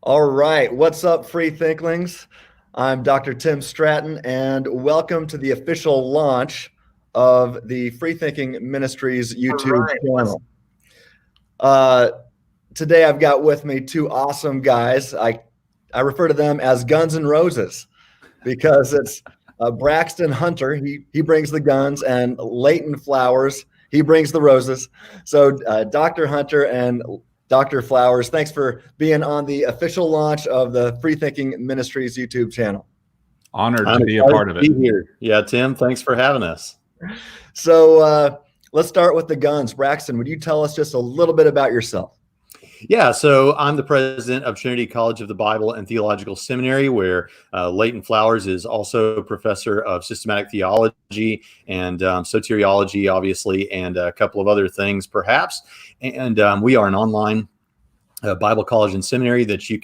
All right, what's up, free thinklings? I'm Dr. Tim Stratton, and welcome to the official launch of the Free Thinking Ministries YouTube channel. Today, I've got with me two awesome guys. I refer to them as Guns and Roses because it's Braxton Hunter. He brings the guns, and Leighton Flowers. He brings the roses. So, Dr. Hunter and Dr. Flowers, thanks for being on the official launch of the Free Thinking Ministries YouTube channel. Honored to be a part of it. Here. Yeah, Tim, thanks for having us. So let's start with the guns. Braxton, would you tell us just a little bit about yourself? Yeah, so I'm the president of Trinity College of the Bible and Theological Seminary, where Leighton Flowers is also a professor of systematic theology and soteriology, obviously, and a couple of other things, perhaps. And we are an online Bible college and seminary that you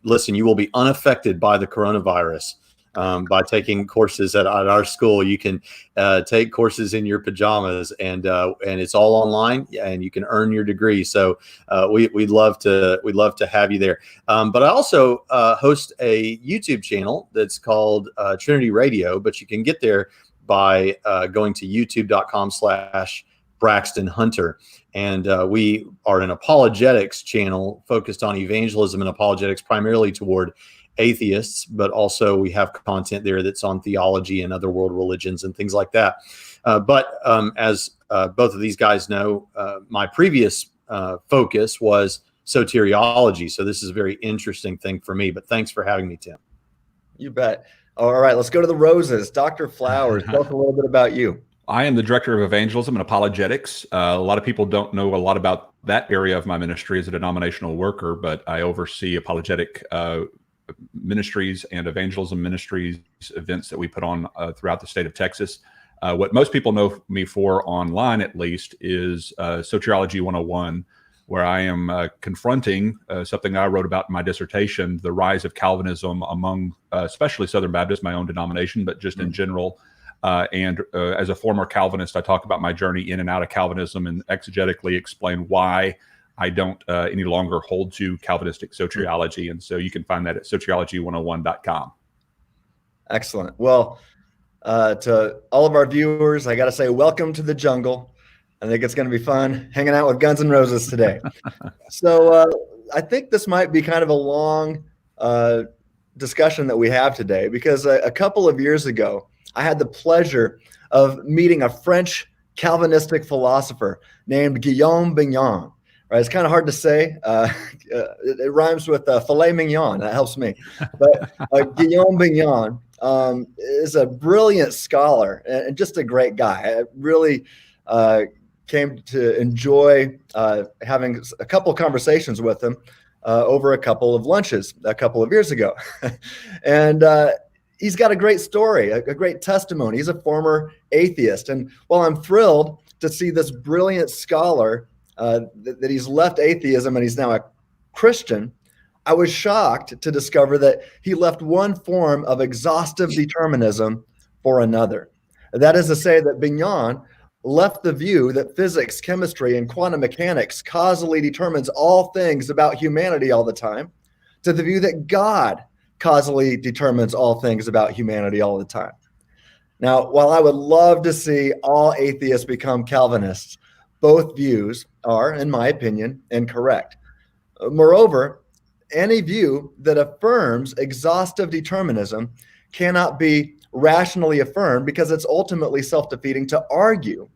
listen. You will be unaffected by the coronavirus. By taking courses at our school. You can take courses in your pajamas, and it's all online, and you can earn your degree. So we'd love to have you there. But I also host a YouTube channel that's called Trinity Radio, but you can get there by going to youtube.com/Braxton Hunter. And we are an apologetics channel focused on evangelism and apologetics, primarily toward atheists, but also we have content there that's on theology and other world religions and things like that. But as both of these guys know, my previous focus was soteriology. So this is a very interesting thing for me, but thanks for having me, Tim. You bet. All right, let's go to the roses. Dr. Flowers, tell us a little bit about you. I am the director of evangelism and apologetics. A lot of people don't know a lot about that area of my ministry as a denominational worker, but I oversee apologetic ministries and evangelism ministries events that we put on throughout the state of Texas. What most people know me for online, at least, is Soteriology 101, where I am confronting something I wrote about in my dissertation, the rise of Calvinism among especially Southern Baptists, my own denomination, but just in general. And as a former Calvinist, I talk about my journey in and out of Calvinism and exegetically explain why I don't any longer hold to Calvinistic soteriology. And so you can find that at soteriology101.com. Excellent. Well, to all of our viewers, I got to say, welcome to the jungle. I think it's going to be fun hanging out with Guns and Roses today. So I think this might be kind of a long discussion that we have today, because a couple of years ago, I had the pleasure of meeting a French Calvinistic philosopher named Guillaume Bignon. Right, it's kind of hard to say. It rhymes with filet mignon. That helps me. But Guillaume Bignon is a brilliant scholar and just a great guy. I really came to enjoy having a couple conversations with him over a couple of lunches a couple of years ago. And he's got a great story, a great testimony. He's a former atheist. And while I'm thrilled to see this brilliant scholar that he's left atheism and he's now a Christian, I was shocked to discover that he left one form of exhaustive determinism for another. That is to say that Bignon left the view that physics, chemistry, and quantum mechanics causally determines all things about humanity all the time, to the view that God causally determines all things about humanity all the time. Now, while I would love to see all atheists become Calvinists, both views are, in my opinion, incorrect. Moreover, any view that affirms exhaustive determinism cannot be rationally affirmed because it's ultimately self-defeating to argue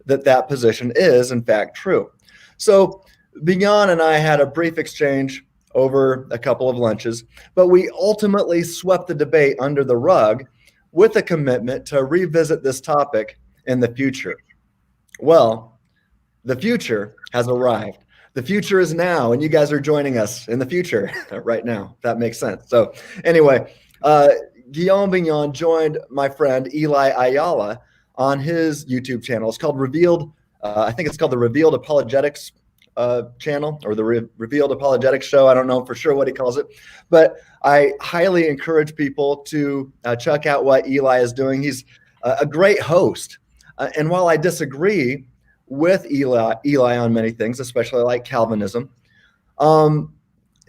that that position is, in fact, true. So Bignon and I had a brief exchange over a couple of lunches, but we ultimately swept the debate under the rug with a commitment to revisit this topic in the future. Well, the future has arrived. The future is now, and you guys are joining us in the future right now. If that makes sense. So anyway, Guillaume Bignon joined my friend Eli Ayala on his YouTube channel. It's called Revealed. I think it's called the Revealed Apologetics channel, or the Revealed Apologetics Show. I don't know for sure what he calls it, but I highly encourage people to check out what Eli is doing. He's a great host. And while I disagree with Eli on many things, especially like Calvinism,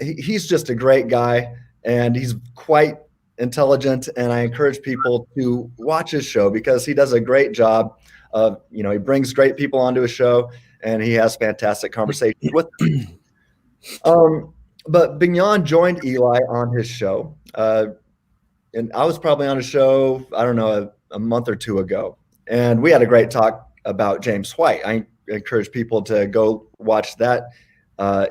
he's just a great guy, and he's quite intelligent, and I encourage people to watch his show because he does a great job of, he brings great people onto his show, and he has fantastic conversations with them. But Bignon joined Eli on his show, and I was probably on a show, I don't know, a month or two ago, and we had a great talk about James White. I encourage people to go watch that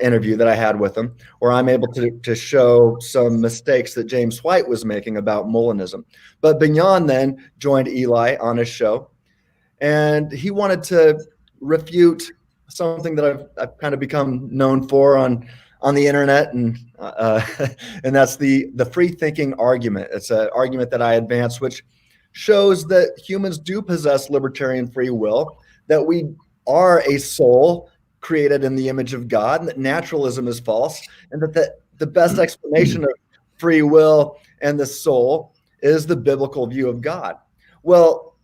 interview that I had with him, where I'm able to show some mistakes that James White was making about Molinism. But Bignon then joined Eli on his show, and he wanted to refute something that I've kind of become known for on the internet, and and that's the free thinking argument. It's an argument that I advance, which shows that humans do possess libertarian free will, that we are a soul created in the image of God, and that naturalism is false, and that the best explanation of free will and the soul is the biblical view of God. Well,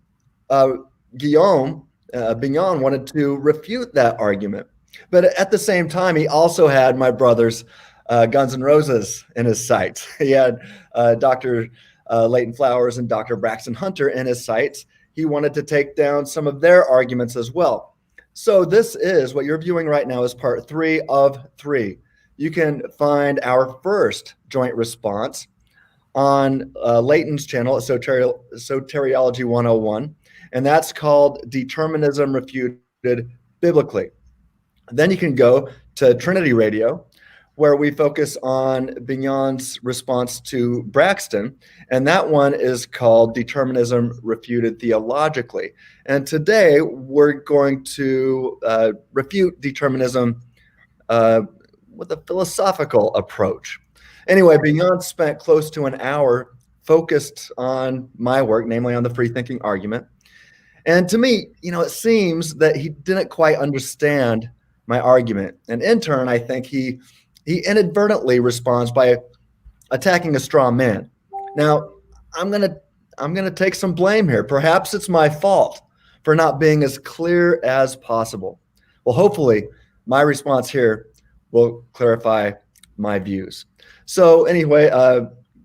Bignon wanted to refute that argument. But at the same time, he also had my brothers, Guns N' Roses, in his sights. He had Dr. Leighton Flowers and Dr. Braxton Hunter in his sights. He wanted to take down some of their arguments as well. So this is what you're viewing right now is part 3 of 3. You can find our first joint response on Leighton's channel at Soteriology 101, and that's called Determinism Refuted Biblically. Then you can go to Trinity Radio, where we focus on Bignon's response to Braxton, and that one is called Determinism Refuted Theologically. And today we're going to refute determinism with a philosophical approach. Anyway, Bignon spent close to an hour focused on my work, namely on the free thinking argument. And to me, it seems that he didn't quite understand my argument. And in turn, I think he inadvertently responds by attacking a straw man. Now, I'm gonna take some blame here. Perhaps it's my fault for not being as clear as possible. Well, hopefully, my response here will clarify my views. So anyway,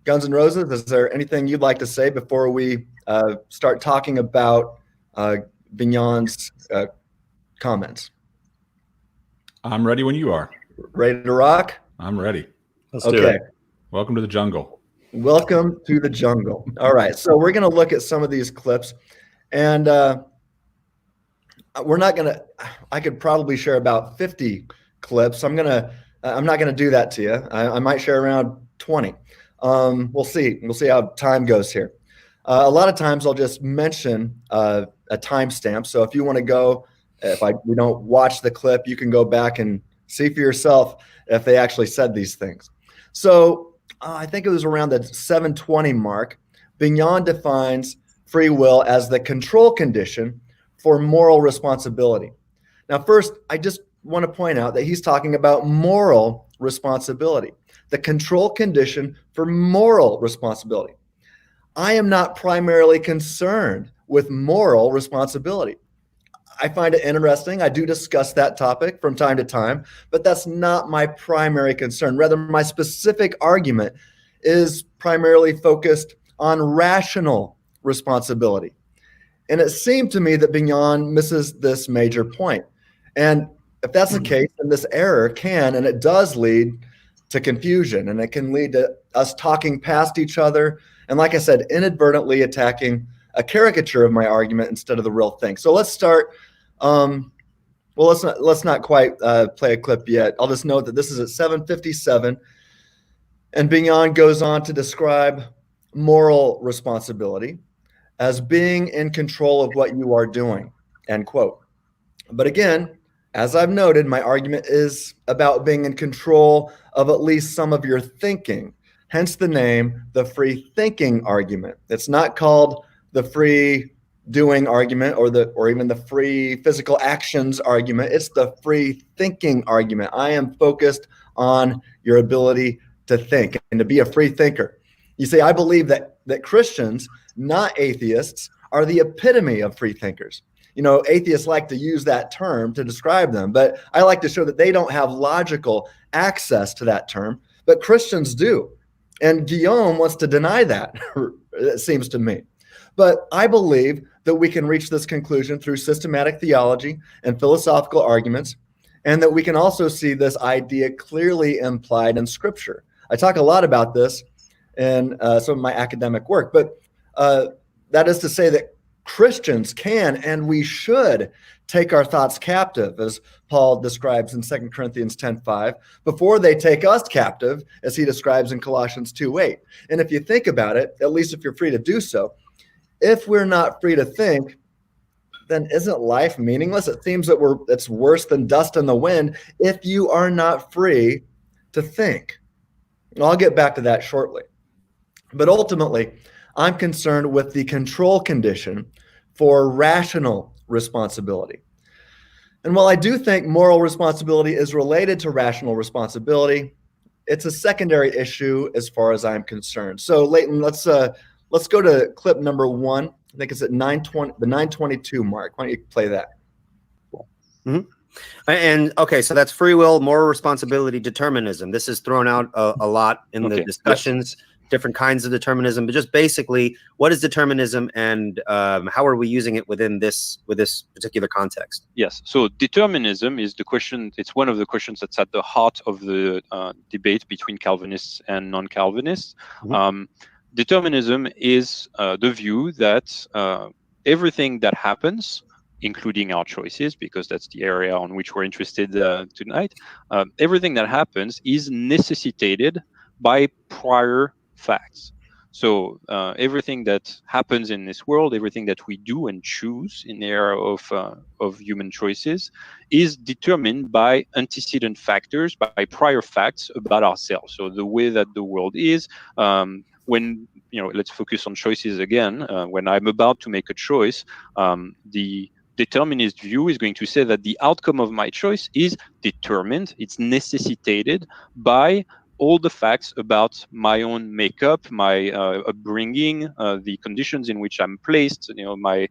Guns N' Roses, is there anything you'd like to say before we start talking about Bignon's comments? I'm ready when you are. Ready to rock? I'm ready. Let's do it. Welcome to the jungle. Welcome to the jungle. All right. So we're going to look at some of these clips, and we're not going to, I could probably share about 50 clips. I'm not going to do that to you. I might share around 20. We'll see. We'll see how time goes here. A lot of times I'll just mention a timestamp. So if you want to go, we don't watch the clip, you can go back and see for yourself if they actually said these things. So I think it was around the 720 mark. Bignon defines free will as the control condition for moral responsibility. Now, first, I just want to point out that he's talking about moral responsibility, the control condition for moral responsibility. I am not primarily concerned with moral responsibility. I find it interesting. I do discuss that topic from time to time, but that's not my primary concern. Rather, my specific argument is primarily focused on rational responsibility. And it seemed to me that Bignon misses this major point. And if that's the case, then this error can, and it does lead to confusion, and it can lead to us talking past each other. And like I said, inadvertently attacking a caricature of my argument instead of the real thing. So let's start. Well, let's not quite play a clip yet. I'll just note that this is at 7:57, and Bignon goes on to describe moral responsibility as being in control of what you are doing, end quote. But again, as I've noted, my argument is about being in control of at least some of your thinking, hence the name, the free thinking argument. It's not called the free doing argument or even the free physical actions argument. It's the free thinking argument. I am focused on your ability to think and to be a free thinker. You see, I believe that Christians, not atheists, are the epitome of free thinkers. You know, atheists like to use that term to describe them, but I like to show that they don't have logical access to that term but Christians do. And Guillaume wants to deny that, it seems to me. But I believe that we can reach this conclusion through systematic theology and philosophical arguments, and that we can also see this idea clearly implied in Scripture. I talk a lot about this in some of my academic work, but that is to say that Christians can and we should take our thoughts captive, as Paul describes in 2 Corinthians 10:5, before they take us captive, as he describes in Colossians 2:8. And if you think about it, at least if you're free to do so, if we're not free to think, then isn't life meaningless? It seems that it's worse than dust in the wind if you are not free to think. And I'll get back to that shortly. But ultimately, I'm concerned with the control condition for rational responsibility. And while I do think moral responsibility is related to rational responsibility, it's a secondary issue as far as I'm concerned. So Leighton, let's go to clip number 1. I think it's at 9:20, the 9:22 mark. Why don't you play that? Mm-hmm. And okay, so that's free will, moral responsibility, determinism. This is thrown out a lot in the discussions. Yes. Different kinds of determinism, but just basically, what is determinism, and how are we using it with this particular context? Yes. So determinism is the question. It's one of the questions that's at the heart of the debate between Calvinists and non-Calvinists. Mm-hmm. Determinism is the view that everything that happens, including our choices, because that's the area on which we're interested tonight, everything that happens is necessitated by prior facts. So everything that happens in this world, everything that we do and choose in the area of human choices, is determined by antecedent factors, by prior facts about ourselves. So the way that the world is, when, let's focus on choices again. When I'm about to make a choice, the determinist view is going to say that the outcome of my choice is determined, it's necessitated by all the facts about my own makeup, my upbringing, the conditions in which I'm placed, my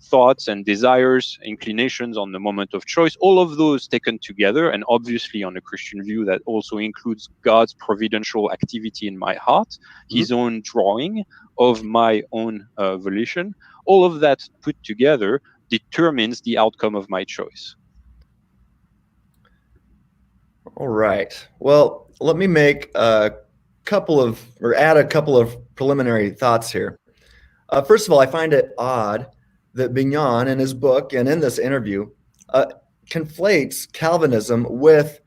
thoughts and desires, inclinations on the moment of choice, all of those taken together, and obviously on a Christian view that also includes God's providential activity in my heart, his own drawing of my own volition, all of that put together determines the outcome of my choice. All right. Well, let me make add a couple of preliminary thoughts here. First of all, I find it odd that Bignon in his book and in this interview conflates Calvinism with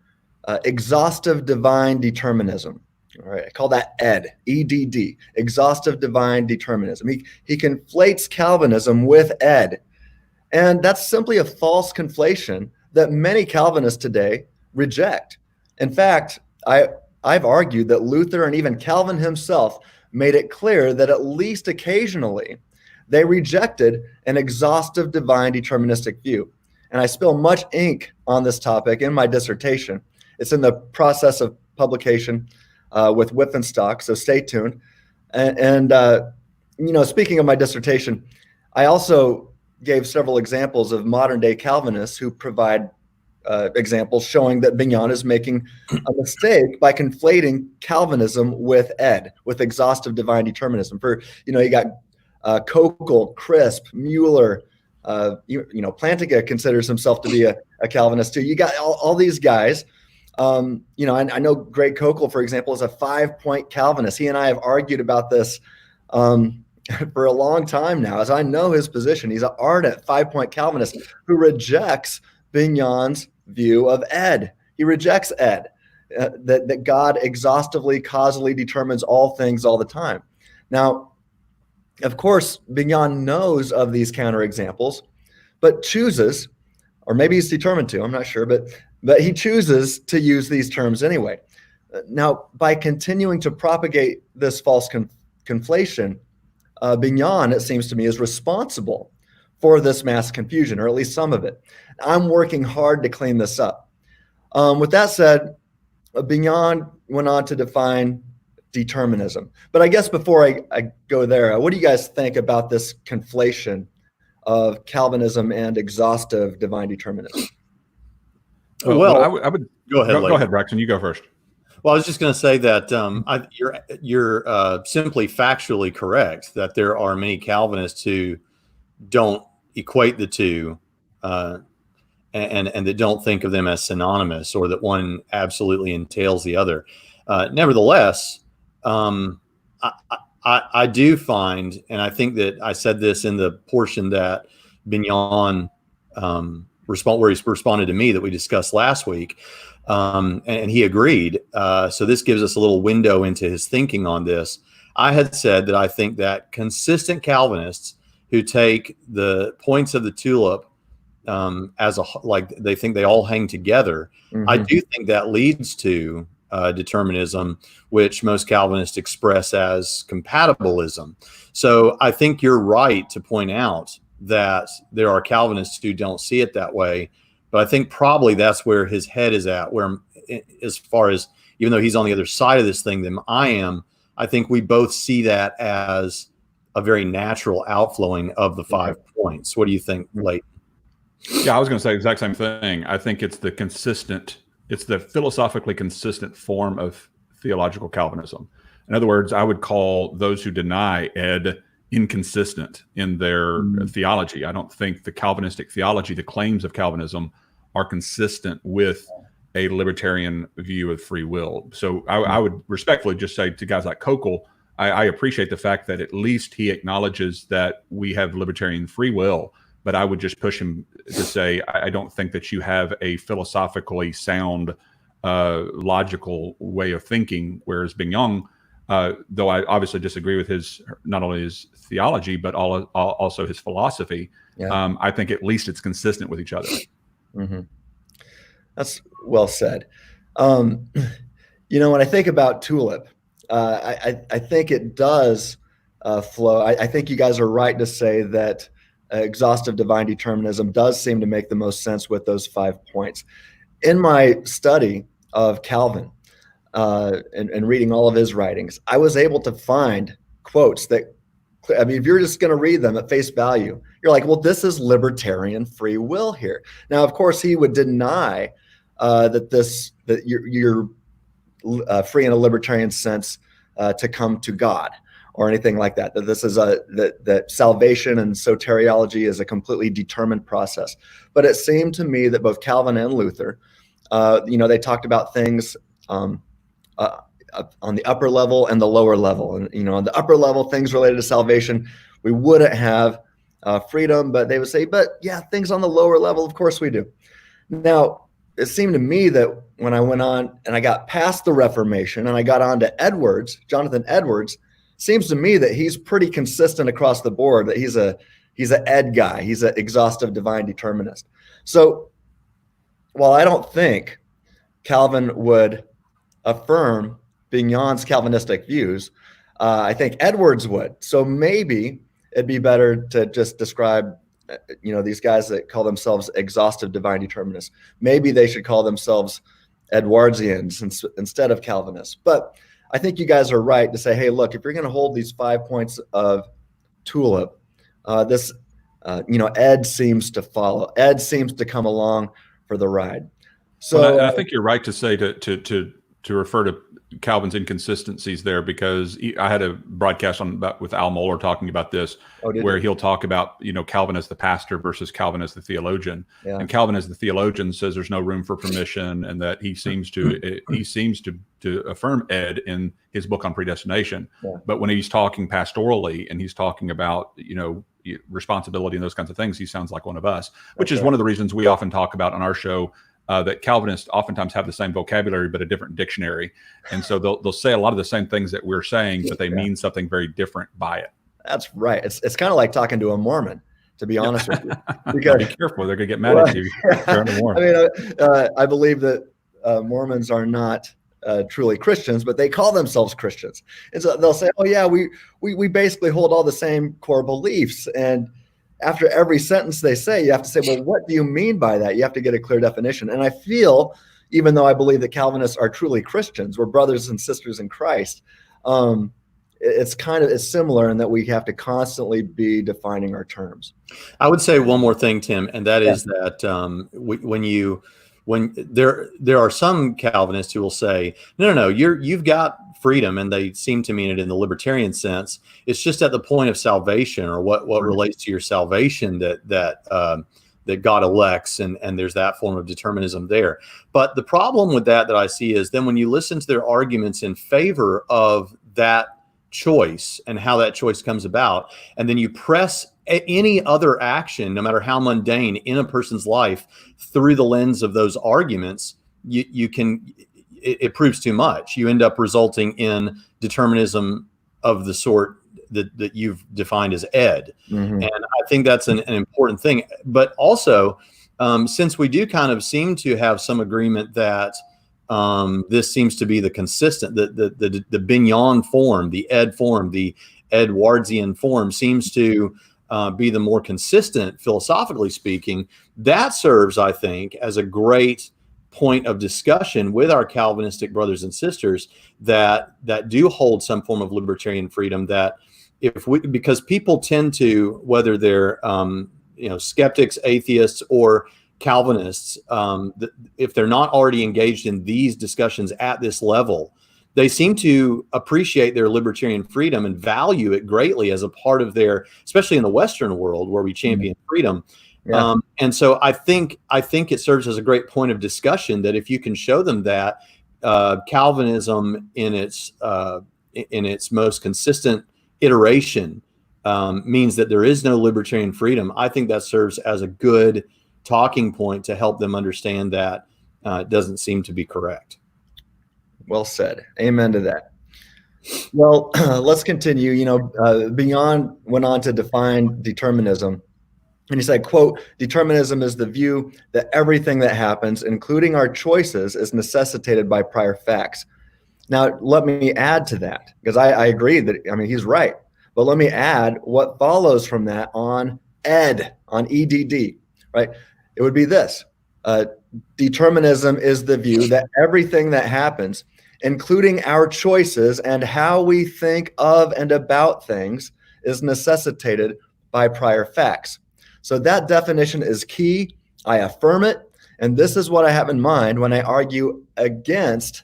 exhaustive divine determinism. All right, I call that EDD, exhaustive divine determinism. He conflates Calvinism with ED, and that's simply a false conflation that many Calvinists today reject. In fact, I've argued that Luther and even Calvin himself made it clear that at least occasionally they rejected an exhaustive divine deterministic view. And I spill much ink on this topic in my dissertation. It's in the process of publication with Whiffenstock, so stay tuned. And speaking of my dissertation, I also gave several examples of modern day Calvinists who provide examples showing that Bignon is making a mistake by conflating Calvinism with with exhaustive divine determinism. You got Kokel, Crisp, Mueller, Plantinga considers himself to be a Calvinist too. You got all these guys. I know Greg Kokel, for example, is a 5-point Calvinist. He and I have argued about this for a long time now, as I know his position. He's an ardent 5-point Calvinist who rejects Bignon's view of ED. He rejects ED, that God exhaustively, causally determines all things all the time. Now, of course, Bignon knows of these counterexamples, but chooses, or maybe he's determined to, I'm not sure, but he chooses to use these terms anyway. Now, by continuing to propagate this false conflation, Bignon, it seems to me, is responsible for this mass confusion, or at least some of it. I'm working hard to clean this up. With that said, Bignon went on to define determinism. But I guess before I go there, what do you guys think about this conflation of Calvinism and exhaustive divine determinism? Well, I would go ahead. Go ahead, Braxton. You go first. Well, I was just going to say that you're simply factually correct that there are many Calvinists who don't equate the two, and that don't think of them as synonymous, or that one absolutely entails the other. Nevertheless, I do find, and I think that I said this in the portion that Bignon where he responded to me that we discussed last week, and he agreed. So this gives us a little window into his thinking on this. I had said that I think that consistent Calvinists who take the points of the tulip like they think they all hang together. Mm-hmm. I do think that leads to determinism, which most Calvinists express as compatibilism. So I think you're right to point out that there are Calvinists who don't see it that way, but I think probably that's where his head is at, where as far as, even though he's on the other side of this thing than I am, I think we both see that as a very natural outflowing of the 5 points. What do you think, Leighton? Yeah, I was going to say the exact same thing. I think it's the philosophically consistent form of theological Calvinism. In other words, I would call those who deny Ed inconsistent in their theology. I don't think the Calvinistic theology, the claims of Calvinism, are consistent with a libertarian view of free will. So I would respectfully just say to guys like Kokel, I appreciate the fact that at least he acknowledges that we have libertarian free will, but I would just push him to say, I don't think that you have a philosophically sound, logical way of thinking, whereas Bignon, though I obviously disagree with not only his theology, but also his philosophy, I think at least it's consistent with each other. Mm-hmm. That's well said. When I think about tulip, I think it does flow. I think you guys are right to say that exhaustive divine determinism does seem to make the most sense with those 5 points. In my study of Calvin and reading all of his writings, I was able to find quotes that, if you're just going to read them at face value, you're like, well, this is libertarian free will here. Now, of course, he would deny that you're free in a libertarian sense to come to God or anything like that. That this is that salvation and soteriology is a completely determined process. But it seemed to me that both Calvin and Luther, they talked about things on the upper level and the lower level. And on the upper level, things related to salvation, we wouldn't have freedom, but they would say, but yeah, things on the lower level, of course we do. Now, it seemed to me that when I went on and I got past the Reformation and I got on to Jonathan Edwards, seems to me that he's pretty consistent across the board, that he's an Ed guy. He's an exhaustive divine determinist. So while I don't think Calvin would affirm Bignon's Calvinistic views, I think Edwards would. So maybe it'd be better to just describe these guys that call themselves exhaustive divine determinists. Maybe they should call themselves Edwardsians instead of Calvinists. But I think you guys are right to say, hey, look, if you're going to hold these 5 points of tulip, Ed seems to follow. Ed seems to come along for the ride. So I think you're right to say to refer to Calvin's inconsistencies there, because I had a broadcast with Al Mohler talking about this, where he'll talk about Calvin as the pastor versus Calvin as the theologian. Yeah. And Calvin as the theologian says there's no room for permission, and that he seems to affirm Ed in his book on predestination. Yeah. But when he's talking pastorally and he's talking about responsibility and those kinds of things, he sounds like one of us, which is one of the reasons we often talk about on our show. That Calvinists oftentimes have the same vocabulary but a different dictionary, and so they'll say a lot of the same things that we're saying, but they mean something very different by it. That's right. It's kind of like talking to a Mormon, to be honest with you. Because, be careful; they're going to get mad at you. I believe that Mormons are not truly Christians, but they call themselves Christians, and so they'll say, "Oh yeah, we basically hold all the same core beliefs." And after every sentence they say, you have to say, well, what do you mean by that? You have to get a clear definition. And I feel, even though I believe that Calvinists are truly Christians, we're brothers and sisters in Christ, it's similar in that we have to constantly be defining our terms. I would say one more thing, Tim, and that is that when you when there are some Calvinists who will say, no, you've got freedom, and they seem to mean it in the libertarian sense. It's just at the point of salvation, or what relates to your salvation, that God elects, and there's that form of determinism there. But the problem with that I see is then when you listen to their arguments in favor of that choice and how that choice comes about, and then you press any other action, no matter how mundane, in a person's life through the lens of those arguments, it proves too much. You end up resulting in determinism of the sort that you've defined as ed. And I think that's an important thing. But also, since we do kind of seem to have some agreement that this seems to be the consistent, the Bignon form, the ed form, the Edwardian form seems to be the more consistent, philosophically speaking. That serves, I think, as a great point of discussion with our Calvinistic brothers and sisters that do hold some form of libertarian freedom. That because people tend to, whether they're skeptics, atheists, or Calvinists, if they're not already engaged in these discussions at this level, they seem to appreciate their libertarian freedom and value it greatly as a part of their, especially in the Western world where we champion freedom. Yeah. And so I think it serves as a great point of discussion that if you can show them that Calvinism in its most consistent iteration means that there is no libertarian freedom, I think that serves as a good talking point to help them understand that it doesn't seem to be correct. Well said. Amen to that. Well, let's continue. Bignon went on to define determinism. And he said, quote, "Determinism is the view that everything that happens, including our choices, is necessitated by prior facts." Now, let me add to that, because I agree that, he's right. But let me add what follows from that on EDD, right? It would be this. Determinism is the view that everything that happens, including our choices and how we think of and about things, is necessitated by prior facts. So that definition is key. I affirm it. And this is what I have in mind when I argue against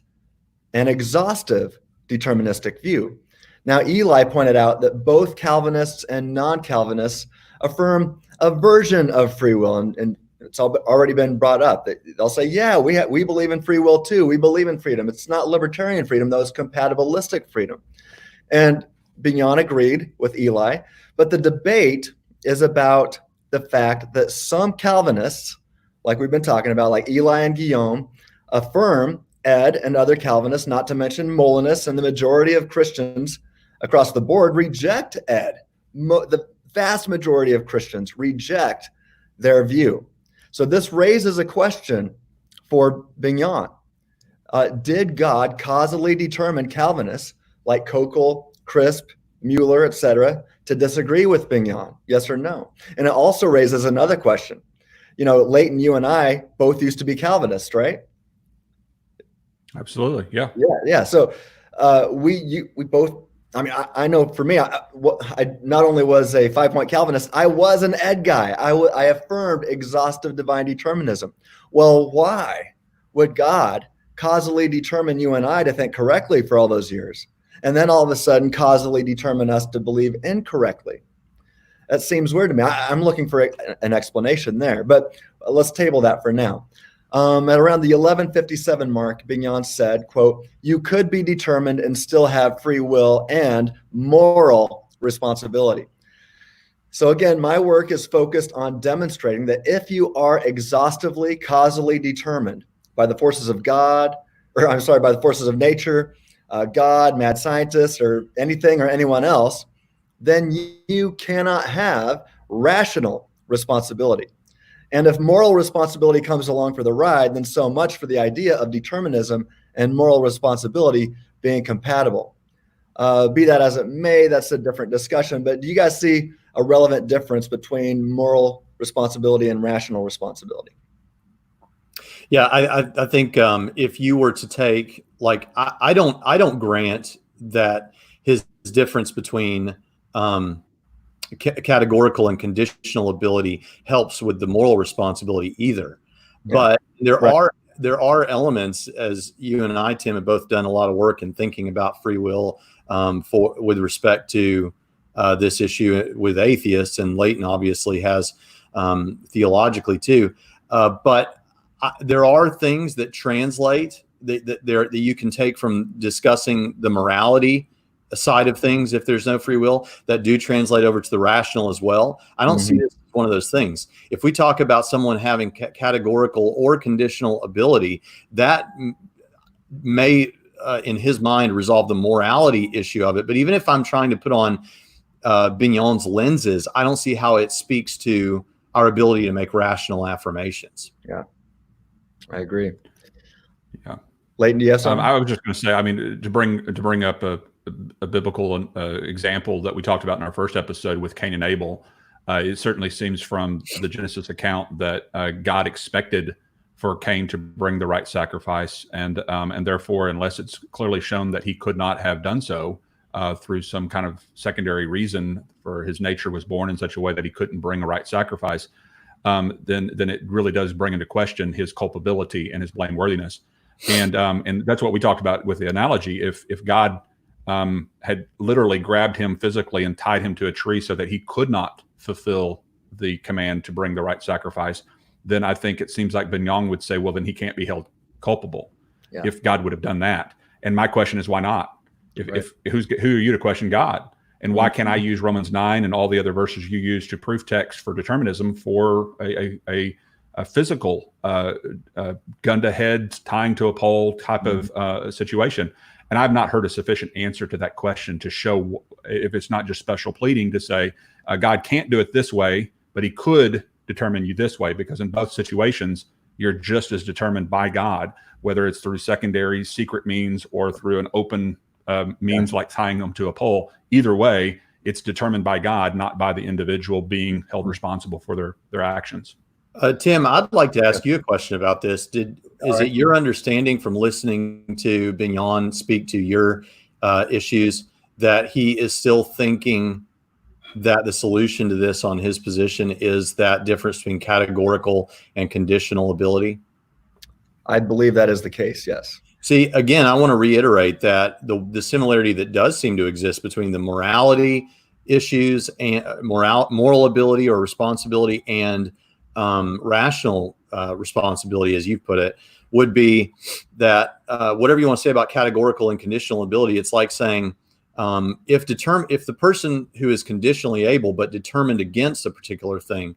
an exhaustive deterministic view. Now, Eli pointed out that both Calvinists and non-Calvinists affirm a version of free will, and it's already been brought up. They'll say, yeah, we believe in free will too. We believe in freedom. It's not libertarian freedom, though. It's compatibilistic freedom. And Bignon agreed with Eli, but the debate is about the fact that some Calvinists, like we've been talking about, like Eli and Guillaume, affirm Ed, and other Calvinists, not to mention Molinists, and the majority of Christians across the board reject Ed. The vast majority of Christians reject their view. So this raises a question for Bignon. Did God causally determine Calvinists like Kokel, Crisp, Mueller, etc., to disagree with Bignon? Yes or no? And it also raises another question. Leighton, you and I both used to be Calvinists, right? Absolutely. Yeah. Yeah. So we both, I know for me, I not only was a 5-point Calvinist, I was an Ed guy. I affirmed exhaustive divine determinism. Well, why would God causally determine you and I to think correctly for all those years, and then all of a sudden causally determine us to believe incorrectly? That seems weird to me. I'm looking for an explanation there, but let's table that for now. At around the 1157 mark, Bignon said, quote, "You could be determined and still have free will and moral responsibility." So again, my work is focused on demonstrating that if you are exhaustively causally determined by the forces of God, by the forces of nature, God, mad scientists, or anything or anyone else, then you cannot have rational responsibility. And if moral responsibility comes along for the ride, then so much for the idea of determinism and moral responsibility being compatible. Be that as it may, that's a different discussion. But do you guys see a relevant difference between moral responsibility and rational responsibility? Yeah, I think if you were to take, like, I don't grant that his difference between categorical and conditional ability helps with the moral responsibility either. But there are elements, as you and I, Tim, have both done a lot of work in thinking about free will with respect to this issue with atheists, and Leighton obviously has theologically too. But there are things that translate that you can take from discussing the morality side of things, if there's no free will, that do translate over to the rational as well. I don't see this as one of those things. If we talk about someone having categorical or conditional ability, that may, in his mind, resolve the morality issue of it. But even if I'm trying to put on Bignon's lenses, I don't see how it speaks to our ability to make rational affirmations. Yeah, I agree. Yeah, Leighton, do you have something? I was just going to say, I mean, to bring up a biblical example that we talked about in our first episode with Cain and Abel, it certainly seems from the Genesis account that God expected for Cain to bring the right sacrifice, and therefore, unless it's clearly shown that he could not have done so through some kind of secondary reason, for his nature was born in such a way that he couldn't bring a right sacrifice, then it really does bring into question his culpability and his blameworthiness. And that's what we talked about with the analogy. If God had literally grabbed him physically and tied him to a tree so that he could not fulfill the command to bring the right sacrifice, then I think it seems like Bignon would say, well, then he can't be held culpable if God would have done that. And my question is, why not? If who are you to question God? And why can't I use Romans 9 and all the other verses you use to proof text for determinism for a physical gun to head, tying to a pole type of situation? And I've not heard a sufficient answer to that question to show, if it's not just special pleading, to say God can't do it this way, but he could determine you this way, because in both situations, you're just as determined by God, whether it's through secondary secret means or through an open means like tying them to a pole. Either way, it's determined by God, not by the individual being held responsible for their actions. Tim, I'd like to ask you a question about this. Is it your understanding from listening to Bignon speak to your issues that he is still thinking that the solution to this on his position is that difference between categorical and conditional ability? I believe that is the case, yes. See, again, I want to reiterate that the similarity that does seem to exist between the morality issues and moral ability or responsibility and rational responsibility, as you've put it, would be that whatever you want to say about categorical and conditional ability, it's like saying if the person who is conditionally able but determined against a particular thing,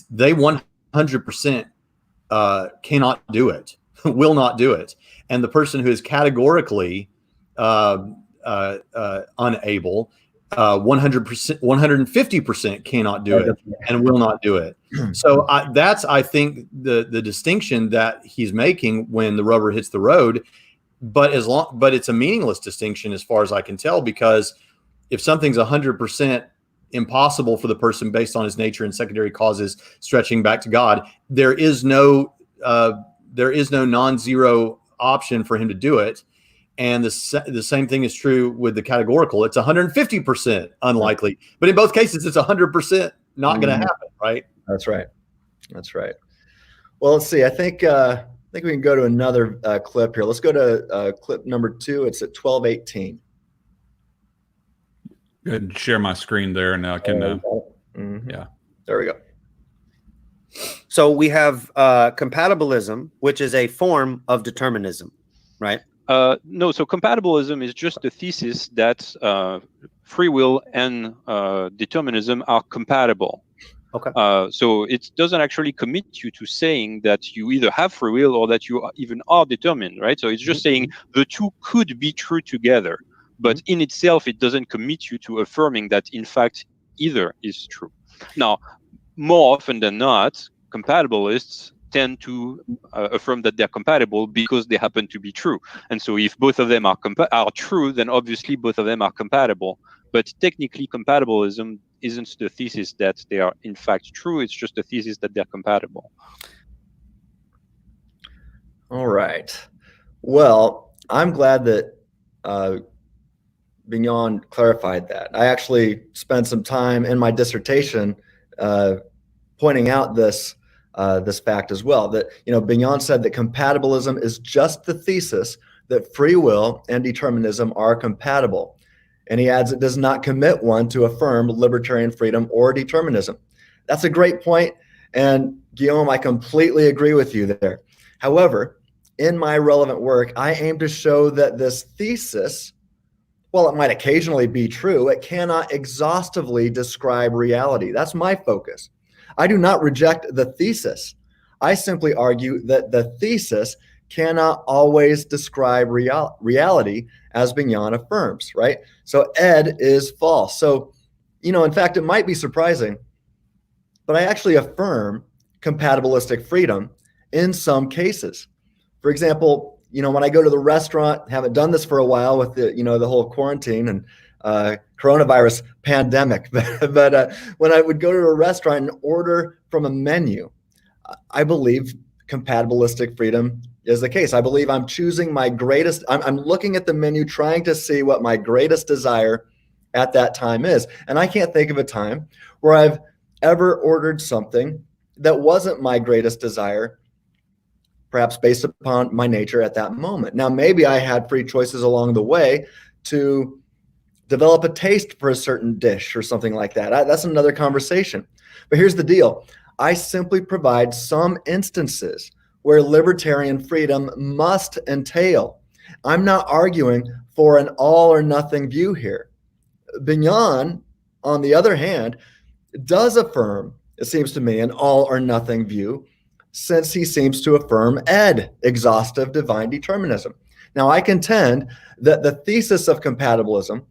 they 100% cannot do it, will not do it, and the person who is categorically unable, 100%, 150% cannot do it and will not do it. So that's, I think, the distinction that he's making when the rubber hits the road. But it's a meaningless distinction as far as I can tell, because if something's 100% impossible for the person based on his nature and secondary causes stretching back to God, there is no non-zero option for him to do it. And the same thing is true with the categorical. It's 150% unlikely, but in both cases, it's 100% not going to happen, right? That's right. That's right. Well, let's see. I think we can go to another clip here. Let's go to clip number 2. It's at 12:18. Go ahead and share my screen there, and I can. Yeah. There we go. So we have compatibilism, which is a form of determinism, right? No, so compatibilism is just the thesis that free will and determinism are compatible. Okay. So it doesn't actually commit you to saying that you either have free will or that you even are determined, right? So it's just saying the two could be true together, but in itself, it doesn't commit you to affirming that, in fact, either is true. Now, more often than not, compatibilists tend to affirm that they're compatible because they happen to be true. And so if both of them are true, then obviously both of them are compatible. But technically, compatibilism isn't the thesis that they are in fact true. It's just the thesis that they're compatible. All right. Well, I'm glad that Bignon clarified that. I actually spent some time in my dissertation pointing out this this fact as well, that, Bignon said that compatibilism is just the thesis that free will and determinism are compatible. And he adds it does not commit one to affirm libertarian freedom or determinism. That's a great point. And Guillaume, I completely agree with you there. However, in my relevant work, I aim to show that this thesis, while it might occasionally be true, it cannot exhaustively describe reality. That's my focus. I do not reject the thesis. I simply argue that the thesis cannot always describe reality as Bignon affirms, right? So Ed is false. So, in fact, it might be surprising, but I actually affirm compatibilistic freedom in some cases. For example, when I go to the restaurant, haven't done this for a while with the whole quarantine and coronavirus pandemic, but when I would go to a restaurant and order from a menu, I believe compatibilistic freedom is the case. I believe I'm choosing my greatest, I'm looking at the menu, trying to see what my greatest desire at that time is. And I can't think of a time where I've ever ordered something that wasn't my greatest desire, perhaps based upon my nature at that moment. Now, maybe I had free choices along the way to develop a taste for a certain dish or something like that. That's another conversation. But here's the deal. I simply provide some instances where libertarian freedom must entail. I'm not arguing for an all or nothing view here. Bignon, on the other hand, does affirm, it seems to me, an all or nothing view, since he seems to affirm Ed, exhaustive divine determinism. Now, I contend that the thesis of compatibilism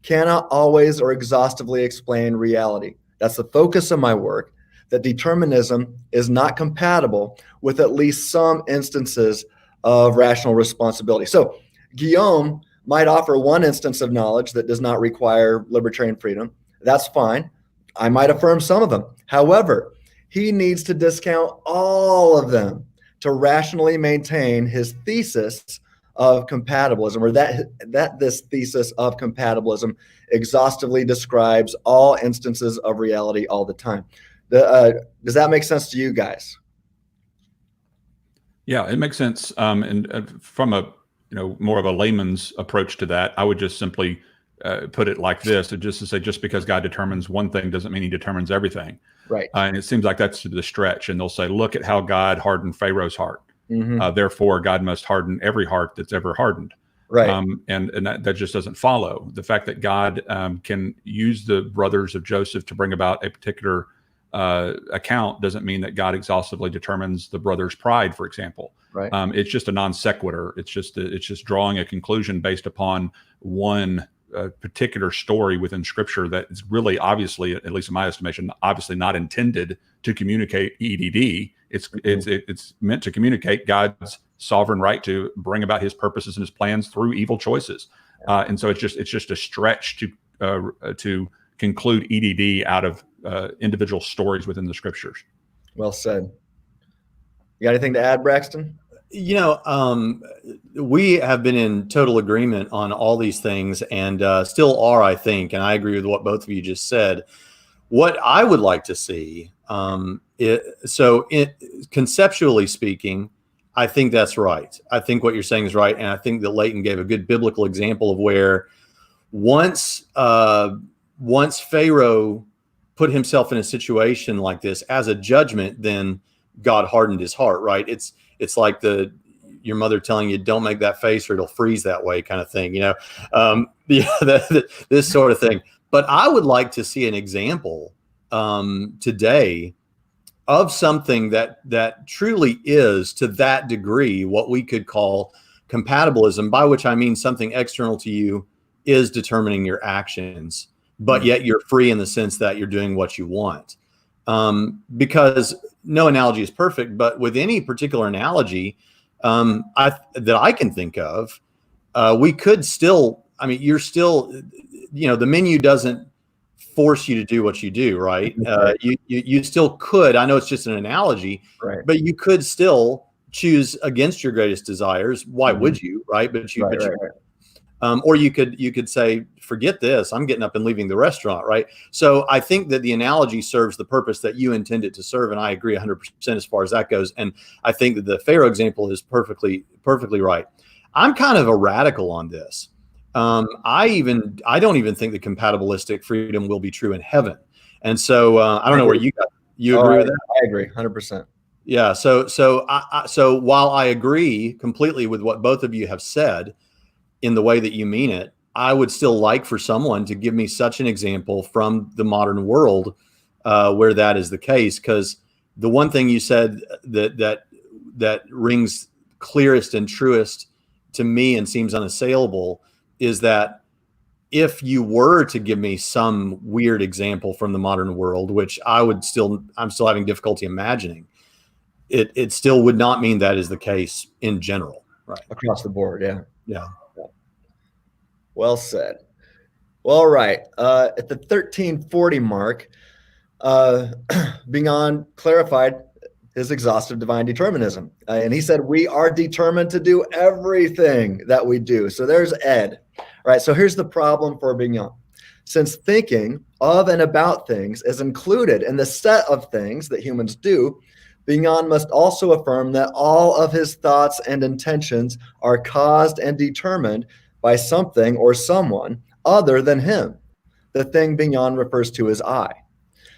cannot always or exhaustively explain reality. That's the focus of my work, that determinism is not compatible with at least some instances of rational responsibility. So Guillaume might offer one instance of knowledge that does not require libertarian freedom. That's fine. I might affirm some of them. However, he needs to discount all of them to rationally maintain his thesis of compatibilism, or that this thesis of compatibilism exhaustively describes all instances of reality all the time. Does that make sense to you guys? Yeah, it makes sense. And from a more of a layman's approach to that, I would just simply put it like this: just to say, just because God determines one thing doesn't mean He determines everything. Right. And it seems like that's the stretch. And they'll say, look at how God hardened Pharaoh's heart. Mm-hmm. Therefore, God must harden every heart that's ever hardened. Right. And that just doesn't follow. The fact that God can use the brothers of Joseph to bring about a particular account doesn't mean that God exhaustively determines the brother's pride, for example. Right. It's just a non sequitur. It's just drawing a conclusion based upon one particular story within Scripture that is really, obviously, at least in my estimation, obviously not intended to communicate EDD. It's meant to communicate God's sovereign right to bring about His purposes and His plans through evil choices. And so it's just a stretch to conclude EDD out of individual stories within the Scriptures. Well said. You got anything to add, Braxton? We have been in total agreement on all these things, and still are, I think, and I agree with what both of you just said. What I would like to see, conceptually speaking, I think that's right. I think what you're saying is right, and I think that Leighton gave a good biblical example of where once Pharaoh put himself in a situation like this as a judgment, then God hardened his heart, right? It's like your mother telling you, don't make that face or it'll freeze that way kind of thing, this sort of thing. But I would like to see an example today of something that truly is, to that degree, what we could call compatibilism, by which I mean something external to you is determining your actions, but yet you're free in the sense that you're doing what you want. Because no analogy is perfect, but with any particular analogy that I can think of, we could still, you're still, the menu doesn't force you to do what you do, right? You still could, I know it's just an analogy, right, but you could still choose against your greatest desires. Why would you, right? Or you could say, forget this, I'm getting up and leaving the restaurant, right? So I think that the analogy serves the purpose that you intend it to serve, and I agree 100% as far as that goes. And I think that the Pharaoh example is perfectly right. I'm kind of a radical on this. I don't even think that compatibilistic freedom will be true in heaven. And so I don't know where you agree with that? I agree 100%. Yeah. So while I agree completely with what both of you have said in the way that you mean it, I would still like for someone to give me such an example from the modern world where that is the case. Because the one thing you said that rings clearest and truest to me and seems unassailable is that if you were to give me some weird example from the modern world, which I'm still having difficulty imagining, it still would not mean that is the case in general, right? Across the board, yeah. Yeah. Well said. Well, all right. At the 1340 mark, Bignon clarified his exhaustive divine determinism. And he said, we are determined to do everything that we do. So there's Ed. All right. So here's the problem for Bignon. Since thinking of and about things is included in the set of things that humans do, Bignon must also affirm that all of his thoughts and intentions are caused and determined by something or someone other than him, the thing Bignon refers to as I.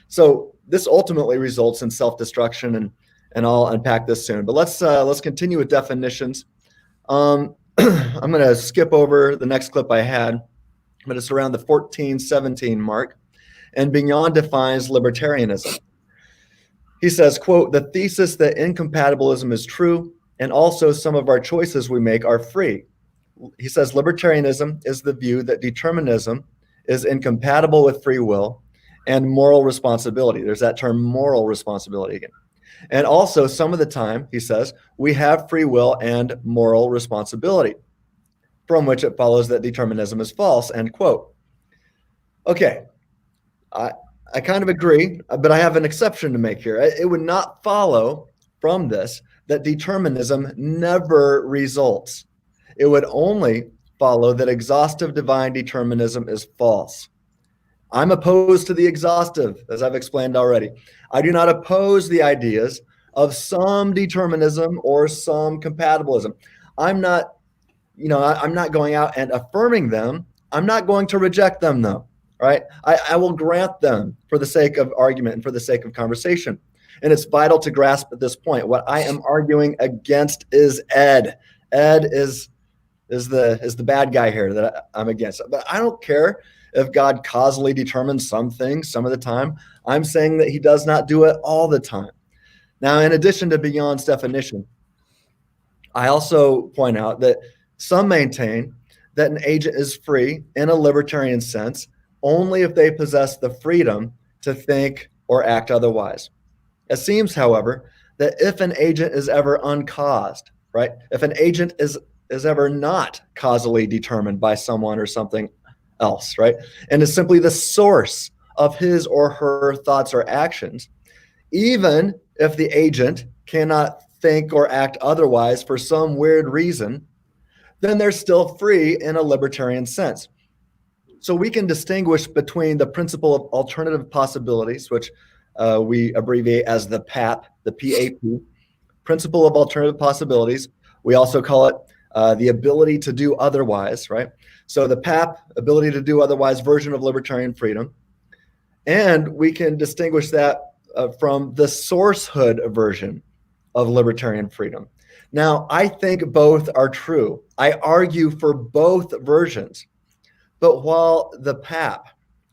So this ultimately results in self-destruction, and I'll unpack this soon. But let's continue with definitions. I'm going to skip over the next clip I had, but it's around the 1417 mark, and Bignon defines libertarianism. He says, quote, the thesis that incompatibilism is true, and also some of our choices we make are free. He says libertarianism is the view that determinism is incompatible with free will and moral responsibility. There's that term moral responsibility again. And also some of the time, he says, we have free will and moral responsibility, from which it follows that determinism is false, end quote. Okay, I kind of agree, but I have an exception to make here. It would not follow from this that determinism never results. It would only follow that exhaustive divine determinism is false. I'm opposed to the exhaustive, as I've explained already. I do not oppose the ideas of some determinism or some compatibilism. I'm not going out and affirming them. I'm not going to reject them, though. Right? I will grant them for the sake of argument and for the sake of conversation. And it's vital to grasp at this point. What I am arguing against is Ed. Ed is the bad guy here that I'm against. But I don't care if God causally determines some things some of the time. I'm saying that he does not do it all the time. Now, in addition to Bignon's definition, I also point out that some maintain that an agent is free in a libertarian sense only if they possess the freedom to think or act otherwise. It seems, however, that if an agent is ever uncaused, right? If an agent is ever not causally determined by someone or something else, right? And is simply the source of his or her thoughts or actions, even if the agent cannot think or act otherwise for some weird reason, then they're still free in a libertarian sense. So we can distinguish between the principle of alternative possibilities, which we abbreviate as the PAP, the PAP, principle of alternative possibilities. We also call it the ability to do otherwise, right? So the PAP, ability to do otherwise, version of libertarian freedom. And we can distinguish that from the sourcehood version of libertarian freedom. Now, I think both are true. I argue for both versions. But while the PAP,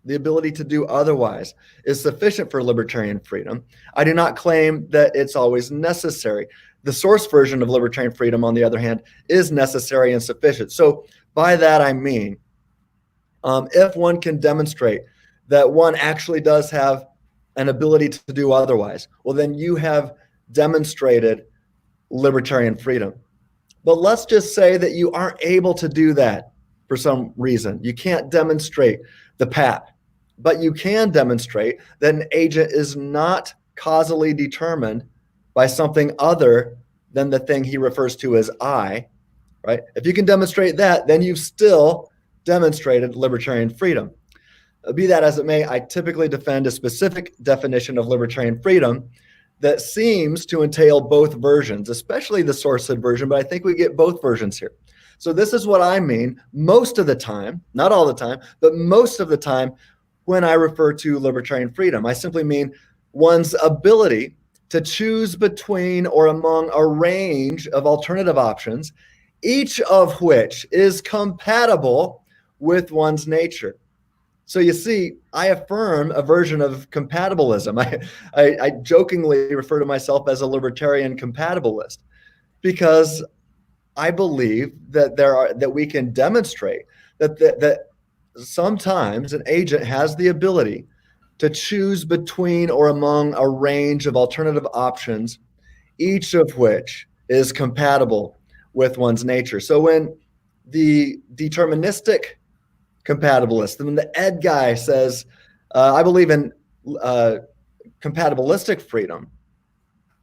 the ability to do otherwise, is sufficient for libertarian freedom, I do not claim that it's always necessary. The source version of libertarian freedom, on the other hand, is necessary and sufficient. So by that I mean, if one can demonstrate that one actually does have an ability to do otherwise, well, then you have demonstrated libertarian freedom. But let's just say that you aren't able to do that for some reason. You can't demonstrate the PAP, but you can demonstrate that an agent is not causally determined by something other than the thing he refers to as I. right? If you can demonstrate that, then you've still demonstrated libertarian freedom. Be that as it may, I typically defend a specific definition of libertarian freedom that seems to entail both versions, especially the source-hood version, but I think we get both versions here. So this is what I mean most of the time, not all the time, but most of the time when I refer to libertarian freedom. I simply mean one's ability to choose between or among a range of alternative options, each of which is compatible with one's nature. So you see, I affirm a version of compatibilism. I jokingly refer to myself as a libertarian compatibilist because I believe that we can demonstrate that sometimes an agent has the ability to choose between or among a range of alternative options, each of which is compatible with one's nature. So when the deterministic compatibilist, and the Ed guy says, I believe in compatibilistic freedom.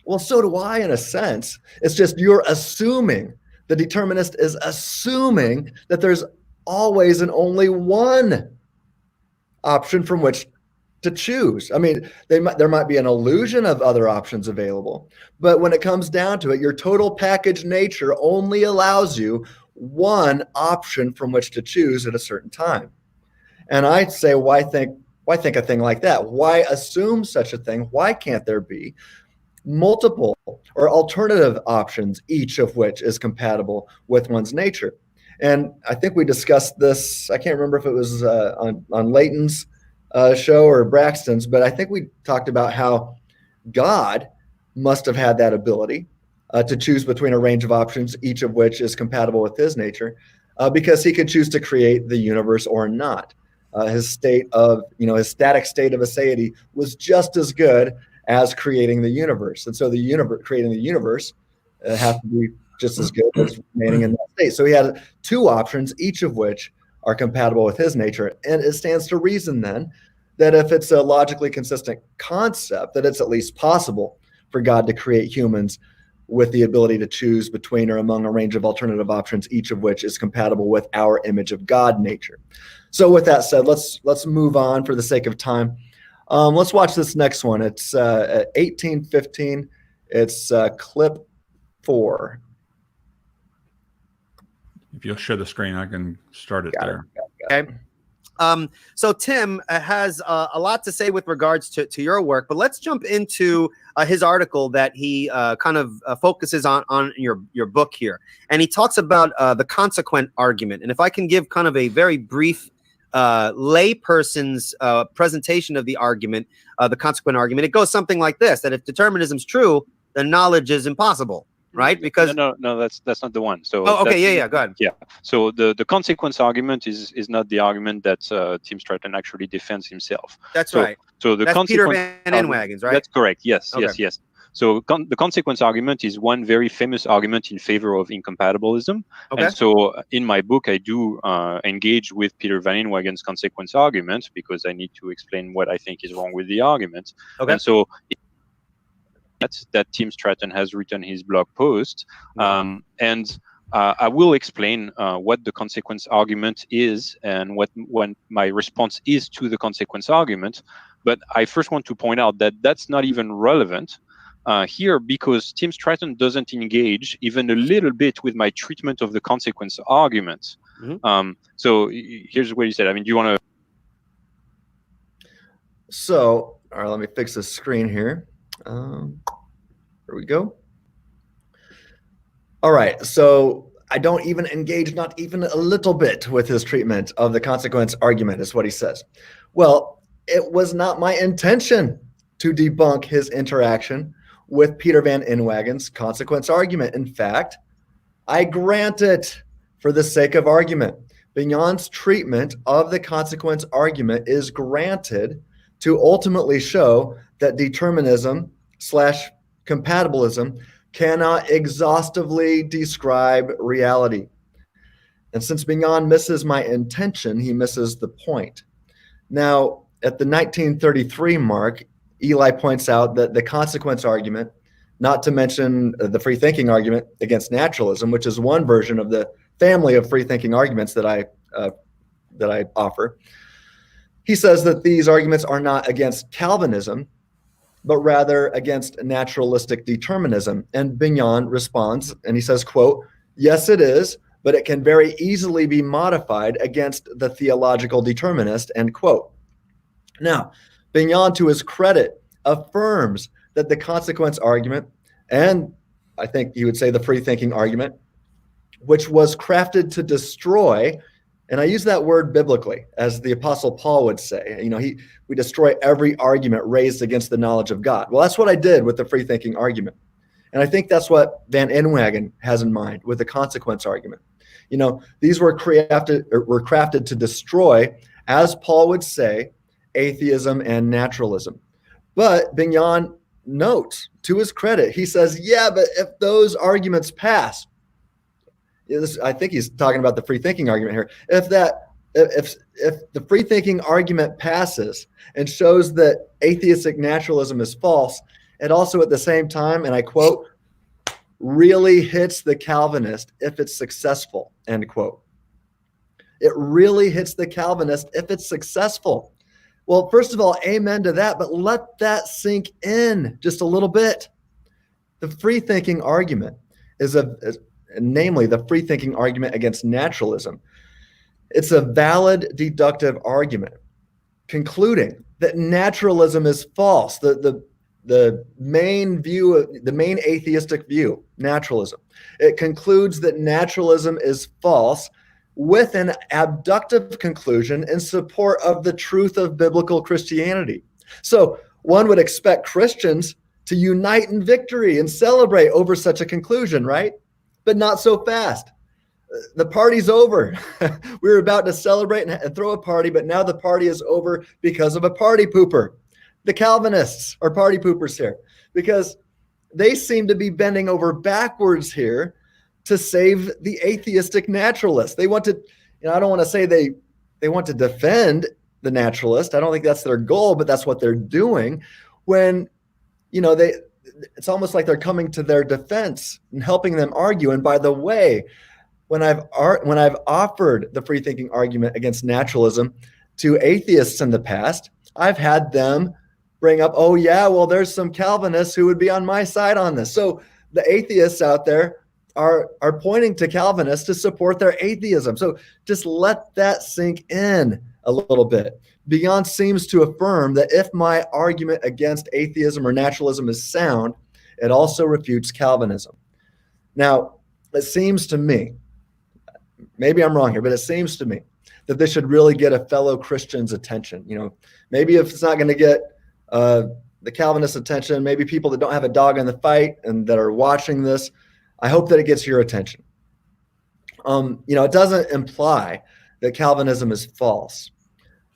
Well, so do I in a sense. It's just you're assuming, the determinist is assuming that there's always and only one option from which to choose. I mean, there might be an illusion of other options available, but when it comes down to it, your total package nature only allows you one option from which to choose at a certain time. And I'd say, why think a thing like that? Why assume such a thing? Why can't there be multiple or alternative options, each of which is compatible with one's nature? And I think we discussed this, I can't remember if it was on Leighton's show or Braxton's, but I think we talked about how God must have had that ability to choose between a range of options, each of which is compatible with his nature, because he could choose to create the universe or not. His state of, his static state of aseity was just as good as creating the universe. And so creating the universe has to be just as good as remaining in that state. So he had two options, each of which are compatible with his nature. And it stands to reason then that if it's a logically consistent concept, that it's at least possible for God to create humans with the ability to choose between or among a range of alternative options, each of which is compatible with our image of God nature. So with that said, let's move on for the sake of time. Let's watch this next one. It's at 18:15. It's clip 4. If you'll share the screen, I can start it there. Okay. So Tim has a lot to say with regards to your work, but let's jump into his article that he kind of focuses on your book here. And he talks about the consequent argument. And if I can give kind of a very brief layperson's presentation of the argument, the consequent argument, it goes something like this, that if determinism is true, then knowledge is impossible. Right? Because no, that's not the one. So okay, go ahead. Yeah. So the consequence argument is not the argument that Tim Stratton actually defends himself. That's right. So the that's consequence Peter Van Inwagen's, right? That's correct. Yes, okay. yes. So the consequence argument is one very famous argument in favor of incompatibilism. Okay. And so in my book, I do engage with Peter Van Inwagen's consequence argument because I need to explain what I think is wrong with the argument. Okay. And so that Tim Stratton has written his blog post, and I will explain what the consequence argument is and what my response is to the consequence argument. But I first want to point out that that's not even relevant here because Tim Stratton doesn't engage even a little bit with my treatment of the consequence argument. Mm-hmm. So here's what he said. I mean, do you want to? So, all right, let me fix the screen here. Here we go. All right, so I don't even engage, not even a little bit, with his treatment of the consequence argument, is what he says. Well, it was not my intention to debunk his interaction with Peter Van Inwagen's consequence argument. In fact, I grant it for the sake of argument. Bignon's treatment of the consequence argument is granted to ultimately show that determinism / compatibilism cannot exhaustively describe reality. And since Bignon misses my intention, he misses the point. Now, at the 1933 mark, Eli points out that the consequence argument not to mention the free thinking argument against naturalism, which is one version of the family of free thinking arguments that I offer. He says that these arguments are not against Calvinism, but rather against naturalistic determinism. And Bignon responds, and he says, quote, "Yes, it is, but it can very easily be modified against the theological determinist," end quote. Now, Bignon, to his credit, affirms that the consequence argument, and I think he would say the free thinking argument, which was crafted to destroy, and I use that word biblically, as the Apostle Paul would say, we destroy every argument raised against the knowledge of God. Well, that's what I did with the free thinking argument. And I think that's what Van Inwagen has in mind with the consequence argument. These were crafted to destroy, as Paul would say, atheism and naturalism. But Bignon notes, to his credit, he says, yeah, but if those arguments pass, I think he's talking about the free thinking argument here. If the free thinking argument passes and shows that atheistic naturalism is false, it also at the same time, and I quote, really hits the Calvinist if it's successful, end quote. It really hits the Calvinist if it's successful. Well, first of all, amen to that, but let that sink in just a little bit. The free thinking argument namely the free thinking argument against naturalism. It's a valid deductive argument concluding that naturalism is false. The main atheistic view, naturalism. It concludes that naturalism is false with an abductive conclusion in support of the truth of biblical Christianity. So one would expect Christians to unite in victory and celebrate over such a conclusion, right? But not so fast. The party's over. We were about to celebrate and throw a party, but now the party is over because of a party pooper. The Calvinists are party poopers here because they seem to be bending over backwards here to save the atheistic naturalist. They want to, I don't want to say they want to defend the naturalist. I don't think that's their goal, but that's what they're doing when, it's almost like they're coming to their defense and helping them argue. And by the way, when I've offered the free thinking argument against naturalism to atheists in the past, I've had them bring up, oh yeah, well, there's some Calvinists who would be on my side on this. So the atheists out there are pointing to Calvinists to support their atheism. So just let that sink in a little bit. Bignon seems to affirm that if my argument against atheism or naturalism is sound, it also refutes Calvinism. Now, it seems to me, maybe I'm wrong here, but it seems to me that this should really get a fellow Christian's attention. Maybe if it's not going to get the Calvinist attention, maybe people that don't have a dog in the fight and that are watching this, I hope that it gets your attention. It doesn't imply that Calvinism is false.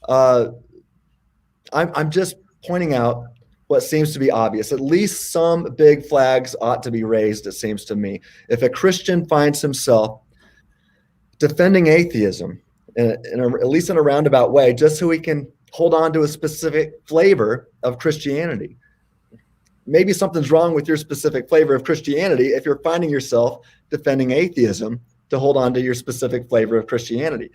I'm just pointing out what seems to be obvious. At least some big flags ought to be raised, it seems to me. If a Christian finds himself defending atheism, at least in a roundabout way, just so he can hold on to a specific flavor of Christianity. Maybe something's wrong with your specific flavor of Christianity if you're finding yourself defending atheism to hold on to your specific flavor of Christianity.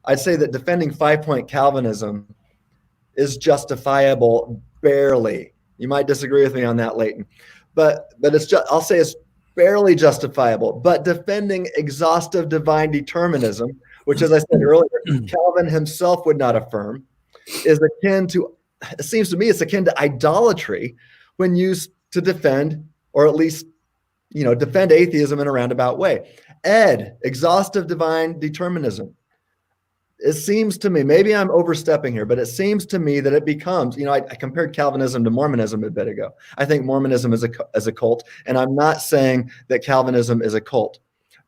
I'd say that defending 5-point Calvinism is justifiable barely. You might disagree with me on that, Leighton, but I'll say it's barely justifiable. But defending exhaustive divine determinism, which, as I said earlier, Calvin himself would not affirm, is akin to, it seems to me, it's akin to idolatry when used to defend, or at least, defend atheism in a roundabout way. Exhaustive divine determinism. It seems to me, maybe I'm overstepping here, but it seems to me that it becomes, I compared Calvinism to Mormonism a bit ago. I think Mormonism is a cult, and I'm not saying that Calvinism is a cult,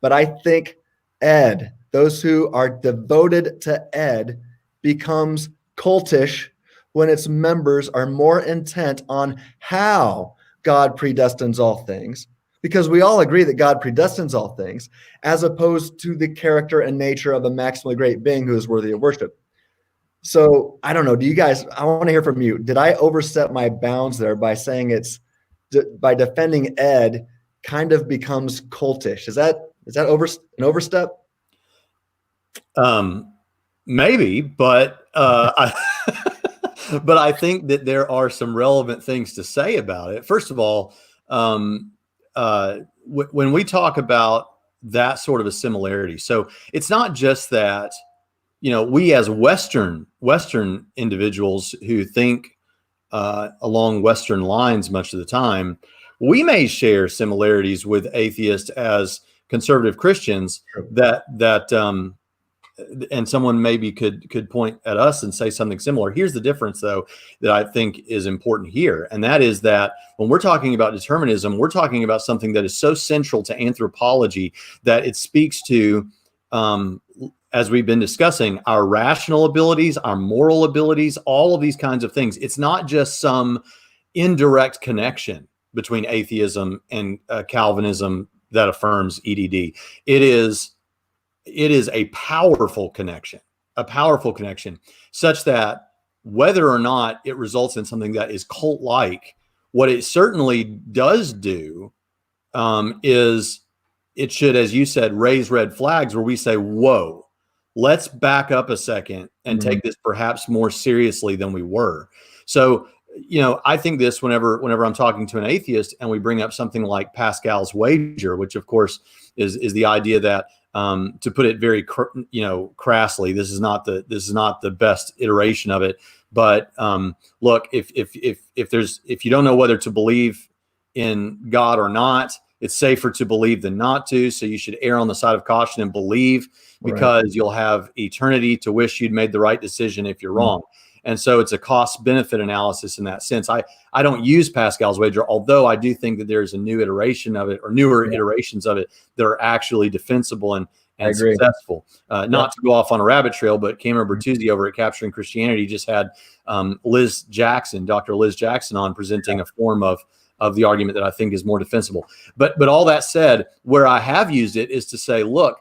but I think those who are devoted to becomes cultish when its members are more intent on how God predestines all things, because we all agree that God predestines all things, as opposed to the character and nature of a maximally great being who is worthy of worship. So I don't know. I want to hear from you. Did I overstep my bounds there by saying it's by defending Ed kind of becomes cultish. Is that an overstep? Maybe, but but I think that there are some relevant things to say about it. First of all, when we talk about that sort of a similarity, so it's not just that, we as Western individuals who think along Western lines much of the time, we may share similarities with atheists as conservative Christians. Sure. And someone maybe could point at us and say something similar. Here's the difference, though, that I think is important here. And that is that when we're talking about determinism, we're talking about something that is so central to anthropology that it speaks to, as we've been discussing, our rational abilities, our moral abilities, all of these kinds of things. It's not just some indirect connection between atheism and Calvinism that affirms EDD. It is a powerful connection such that whether or not it results in something that is cult-like, what it certainly does do is it should, as you said, raise red flags where we say, whoa, let's back up a second and take this perhaps more seriously than we were. So, I think this whenever I'm talking to an atheist and we bring up something like Pascal's wager, which of course is the idea that, to put it very, crassly, this is not the best iteration of it. But look, if you don't know whether to believe in God or not, it's safer to believe than not to. So you should err on the side of caution and believe, because you'll have eternity to wish you'd made the right decision if you're wrong. And so it's a cost-benefit analysis in that sense. I don't use Pascal's wager, although I do think that there's a new iteration of it, or newer iterations of it, that are actually defensible and successful. Not to go off on a rabbit trail, but Cameron Bertuzzi over at Capturing Christianity just had Dr. Liz Jackson on presenting a form of the argument that I think is more defensible. But all that said, where I have used it is to say, look,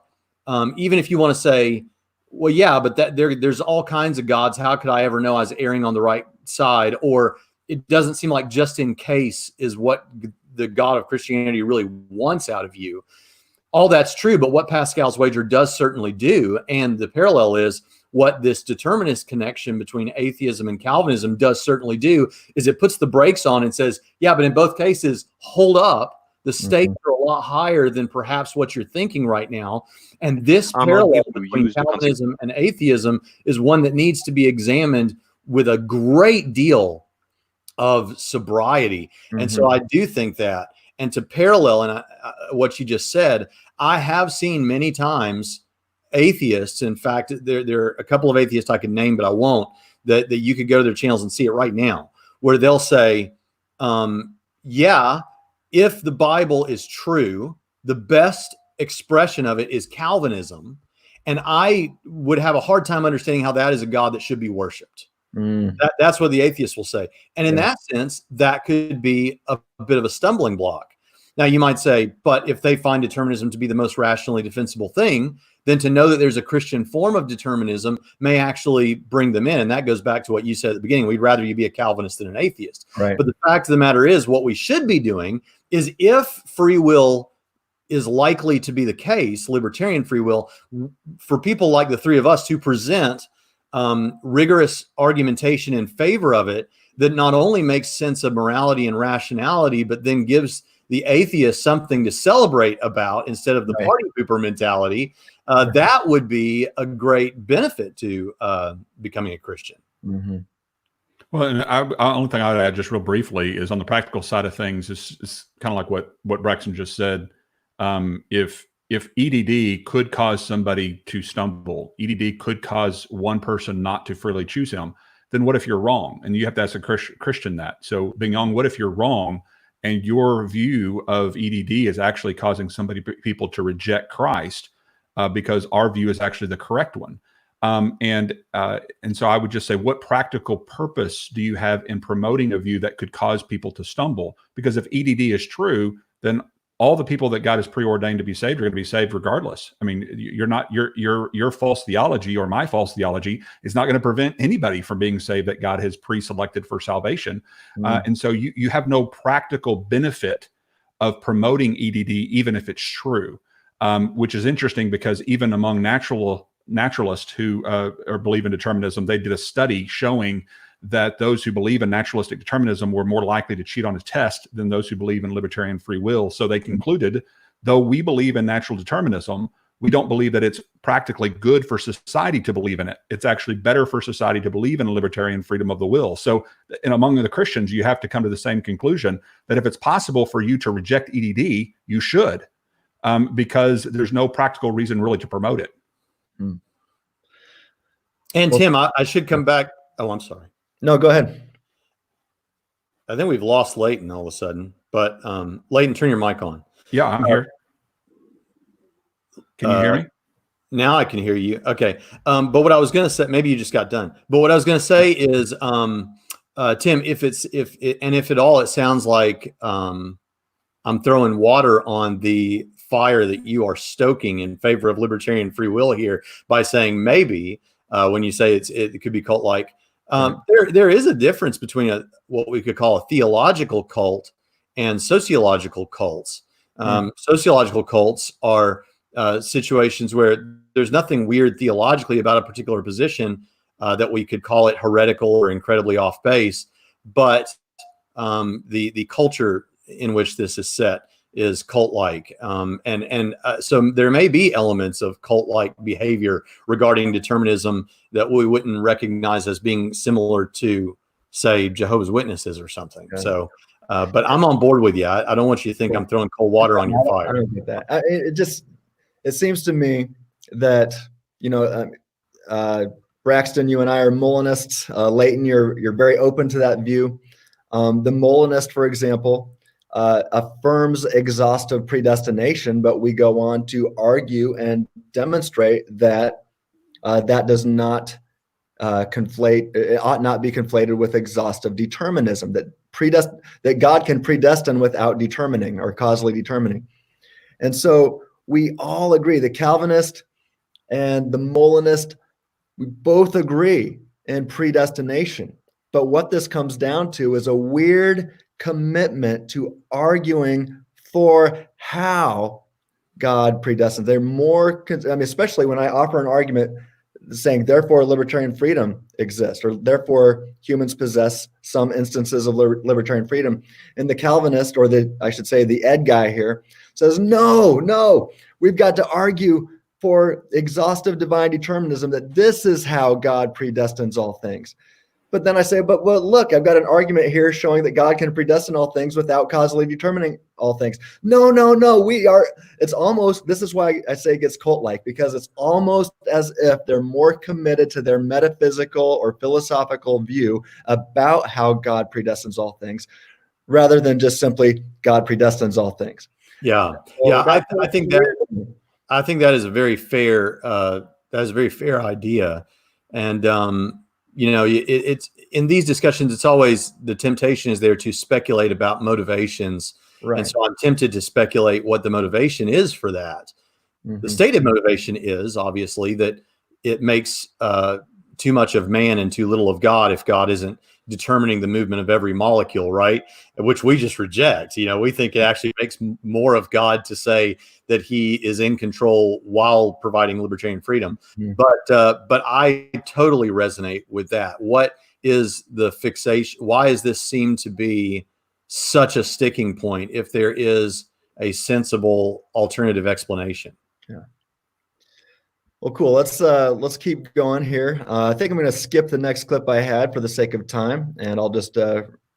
even if you want to say, well, yeah, but there's all kinds of gods. How could I ever know I was erring on the right side? Or it doesn't seem like just in case is what the God of Christianity really wants out of you. All that's true, but what Pascal's wager does certainly do, and the parallel is what this determinist connection between atheism and Calvinism does certainly do, is it puts the brakes on and says, yeah, but in both cases, hold up. The stakes are a lot higher than perhaps what you're thinking right now. And this parallel between Calvinism and atheism is one that needs to be examined with a great deal of sobriety. And so I do think that, and to parallel what you just said, I have seen many times atheists, in fact, there are a couple of atheists I could name, but I won't, that you could go to their channels and see it right now, where they'll say, yeah, if the Bible is true, the best expression of it is Calvinism. And I would have a hard time understanding how that is a God that should be worshiped. That's what the atheists will say. And in that sense, that could be a bit of a stumbling block. Now, you might say, but if they find determinism to be the most rationally defensible thing, then to know that there's a Christian form of determinism may actually bring them in. And that goes back to what you said at the beginning. We'd rather you be a Calvinist than an atheist. Right. But the fact of the matter is, what we should be doing is, if free will is likely to be the case, libertarian free will, for people like the three of us who present rigorous argumentation in favor of it, that not only makes sense of morality and rationality, but then gives the atheist something to celebrate about instead of the party pooper mentality, that would be a great benefit to becoming a Christian. Well, and the only thing I would add just real briefly is on the practical side of things is kind of like what Braxton just said. If EDD could cause somebody to stumble, EDD could cause one person not to freely choose him, then what if you're wrong? And you have to ask a Christian that. So Bignon, what if you're wrong and your view of EDD is actually causing people to reject Christ because our view is actually the correct one? And so I would just say, what practical purpose do you have in promoting a view that could cause people to stumble? Because if EDD is true, then all the people that God has preordained to be saved are going to be saved regardless. I mean, your false theology or my false theology is not going to prevent anybody from being saved that God has pre-selected for salvation. And so you have no practical benefit of promoting EDD, even if it's true, which is interesting because even among naturalists who believe in determinism, they did a study showing that those who believe in naturalistic determinism were more likely to cheat on a test than those who believe in libertarian free will. So they concluded, though we believe in natural determinism, we don't believe that it's practically good for society to believe in it. It's actually better for society to believe in libertarian freedom of the will. So and among the Christians, you have to come to the same conclusion that if it's possible for you to reject EDD, you should, because there's no practical reason really to promote it. And Tim, I should come back. Oh, I'm sorry. No, go ahead. I think we've lost Leighton all of a sudden, but Leighton, turn your mic on. Yeah, I'm here. Can you hear me? Now I can hear you. Okay. But what I was going to say, maybe you just got done. But what I was going to say is, Tim, if at all, it sounds like I'm throwing water on the fire that you are stoking in favor of libertarian free will here by saying maybe when you say it could be cult-like. There is a difference between what we could call a theological cult and sociological cults. Sociological cults are situations where there's nothing weird theologically about a particular position that we could call it heretical or incredibly off base, but the culture in which this is set is cult-like, so there may be elements of cult-like behavior regarding determinism that we wouldn't recognize as being similar to, say, Jehovah's Witnesses or something. Okay. So, but I'm on board with you. I don't want you to think I'm throwing cold water on your fire. I don't get that. It seems to me that Braxton, you and I are Molinists. Leighton, you're very open to that view. The Molinist, for example, affirms exhaustive predestination, but we go on to argue and demonstrate that that does not conflate. It ought not be conflated with exhaustive determinism. That God can predestine without determining or causally determining. And so we all agree. The Calvinist and the Molinist, we both agree in predestination. But what this comes down to is a weird commitment to arguing for how God predestines. They're more, especially when I offer an argument saying, therefore, libertarian freedom exists, or therefore, humans possess some instances of libertarian freedom. And the Calvinist, or the Ed guy here, says, no, we've got to argue for exhaustive divine determinism, that this is how God predestines all things. But then I say, but look, I've got an argument here showing that God can predestine all things without causally determining all things. No, this is why I say it gets cult-like, because it's almost as if they're more committed to their metaphysical or philosophical view about how God predestines all things, rather than just simply God predestines all things. Yeah. I think that is a very fair idea. And, it's in these discussions, it's always the temptation is there to speculate about motivations. Right. And so I'm tempted to speculate what the motivation is for that. Mm-hmm. The stated motivation is obviously that it makes too much of man and too little of God if God isn't determining the movement of every molecule, right? Which we just reject. We think it actually makes more of God to say that he is in control while providing libertarian freedom. Mm. But I totally resonate with that. What is the fixation? Why does this seem to be such a sticking point if there is a sensible alternative explanation? Yeah. Well, cool. Let's keep going here. I think I'm going to skip the next clip I had for the sake of time, and I'll just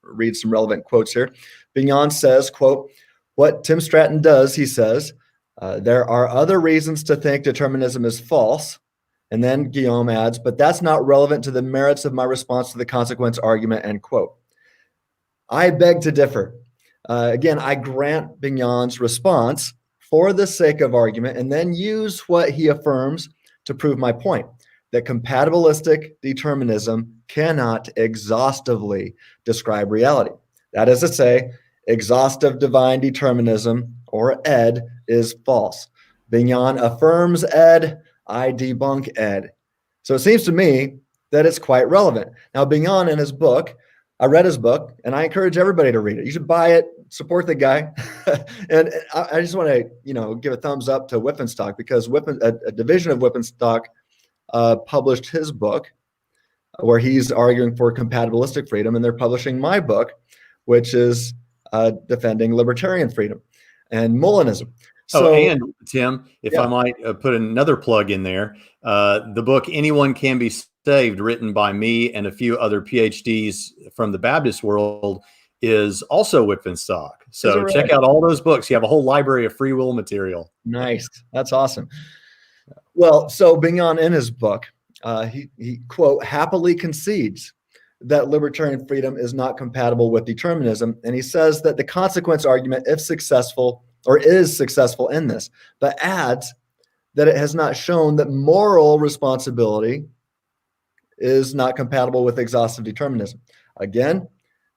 read some relevant quotes here. Bignon says, quote, "What Tim Stratton does," he says, "there are other reasons to think determinism is false." And then Guillaume adds, "but that's not relevant to the merits of my response to the consequence argument," end quote. I beg to differ. Again, I grant Bignon's response for the sake of argument, and then use what he affirms to prove my point, that compatibilistic determinism cannot exhaustively describe reality. That is to say, exhaustive divine determinism, or ED, is false. Bignon affirms ED, I debunk ED. So it seems to me that it's quite relevant. Now, Bignon in his book, I read his book, and I encourage everybody to read it. You should buy it, support the guy. And I just want to, give a thumbs up to Whippenstock, because a division of Whippenstock published his book where he's arguing for compatibilistic freedom, and they're publishing my book, which is defending libertarian freedom and Molinism. So, and Tim, if I might put another plug in there, the book Anyone Can Be Saved, written by me and a few other PhDs from the Baptist world, is also Whippenstock. So check out all those books. You have a whole library of free will material. Nice. That's awesome. Well, so Bignon in his book, he quote, happily concedes that libertarian freedom is not compatible with determinism. And he says that the consequence argument, if successful, or is successful in this, but adds that it has not shown that moral responsibility is not compatible with exhaustive determinism. Again,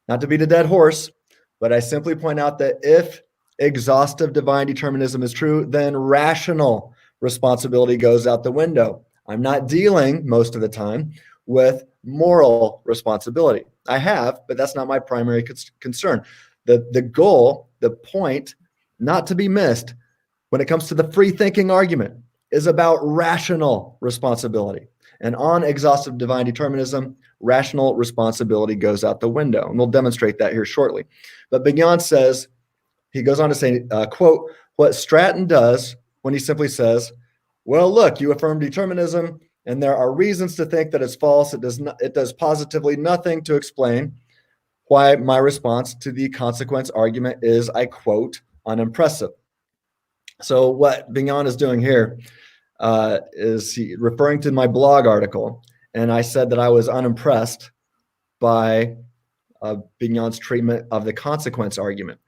not to beat a dead horse, but I simply point out that if exhaustive divine determinism is true, then rational responsibility goes out the window. I'm not dealing most of the time with moral responsibility. I have, but that's not my primary concern. The goal, the point, not to be missed when it comes to the free thinking argument, is about rational responsibility. And on exhaustive divine determinism, rational responsibility goes out the window. And we'll demonstrate that here shortly. But Bignon says, he goes on to say, quote, what Stratton does when he simply says, well, look, you affirm determinism, and there are reasons to think that it's false. It does positively nothing to explain why my response to the consequence argument is, I quote, unimpressive. So what Bignon is doing here is referring to my blog article, and I said that I was unimpressed by Bignon's treatment of the consequence argument.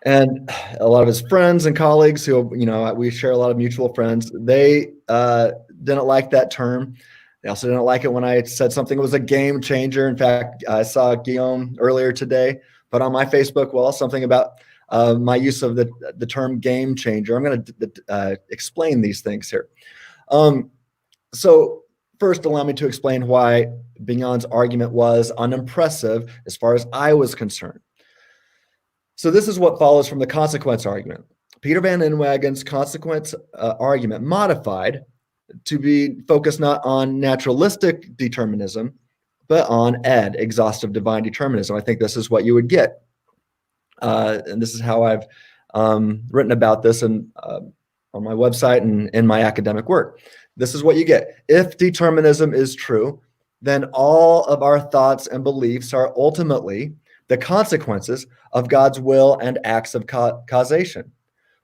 And a lot of his friends and colleagues who, we share a lot of mutual friends, they didn't like that term. They also didn't like it when I said something was a game changer. In fact, I saw Guillaume earlier today put on my Facebook wall something about my use of the term game changer. I'm going to explain these things here. So first, allow me to explain why Bignon's argument was unimpressive as far as I was concerned. So this is what follows from the consequence argument. Peter Van Inwagen's consequence argument modified to be focused not on naturalistic determinism, but on ED, exhaustive divine determinism. I think this is what you would get. And this is how I've written about this on my website and in my academic work. This is what you get. If determinism is true, then all of our thoughts and beliefs are ultimately the consequences of God's will and acts of causation.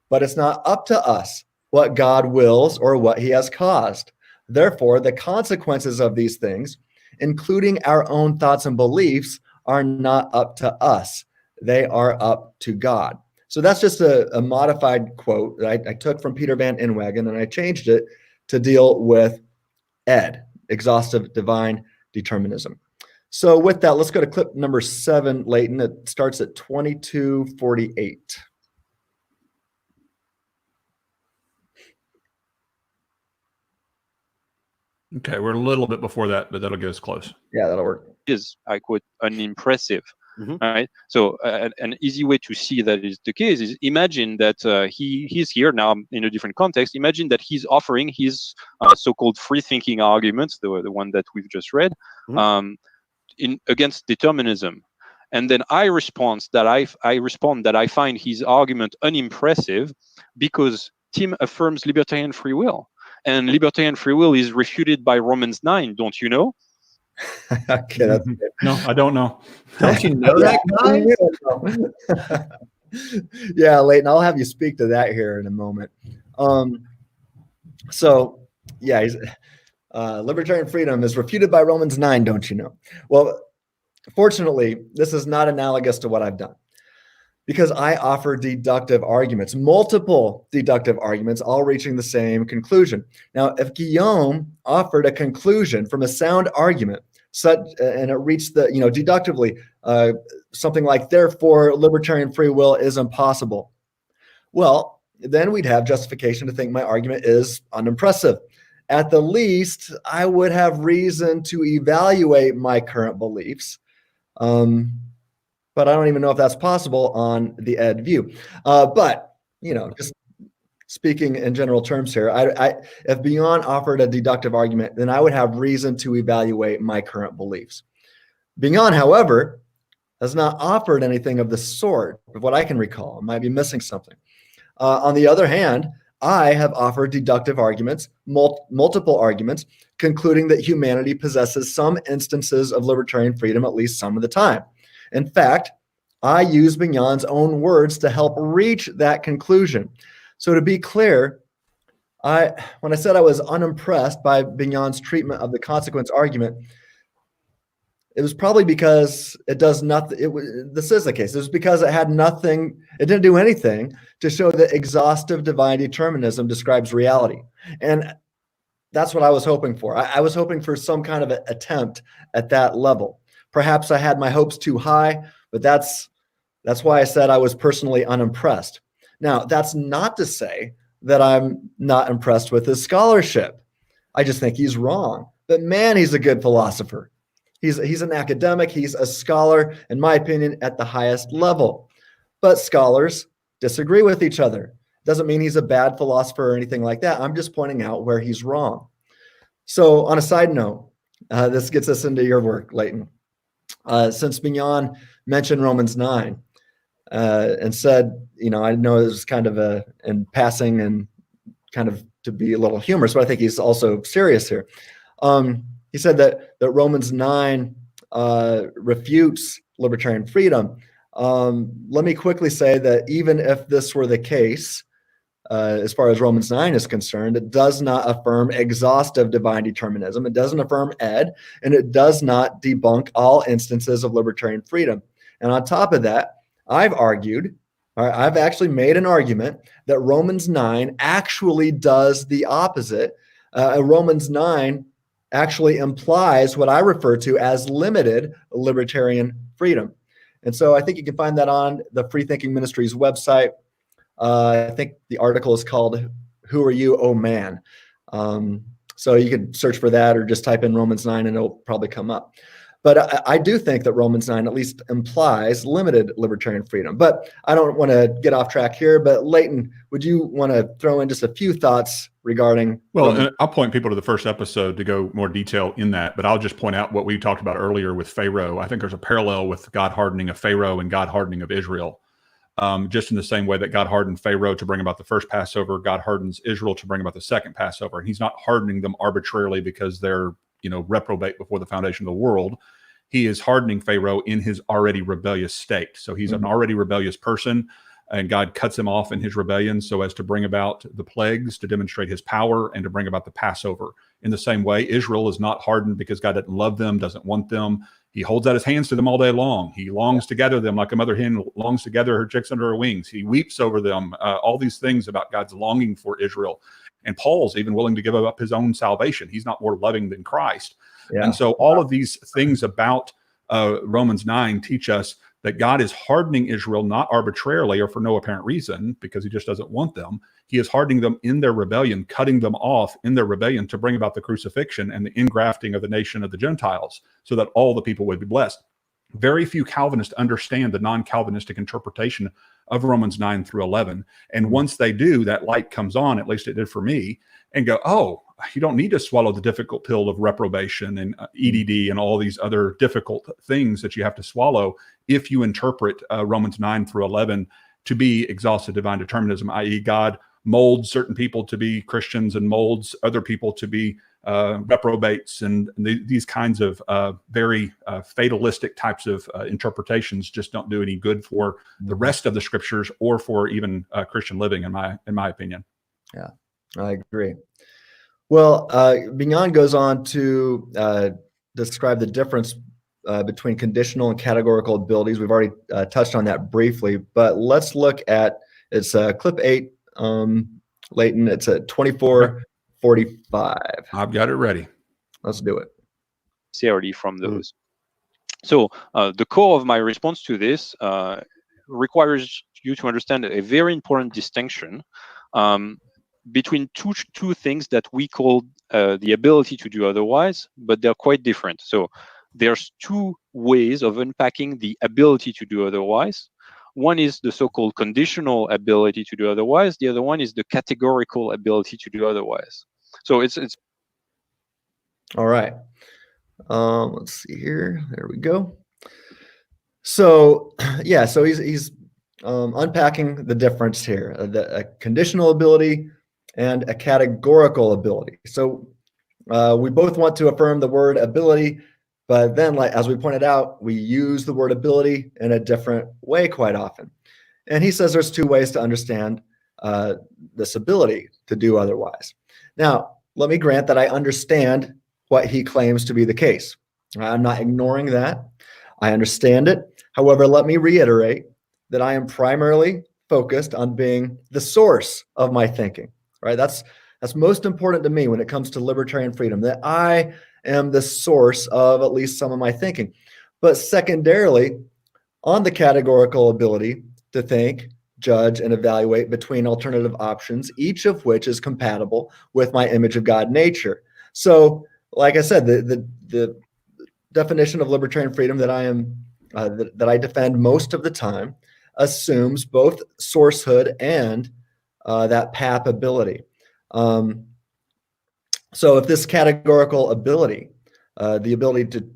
But it's not up to us what God wills or what he has caused. Therefore, the consequences of these things, including our own thoughts and beliefs, are not up to us. They are up to God. So that's just a modified quote that I took from Peter Van Inwagen, and I changed it to deal with ED, exhaustive divine determinism. So with that, let's go to clip number 7, Leighton. It starts at 22:48. Okay, we're a little bit before that, but that'll get us close. Yeah, that'll work. Is, I quote, unimpressive. Right. So an easy way to see that is the case is imagine that he's here now in a different context. Imagine that he's offering his so-called free thinking arguments, the one that we've just read, against determinism, and then I respond that I find his argument unimpressive because Tim affirms libertarian free will, and libertarian free will is refuted by Romans 9. Don't you know? Okay, that's good. No, I don't know. Don't you know that, guys? Yeah, Leighton, I'll have you speak to that here in a moment. So, yeah, he's libertarian freedom is refuted by Romans 9, don't you know? Well, fortunately, this is not analogous to what I've done, because I offer deductive arguments, multiple deductive arguments, all reaching the same conclusion. Now, if Guillaume offered a conclusion from a sound argument, and it reached the, deductively, something like, therefore, libertarian free will is impossible. Well, then we'd have justification to think my argument is unimpressive. At the least, I would have reason to evaluate my current beliefs. But I don't even know if that's possible on the ed view. But, just speaking in general terms here, if Bignon offered a deductive argument, then I would have reason to evaluate my current beliefs. Bignon, however, has not offered anything of the sort, of what I can recall. I might be missing something. On the other hand, I have offered deductive arguments, multiple arguments, concluding that humanity possesses some instances of libertarian freedom at least some of the time. In fact, I use Bignon's own words to help reach that conclusion. So to be clear, when I said I was unimpressed by Bignon's treatment of the consequence argument, it was probably because it does nothing. This is the case. It was because it had nothing. It didn't do anything to show that exhaustive divine determinism describes reality. And that's what I was hoping for. I was hoping for some kind of an attempt at that level. Perhaps I had my hopes too high, but that's why I said I was personally unimpressed. Now, that's not to say that I'm not impressed with his scholarship. I just think he's wrong. But man, he's a good philosopher. He's an academic. He's a scholar, in my opinion, at the highest level. But scholars disagree with each other. Doesn't mean he's a bad philosopher or anything like that. I'm just pointing out where he's wrong. So on a side note, this gets us into your work, Leighton. Since Bignon mentioned Romans 9 and said, I know it was kind of in passing and kind of to be a little humorous, but I think he's also serious here. He said that Romans 9 refutes libertarian freedom. Let me quickly say that even if this were the case, as far as Romans 9 is concerned, it does not affirm exhaustive divine determinism. It doesn't affirm ed, and it does not debunk all instances of libertarian freedom. And on top of that, I've actually made an argument that Romans 9 actually does the opposite. Romans 9 actually implies what I refer to as limited libertarian freedom. And so I think you can find that on the Free Thinking Ministries website. I think the article is called "Who Are You, Oh Man?" So you can search for that or just type in Romans 9 and it'll probably come up. But I do think that Romans 9 at least implies limited libertarian freedom. But I don't want to get off track here. But Leighton, would you want to throw in just a few thoughts regarding? Well, I'll point people to the first episode to go more detail in that. But I'll just point out what we talked about earlier with Pharaoh. I think there's a parallel with God hardening of Pharaoh and God hardening of Israel. Just in the same way that God hardened Pharaoh to bring about the first Passover, God hardens Israel to bring about the second Passover. And he's not hardening them arbitrarily because they're, reprobate before the foundation of the world. He is hardening Pharaoh in his already rebellious state. So he's an already rebellious person, and God cuts him off in his rebellion so as to bring about the plagues to demonstrate his power and to bring about the Passover. In the same way, Israel is not hardened because God doesn't love them, doesn't want them. He holds out his hands to them all day long. He longs to gather them like a mother hen longs to gather her chicks under her wings. He weeps over them. All these things about God's longing for Israel. And Paul's even willing to give up his own salvation. He's not more loving than Christ. Yeah. And so all of these things about Romans 9 teach us that God is hardening Israel not arbitrarily or for no apparent reason because he just doesn't want them. He is hardening them in their rebellion, cutting them off in their rebellion to bring about the crucifixion and the ingrafting of the nation of the Gentiles so that all the people would be blessed. Very few Calvinists understand the non-Calvinistic interpretation of Romans 9 through 11. And once they do, that light comes on, at least it did for me, and go, oh, you don't need to swallow the difficult pill of reprobation and EDD and all these other difficult things that you have to swallow if you interpret Romans 9 through 11 to be exhaustive divine determinism, i.e. God molds certain people to be Christians and molds other people to be reprobates, and these kinds of very fatalistic types of interpretations just don't do any good for the rest of the scriptures or for even Christian living, in my opinion. Yeah, I agree. Well, Bignon goes on to describe the difference between conditional and categorical abilities. We've already touched on that briefly, but let's look at, it's clip 8, Leighton. It's at 24:45. I've got it ready. Let's do it. Sincerity from those. So the core of my response to this requires you to understand a very important distinction between two things that we call the ability to do otherwise, but they're quite different. So there's two ways of unpacking the ability to do otherwise. One is the so-called conditional ability to do otherwise. The other one is the categorical ability to do otherwise. So it's all right. Let's see here. There we go. So yeah, so he's unpacking the difference here, a conditional ability and a categorical ability. So we both want to affirm the word ability, but then, like as we pointed out, we use the word ability in a different way quite often. And he says there's two ways to understand this ability to do otherwise. Now, let me grant that I understand what he claims to be the case. I'm not ignoring that. I understand it. However, let me reiterate that I am primarily focused on being the source of my thinking, right? That's most important to me when it comes to libertarian freedom, that I am the source of at least some of my thinking. But secondarily, on the categorical ability to think, judge, and evaluate between alternative options, each of which is compatible with my image of God nature. So, like I said, the definition of libertarian freedom that I am that I defend most of the time assumes both sourcehood and that PAP ability. So if this categorical ability, the ability to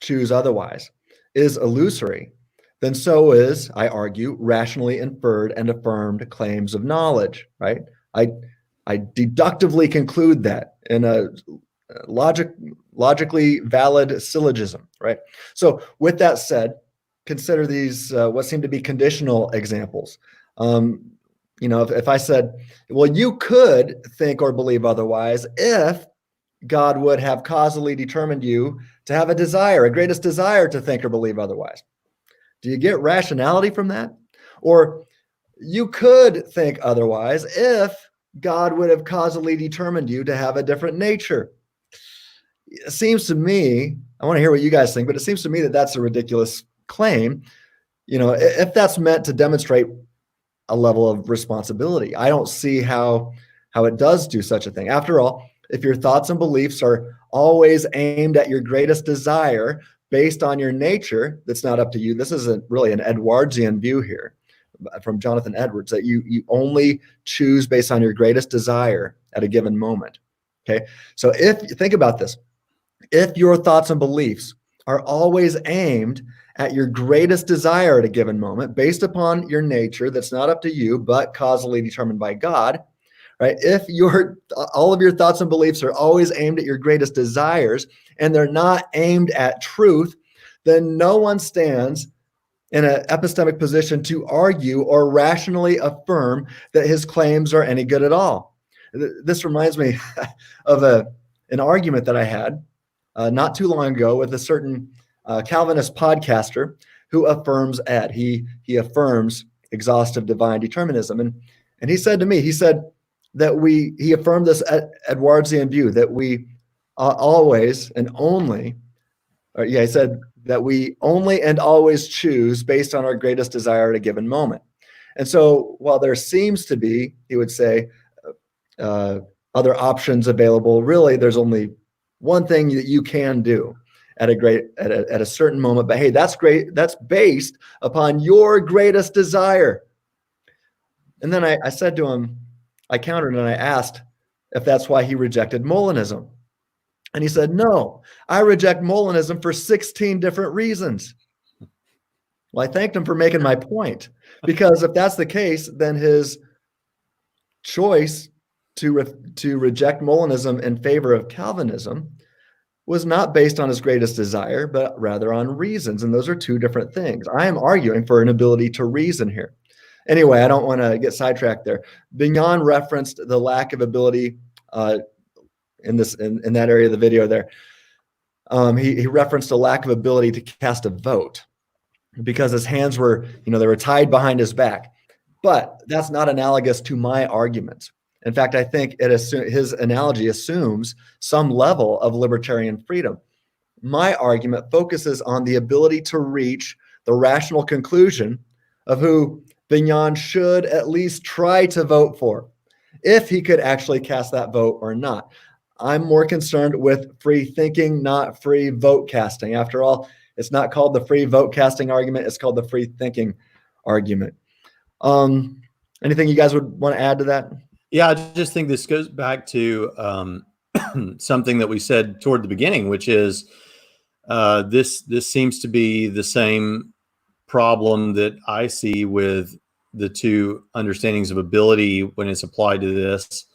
choose otherwise, is illusory, then so is, I argue, rationally inferred and affirmed claims of knowledge, right? I deductively conclude that in a logically valid syllogism, right? So with that said, consider these what seem to be conditional examples. If I said, well, you could think or believe otherwise if God would have causally determined you to have a desire, a greatest desire to think or believe otherwise. Do you get rationality from that? Or you could think otherwise if God would have causally determined you to have a different nature. It seems to me, I want to hear what you guys think, but it seems to me that that's a ridiculous claim. If that's meant to demonstrate a level of responsibility, I don't see how it does do such a thing. After all, if your thoughts and beliefs are always aimed at your greatest desire based on your nature, that's not up to you. This isn't really an Edwardsian view here from Jonathan Edwards, that you only choose based on your greatest desire at a given moment. Okay, so if you think about this, if your thoughts and beliefs are always aimed at your greatest desire at a given moment based upon your nature, that's not up to you, but causally determined by God, right? If all of your thoughts and beliefs are always aimed at your greatest desires and they're not aimed at truth, then no one stands in an epistemic position to argue or rationally affirm that his claims are any good at all. This reminds me of an argument that I had not too long ago with a certain Calvinist podcaster who affirms Ed. He affirms exhaustive divine determinism. And he said to me, he affirmed this Edwardsian view that we always and only, he said that we only and always choose based on our greatest desire at a given moment. And so while there seems to be, he would say, other options available, really there's only one thing that you can do at a certain moment. But hey, that's great. That's based upon your greatest desire. And then I said to him, I countered and I asked if that's why he rejected Molinism. And he said, no, I reject Molinism for 16 different reasons. Well, I thanked him for making my point, because if that's the case, then his choice to reject Molinism in favor of Calvinism was not based on his greatest desire, but rather on reasons. And those are two different things. I am arguing for an ability to reason here. Anyway, I don't want to get sidetracked there. Bignon referenced the lack of ability in that area of the video there. He referenced a lack of ability to cast a vote because his hands were, they were tied behind his back. But that's not analogous to my argument. In fact, I think his analogy assumes some level of libertarian freedom. My argument focuses on the ability to reach the rational conclusion of who Bignon should at least try to vote for, if he could actually cast that vote or not. I'm more concerned with free thinking, not free vote casting. After all, it's not called the free vote casting argument. It's called the free thinking argument. Anything you guys would want to add to that? Yeah, I just think this goes back to something that we said toward the beginning, which is this seems to be the same problem that I see with the two understandings of ability when it's applied to this,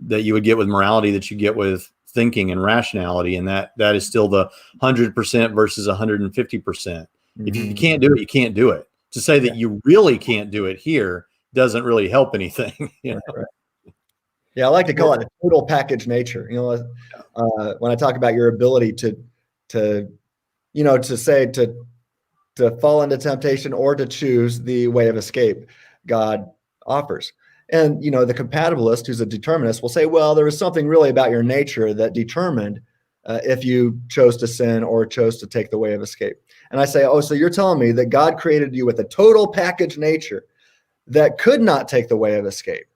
that you would get with morality, that you get with thinking and rationality, and that is still the 100% versus 150%. If you can't do it, you can't do it. To say that you really can't do it here doesn't really help anything. Right. Yeah, I like to call it a total package nature. When I talk about your ability to fall into temptation or to choose the way of escape God offers. And, the compatibilist, who's a determinist, will say, well, there was something really about your nature that determined if you chose to sin or chose to take the way of escape. And I say, oh, so you're telling me that God created you with a total package nature that could not take the way of escape,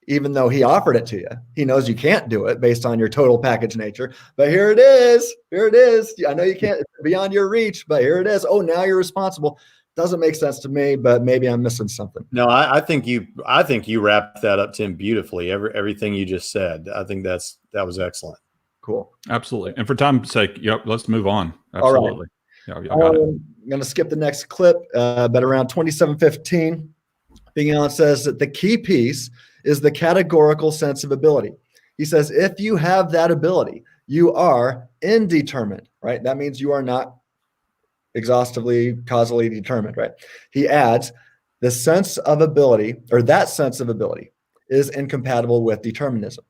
even though he offered it to you. He knows you can't do it based on your total package nature, but here it is. Here it is. I know you can't, it's beyond your reach, but here it is. Oh, now you're responsible. Doesn't make sense to me, but maybe I'm missing something. No, I think you wrapped that up, Tim, beautifully. Everything you just said. I think that was excellent. Cool. Absolutely. And for time's sake, let's move on. Absolutely. All right. Yeah, got it. I'm going to skip the next clip, but around 2715, Bignon says that the key piece is the categorical sense of ability. He says, if you have that ability, you are indeterminate, right? That means you are not exhaustively, causally determined, right? He adds, the sense of ability, or that sense of ability, is incompatible with determinism.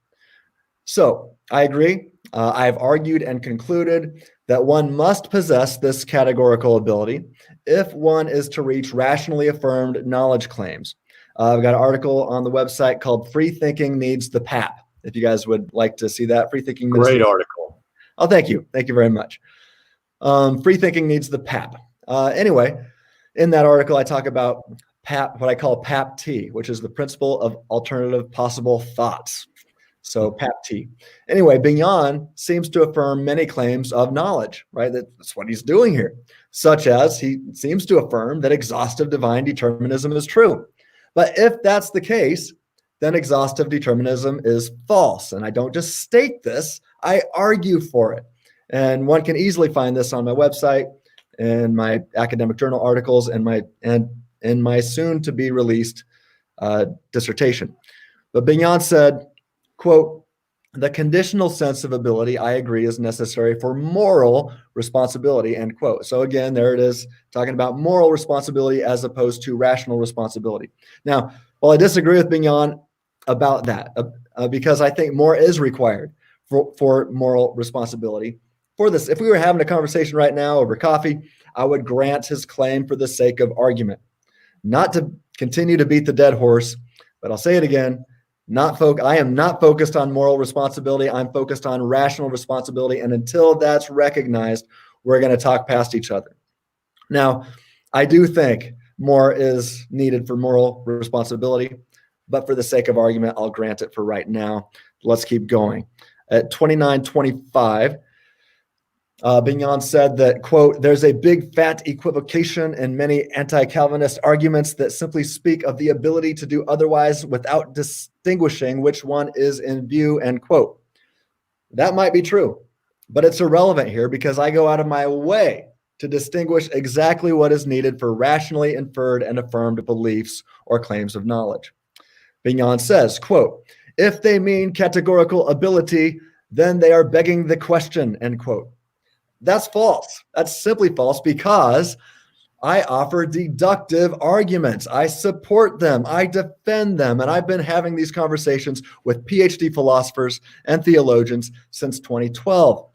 So I agree. I've argued and concluded that one must possess this categorical ability if one is to reach rationally affirmed knowledge claims. I've got an article on the website called Free Thinking Needs the PAP. If you guys would like to see that, Free Thinking. Great article. Oh, thank you. Thank you very much. Free Thinking Needs the PAP. Anyway, in that article, I talk about PAP, what I call PAP-T, which is the principle of alternative possible thoughts. So PAP-T. Anyway, Bignon seems to affirm many claims of knowledge, right? That's what he's doing here, such as he seems to affirm that exhaustive divine determinism is true. But if that's the case, then exhaustive determinism is false. And I don't just state this, I argue for it. And one can easily find this on my website and my academic journal articles and in my soon to be released dissertation. But Bignon said, quote, the conditional sense of ability, I agree, is necessary for moral responsibility, end quote. So again, there it is, talking about moral responsibility as opposed to rational responsibility. Now, while I disagree with Bignon about that, because I think more is required for moral responsibility. For this, if we were having a conversation right now over coffee, I would grant his claim for the sake of argument. Not to continue to beat the dead horse, but I'll say it again, I am not focused on moral responsibility. I'm focused on rational responsibility. And until that's recognized, we're going to talk past each other. Now, I do think more is needed for moral responsibility, but for the sake of argument, I'll grant it for right now. Let's keep going. At 2925, Bignon said that, quote, there's a big fat equivocation in many anti-Calvinist arguments that simply speak of the ability to do otherwise without distinguishing which one is in view, end quote. That might be true, but it's irrelevant here because I go out of my way to distinguish exactly what is needed for rationally inferred and affirmed beliefs or claims of knowledge. Bignon says, quote, if they mean categorical ability, then they are begging the question, end quote. That's false. That's simply false because I offer deductive arguments. I support them. I defend them. And I've been having these conversations with PhD philosophers and theologians since 2012.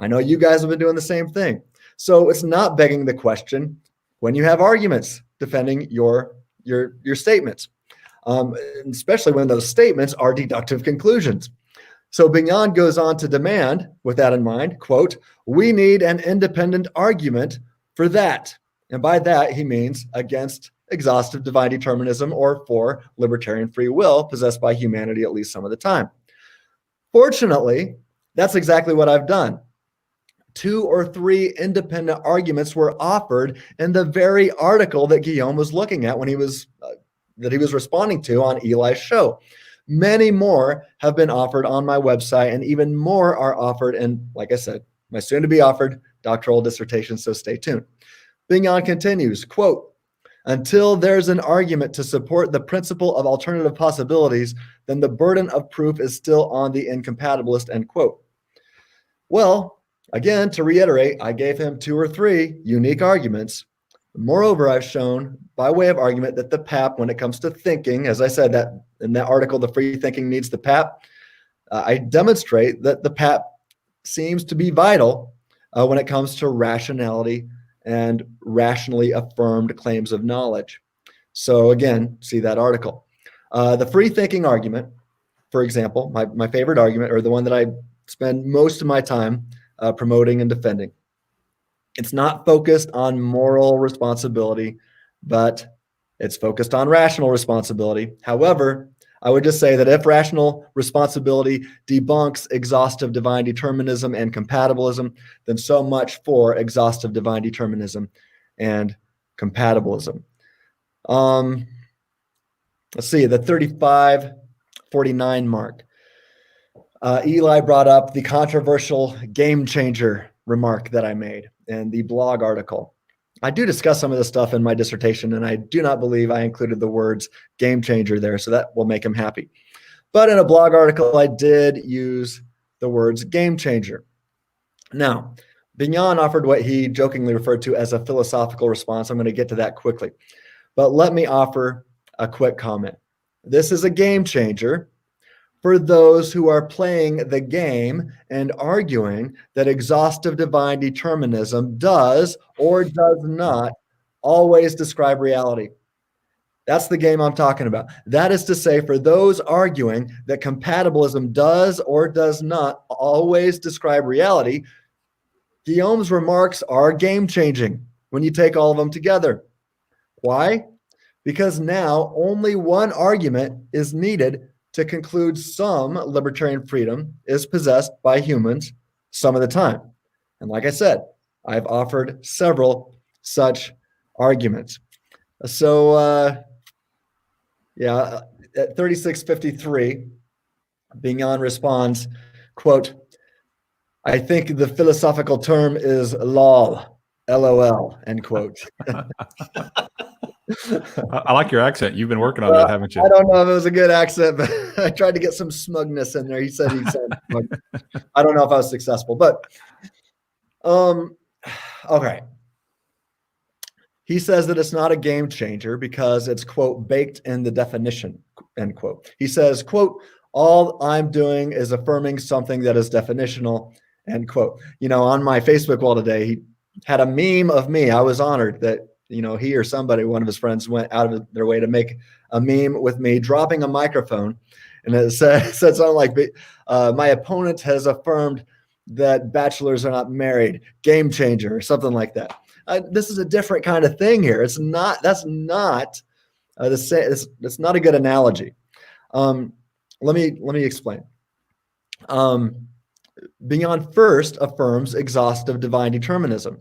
I know you guys have been doing the same thing. So it's not begging the question when you have arguments defending your statements, especially when those statements are deductive conclusions. So Bignon goes on to demand, with that in mind, quote, "We need an independent argument for that." And by that, he means against exhaustive divine determinism or for libertarian free will possessed by humanity at least some of the time. Fortunately, that's exactly what I've done. 2 or 3 independent arguments were offered in the very article that Guillaume was looking at when he was responding to on Eli's show. Many more have been offered on my website, and even more are offered in, like I said, my soon-to-be offered doctoral dissertation, so stay tuned. Bignon continues, quote, "Until there's an argument to support the principle of alternative possibilities, then the burden of proof is still on the incompatibilist," end quote. Well, again, to reiterate, I gave him 2 or 3 unique arguments. Moreover, I've shown by way of argument that the PAP, when it comes to thinking, as I said that in that article, The Free Thinking Needs the PAP, I demonstrate that the PAP seems to be vital when it comes to rationality and rationally affirmed claims of knowledge. So again, see that article. The free thinking argument, for example, my favorite argument, or the one that I spend most of my time promoting and defending. It's not focused on moral responsibility, but it's focused on rational responsibility. However, I would just say that if rational responsibility debunks exhaustive divine determinism and compatibilism, then so much for exhaustive divine determinism and compatibilism. Let's see, the 35:49 mark. Eli brought up the controversial game changer remark that I made in the blog article. I do discuss some of this stuff in my dissertation, and I do not believe I included the words game changer there, so that will make him happy. But in a blog article, I did use the words game changer. Now, Bignon offered what he jokingly referred to as a philosophical response. I'm going to get to that quickly. But let me offer a quick comment. This is a game changer for those who are playing the game and arguing that exhaustive divine determinism does or does not always describe reality. That's the game I'm talking about. That is to say, for those arguing that compatibilism does or does not always describe reality, Guillaume's remarks are game-changing when you take all of them together. Why? Because now only one argument is needed to conclude some libertarian freedom is possessed by humans some of the time. And like I said, I've offered several such arguments. So, at 36:53, Bignon responds, quote, "I think the philosophical term is lol, LOL," end quote. I like your accent. You've been working on that, haven't you? I don't know if it was a good accent, but I tried to get some smugness in there. He said he said smug. I don't know if I was successful, but okay. He says that it's not a game changer because it's, quote, baked in the definition, end quote. He says, quote, "All I'm doing is affirming something that is definitional," end quote. You know, on my Facebook wall today, he had a meme of me. I was honored that, you know, he or somebody, one of his friends, went out of their way to make a meme with me dropping a microphone. And it said something like, "My opponent has affirmed that bachelors are not married, game changer," or something like that. This is a different kind of thing here. That's not the same. It's not a good analogy. Let me explain. Bignon first affirms exhaustive divine determinism,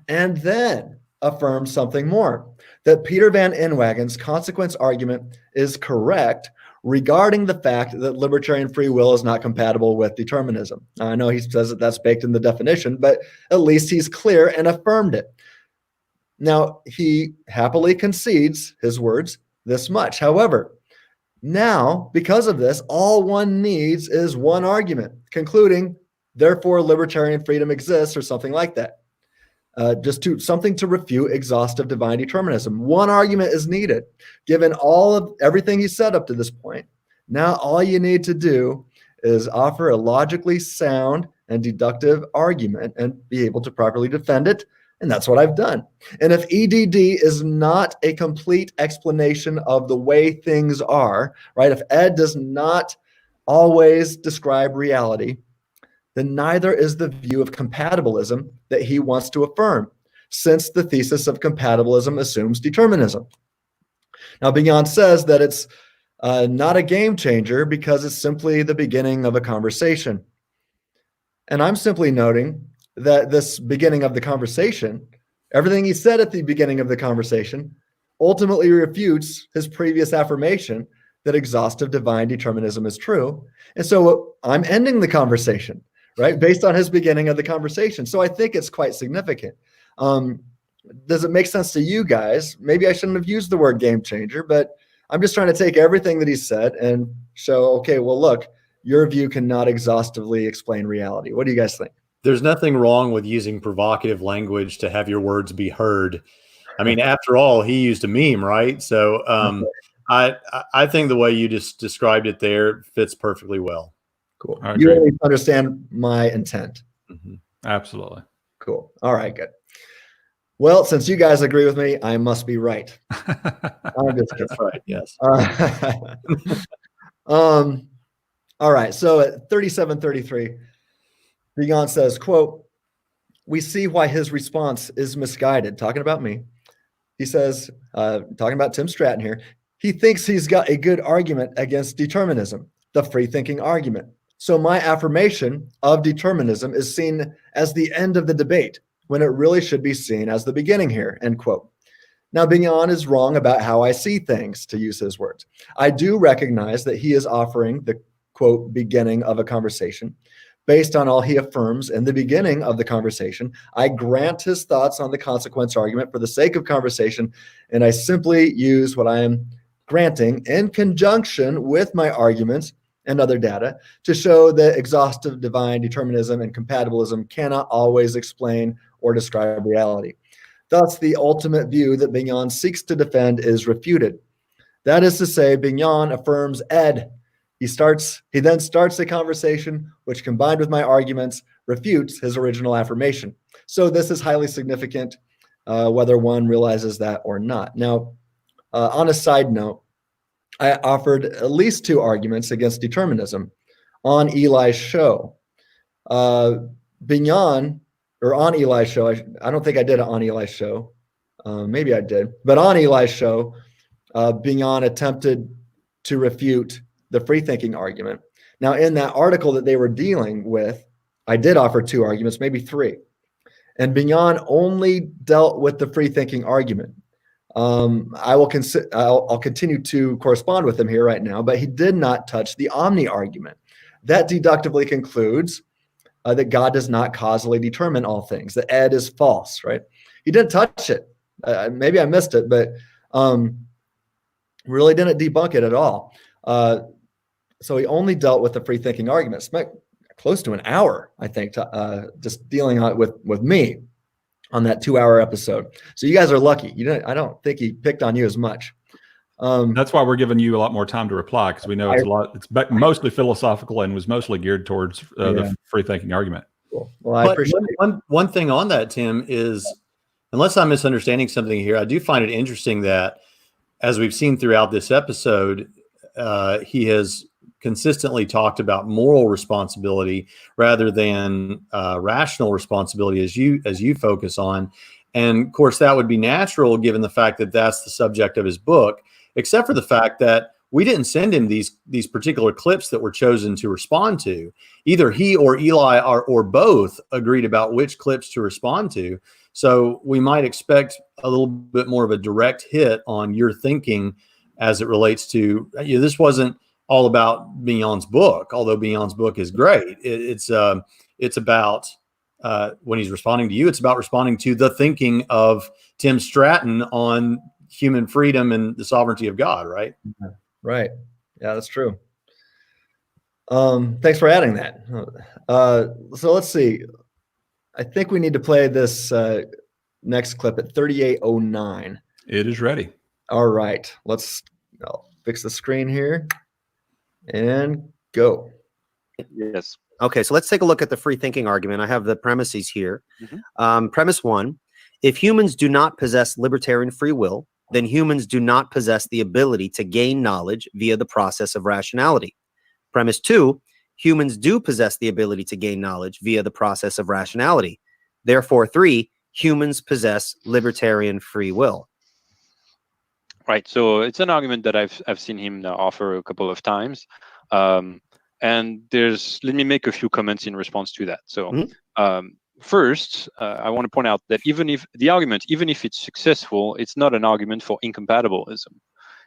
and then affirms something more, that Peter Van Inwagen's consequence argument is correct regarding the fact that libertarian free will is not compatible with determinism. Now, I know he says that that's baked in the definition, but at least he's clear and affirmed it. Now, he happily concedes, his words, this much. However, now, because of this, all one needs is one argument, concluding, therefore, libertarian freedom exists, or something like that. Something to refute exhaustive divine determinism. One argument is needed. Given all of everything he said up to this point, now all you need to do is offer a logically sound and deductive argument and be able to properly defend it. And that's what I've done. And if EDD is not a complete explanation of the way things are, right? If Ed does not always describe reality, then neither is the view of compatibilism that he wants to affirm, since the thesis of compatibilism assumes determinism. Now, Bignon says that it's not a game changer because it's simply the beginning of a conversation. And I'm simply noting that this beginning of the conversation, everything he said at the beginning of the conversation, ultimately refutes his previous affirmation that exhaustive divine determinism is true. And so I'm ending the conversation, right, based on his beginning of the conversation. So I think it's quite significant. Does it make sense to you guys? Maybe I shouldn't have used the word game changer, but I'm just trying to take everything that he said and show, okay, well, look, your view cannot exhaustively explain reality. What do you guys think? There's nothing wrong with using provocative language to have your words be heard. I mean, after all, he used a meme, right? So I think the way you just described it there fits perfectly well. Cool. You always understand my intent. Mm-hmm. Absolutely. Cool. All right, good. Well, since you guys agree with me, I must be right. I'm just kidding. That's right. Yes. All right. So at 37:33, Bignon says, quote, "We see why his response is misguided." Talking about me. He says, talking about Tim Stratton here, he thinks he's got a good argument against determinism, the free-thinking argument. So my affirmation of determinism is seen as the end of the debate, when it really should be seen as the beginning here, end quote. Now, Bignon is wrong about how I see things, to use his words. I do recognize that he is offering the, quote, beginning of a conversation. Based on all he affirms in the beginning of the conversation, I grant his thoughts on the consequence argument for the sake of conversation, and I simply use what I am granting in conjunction with my arguments and other data to show that exhaustive divine determinism and compatibilism cannot always explain or describe reality. Thus, the ultimate view that Bignon seeks to defend is refuted. That is to say, Bignon affirms Ed. He then starts a conversation which, combined with my arguments, refutes his original affirmation. So this is highly significant, whether one realizes that or not. Now, on a side note, I offered at least 2 arguments against determinism on Eli's show. Bignon, or on Eli's show, I don't think I did it on Eli's show. Maybe I did. But on Eli's show, Bignon attempted to refute the free-thinking argument. Now, in that article that they were dealing with, I did offer 2 arguments, maybe 3. And Bignon only dealt with the free-thinking argument. I'll continue to correspond with him here right now, but he did not touch the omni argument. That deductively concludes that God does not causally determine all things, that Ed is false, right? He didn't touch it. Maybe I missed it, but really didn't debunk it at all. So he only dealt with the free-thinking argument. Spent close to an hour, I think, just dealing with me on that 2-hour episode. So you guys are lucky. I don't think he picked on you as much. That's why we're giving you a lot more time to reply, because we know it's mostly philosophical and was mostly geared towards the free thinking argument. Cool. Well, I appreciate one thing on that, Tim, is, unless I'm misunderstanding something here, I do find it interesting that, as we've seen throughout this episode, he has consistently talked about moral responsibility rather than rational responsibility, as you focus on. And of course, that would be natural given the fact that that's the subject of his book, except for the fact that we didn't send him these particular clips that were chosen to respond to. Either he or Eli or both agreed about which clips to respond to. So we might expect a little bit more of a direct hit on your thinking as it relates to, this wasn't all about Bignon's book, although Bignon's book is great. It's about, when he's responding to you, it's about responding to the thinking of Tim Stratton on human freedom and the sovereignty of God, right? Right. Yeah, that's true. Thanks for adding that. So let's see. I think we need to play this next clip at 38:09. It is ready. All right. I'll fix the screen here and go. Yes. Okay, so let's take a look at the free thinking argument. I have the premises here. Mm-hmm. Premise 1, if humans do not possess libertarian free will, then humans do not possess the ability to gain knowledge via the process of rationality. Premise 2, humans do possess the ability to gain knowledge via the process of rationality. Therefore, 3, humans possess libertarian free will. Right. So it's an argument that I've seen him offer a couple of times. And let me make a few comments in response to that. So first, I want to point out that even if it's successful, it's not an argument for incompatibilism.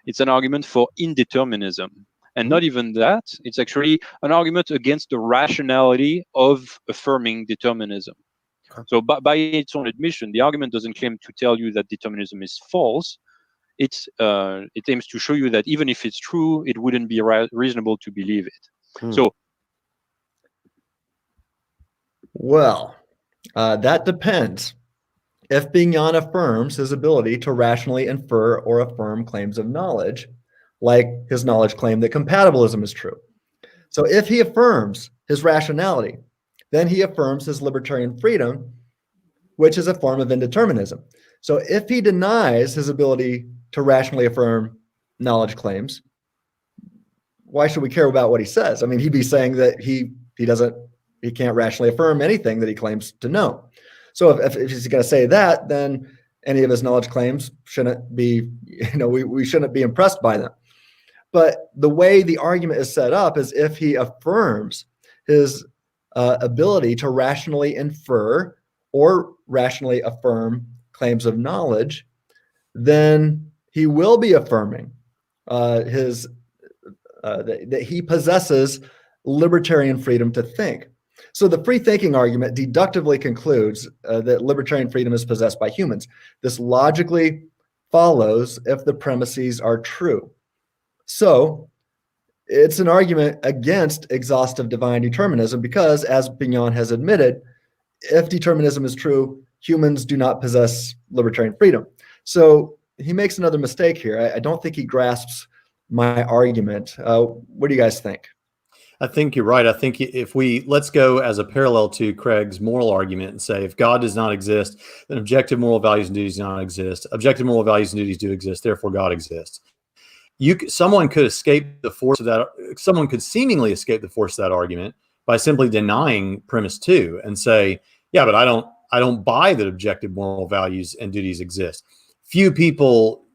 It's an argument for indeterminism. And not even that, it's actually an argument against the rationality of affirming determinism. Okay. So by its own admission, the argument doesn't claim to tell you that determinism is false. It aims to show you that even if it's true, it wouldn't be reasonable to believe it. So, well, that depends. If Bignon affirms his ability to rationally infer or affirm claims of knowledge, like his knowledge claim that compatibilism is true. So if he affirms his rationality, then he affirms his libertarian freedom, which is a form of indeterminism. So if he denies his ability to rationally affirm knowledge claims, why should we care about what he says? I mean, he'd be saying that he can't rationally affirm anything that he claims to know. So if he's going to say that, then any of his knowledge claims shouldn't be, we shouldn't be impressed by them. But the way the argument is set up is if he affirms his ability to rationally infer or rationally affirm claims of knowledge, then he will be affirming that he possesses libertarian freedom to think. So the free thinking argument deductively concludes that libertarian freedom is possessed by humans. This logically follows if the premises are true. So it's an argument against exhaustive divine determinism because, as Bignon has admitted, if determinism is true, humans do not possess libertarian freedom. So he makes another mistake here. I don't think he grasps my argument. What do you guys think? I think you're right. I think let's go as a parallel to Craig's moral argument and say, if God does not exist, then objective moral values and duties do not exist. Objective moral values and duties do exist. Therefore, God exists. Someone could escape the force of that. Someone could seemingly escape the force of that argument by simply denying premise 2 and say, yeah, but I don't buy that objective moral values and duties exist. Few people,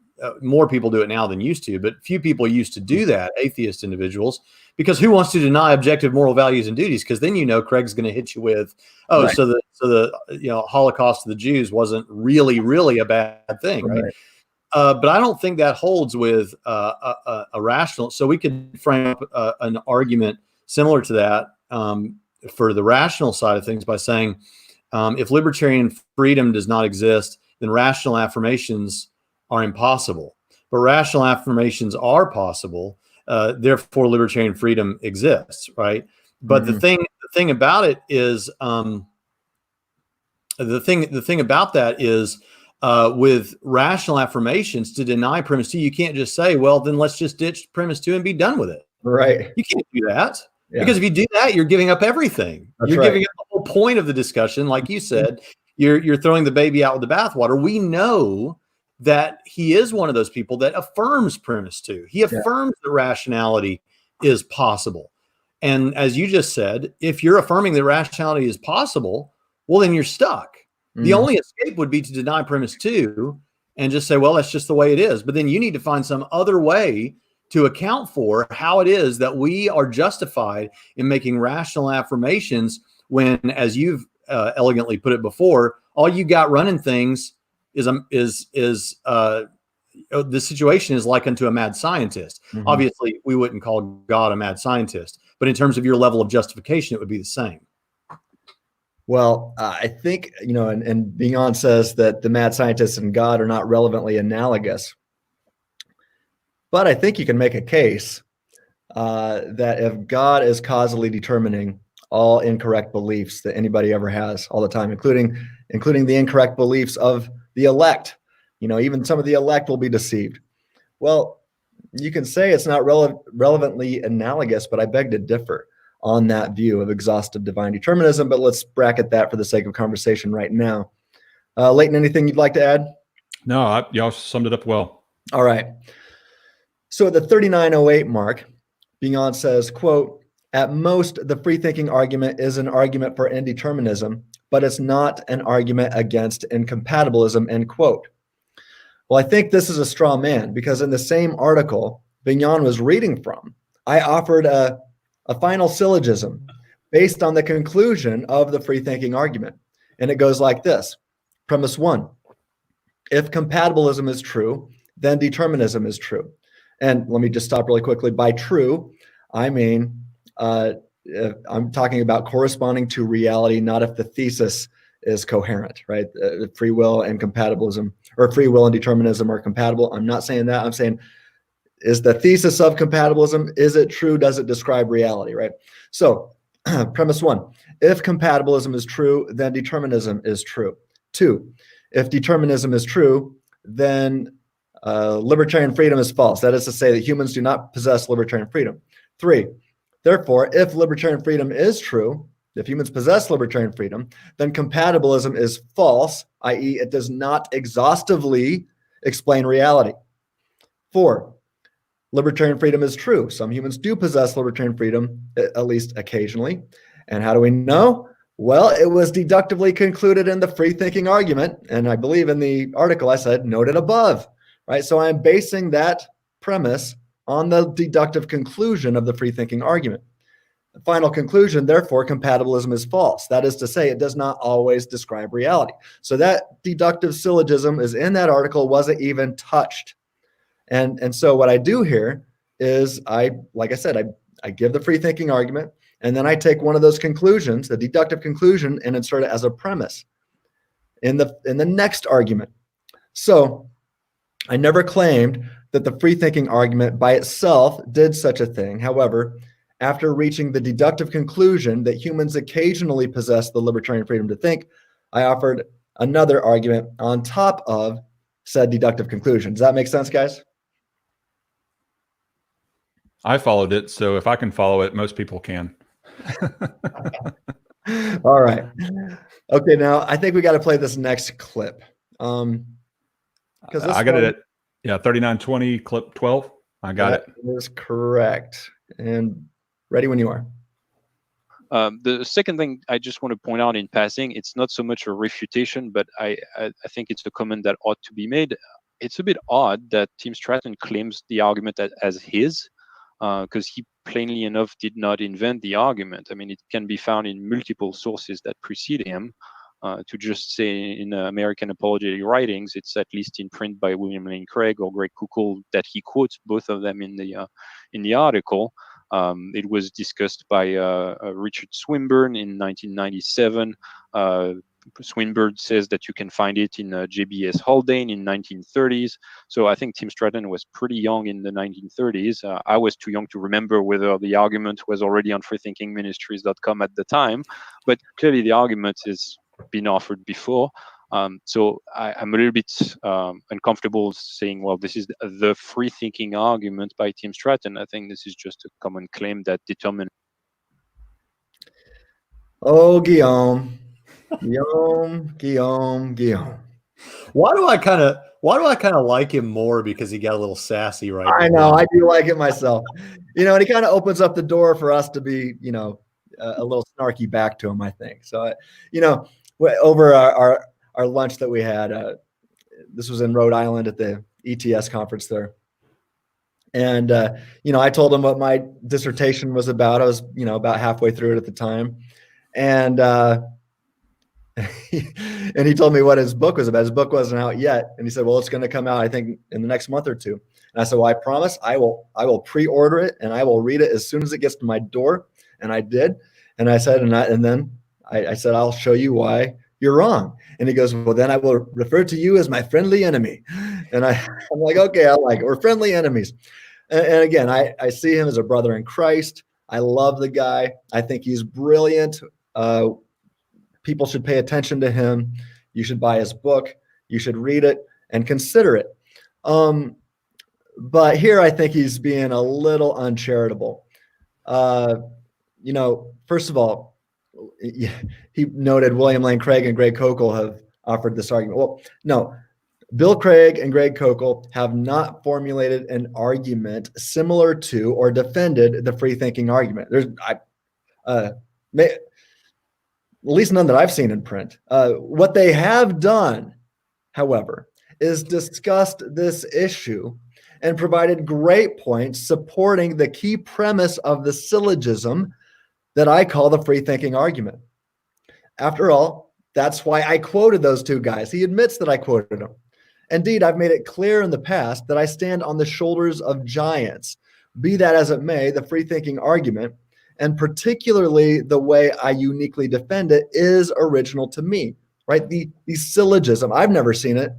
more people do it now than used to, but few people used to do that, atheist individuals, because who wants to deny objective moral values and duties? Because then Craig's going to hit you with, right. so the Holocaust of the Jews wasn't really a bad thing, right? But I don't think that holds with a rational. So we could frame up an argument similar to that for the rational side of things by saying, if libertarian freedom does not exist, then rational affirmations are impossible. But rational affirmations are possible. Therefore, libertarian freedom exists, right? But the thing about it is, the thing about that is, with rational affirmations, to deny premise 2, you can't just say, well, then let's just ditch premise 2 and be done with it. Right. You can't do that. Yeah. Because if you do that, you're giving up everything. That's you're right. giving up the whole point of the discussion. Like you said, you're throwing the baby out with the bathwater. We know that he is one of those people that affirms premise 2. He affirms that rationality is possible. And as you just said, if you're affirming that rationality is possible, well, then you're stuck. The only escape would be to deny premise 2 and just say, well, that's just the way it is. But then you need to find some other way to account for how it is that we are justified in making rational affirmations when, as you've elegantly put it before, all you got running things is the situation is like unto a mad scientist. Obviously, we wouldn't call God a mad scientist, but in terms of your level of justification, it would be the same. Well, I think, and Bignon says that the mad scientists and God are not relevantly analogous. But I think you can make a case that if God is causally determining all incorrect beliefs that anybody ever has all the time, including the incorrect beliefs of the elect, even some of the elect will be deceived. Well, you can say it's not relevantly analogous, but I beg to differ. on that view of exhaustive divine determinism, but let's bracket that for the sake of conversation right now. Leighton, anything you'd like to add? No, y'all summed it up well. All right. So at the 3908 mark, Bignon says, quote, "At most, the free-thinking argument is an argument for indeterminism, but it's not an argument against incompatibilism," end quote. Well, I think this is a straw man, because in the same article Bignon was reading from, I offered a final syllogism based on the conclusion of the free-thinking argument. And it goes like this. Premise 1, if compatibilism is true, then determinism is true. And let me just stop really quickly. By true, I mean, I'm talking about corresponding to reality, not if the thesis is coherent, right? Free will and compatibilism, or free will and determinism are compatible. I'm not saying that. I'm saying, is the thesis of compatibilism, is it true? Does it describe reality, right? So premise 1, if compatibilism is true, then determinism is true. 2, if determinism is true, then libertarian freedom is false. That is to say that humans do not possess libertarian freedom. 3, therefore, if libertarian freedom is true, if humans possess libertarian freedom, then compatibilism is false, i.e., it does not exhaustively explain reality. 4, libertarian freedom is true. Some humans do possess libertarian freedom, at least occasionally. And how do we know? Well, it was deductively concluded in the free-thinking argument. And I believe in the article I said, noted above, right? So I'm basing that premise on the deductive conclusion of the free-thinking argument. The final conclusion, therefore, compatibilism is false. That is to say, it does not always describe reality. So that deductive syllogism is in that article, wasn't even touched. And so what I do here is like I said, I give the free-thinking argument, and then I take one of those conclusions, the deductive conclusion, and insert it as a premise in the next argument. So I never claimed that the free-thinking argument by itself did such a thing. However, after reaching the deductive conclusion that humans occasionally possess the libertarian freedom to think, I offered another argument on top of said deductive conclusion. Does that make sense, guys? I followed it, so if I can follow it, most people can. All right. Okay, now I think we got to play this next clip. Because I got it at 3920, clip 12. I got it. That is correct. And ready when you are. The second thing I just want to point out in passing, it's not so much a refutation, but I think it's a comment that ought to be made. It's a bit odd that Tim Stratton claims the argument as his, because he plainly enough did not invent the argument. I mean, it can be found in multiple sources that precede him. To just say in American apologetic writings, it's at least in print by William Lane Craig or Greg Kuchel that he quotes both of them in the article. It was discussed by Richard Swinburne in 1997. Swinburne says that you can find it in J.B.S. Haldane in 1930s. So I think Tim Stratton was pretty young in the 1930s. I was too young to remember whether the argument was already on freethinkingministries.com at the time, but clearly the argument has been offered before. So I'm a little bit uncomfortable saying, well, this is the free-thinking argument by Tim Stratton. I think this is just a common claim that determines. Oh, Guillaume. Guillaume. Why do I kind of like him more because he got a little sassy right now? I know, I do like it myself. And he kind of opens up the door for us to be, a little snarky back to him, I think. So, over our lunch that we had, this was in Rhode Island at the ETS conference there. And, I told him what my dissertation was about. I was, about halfway through it at the time. And he told me what his book was about. His book wasn't out yet. And he said, well, it's going to come out, I think, in the next month or two. And I said, well, I promise I will pre-order it and I will read it as soon as it gets to my door. And I did. And I said, and then I said, I'll show you why you're wrong. And he goes, well, then I will refer to you as my friendly enemy. And I'm like, okay, I like it. We're friendly enemies. And again, I see him as a brother in Christ. I love the guy. I think he's brilliant. People should pay attention to him. You should buy his book. You should read it and consider it. But here I think he's being a little uncharitable. first of all, he noted William Lane Craig and Greg Koukl have offered this argument. Well, no, Bill Craig and Greg Koukl have not formulated an argument similar to or defended the free thinking argument. At least none that I've seen in print. What they have done, however, is discussed this issue and provided great points supporting the key premise of the syllogism that I call the free thinking argument. After all, that's why I quoted those two guys. He admits that I quoted them. Indeed, I've made it clear in the past that I stand on the shoulders of giants. Be that as it may, the free thinking argument, and particularly the way I uniquely defend it, is original to me, right? The syllogism, I've never seen it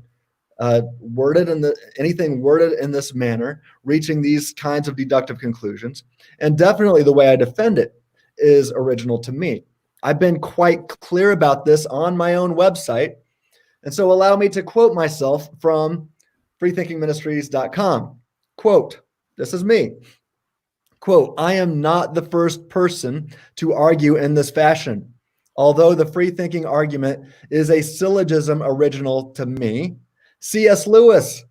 worded anything worded in this manner, reaching these kinds of deductive conclusions. And definitely the way I defend it is original to me. I've been quite clear about this on my own website. And so allow me to quote myself from freethinkingministries.com. Quote, this is me. Quote, I am not the first person to argue in this fashion. Although the free thinking argument is a syllogism original to me, C.S. Lewis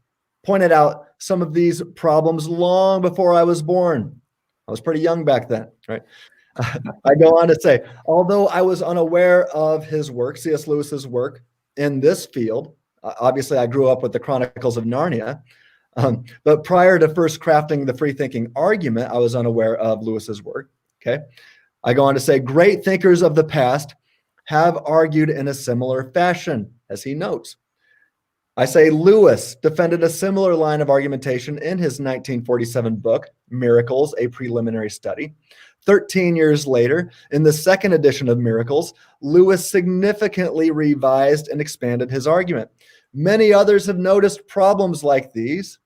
pointed out some of these problems long before I was born. I was pretty young back then, right? I go on to say, although I was unaware of his work, C.S. Lewis's work in this field, obviously I grew up with the Chronicles of Narnia, but prior to first crafting the free thinking argument, I was unaware of Lewis's work, okay? I go on to say, great thinkers of the past have argued in a similar fashion, as he notes. I say Lewis defended a similar line of argumentation in his 1947 book, Miracles, a Preliminary Study. 13 years later, in the second edition of Miracles, Lewis significantly revised and expanded his argument. Many others have noticed problems like these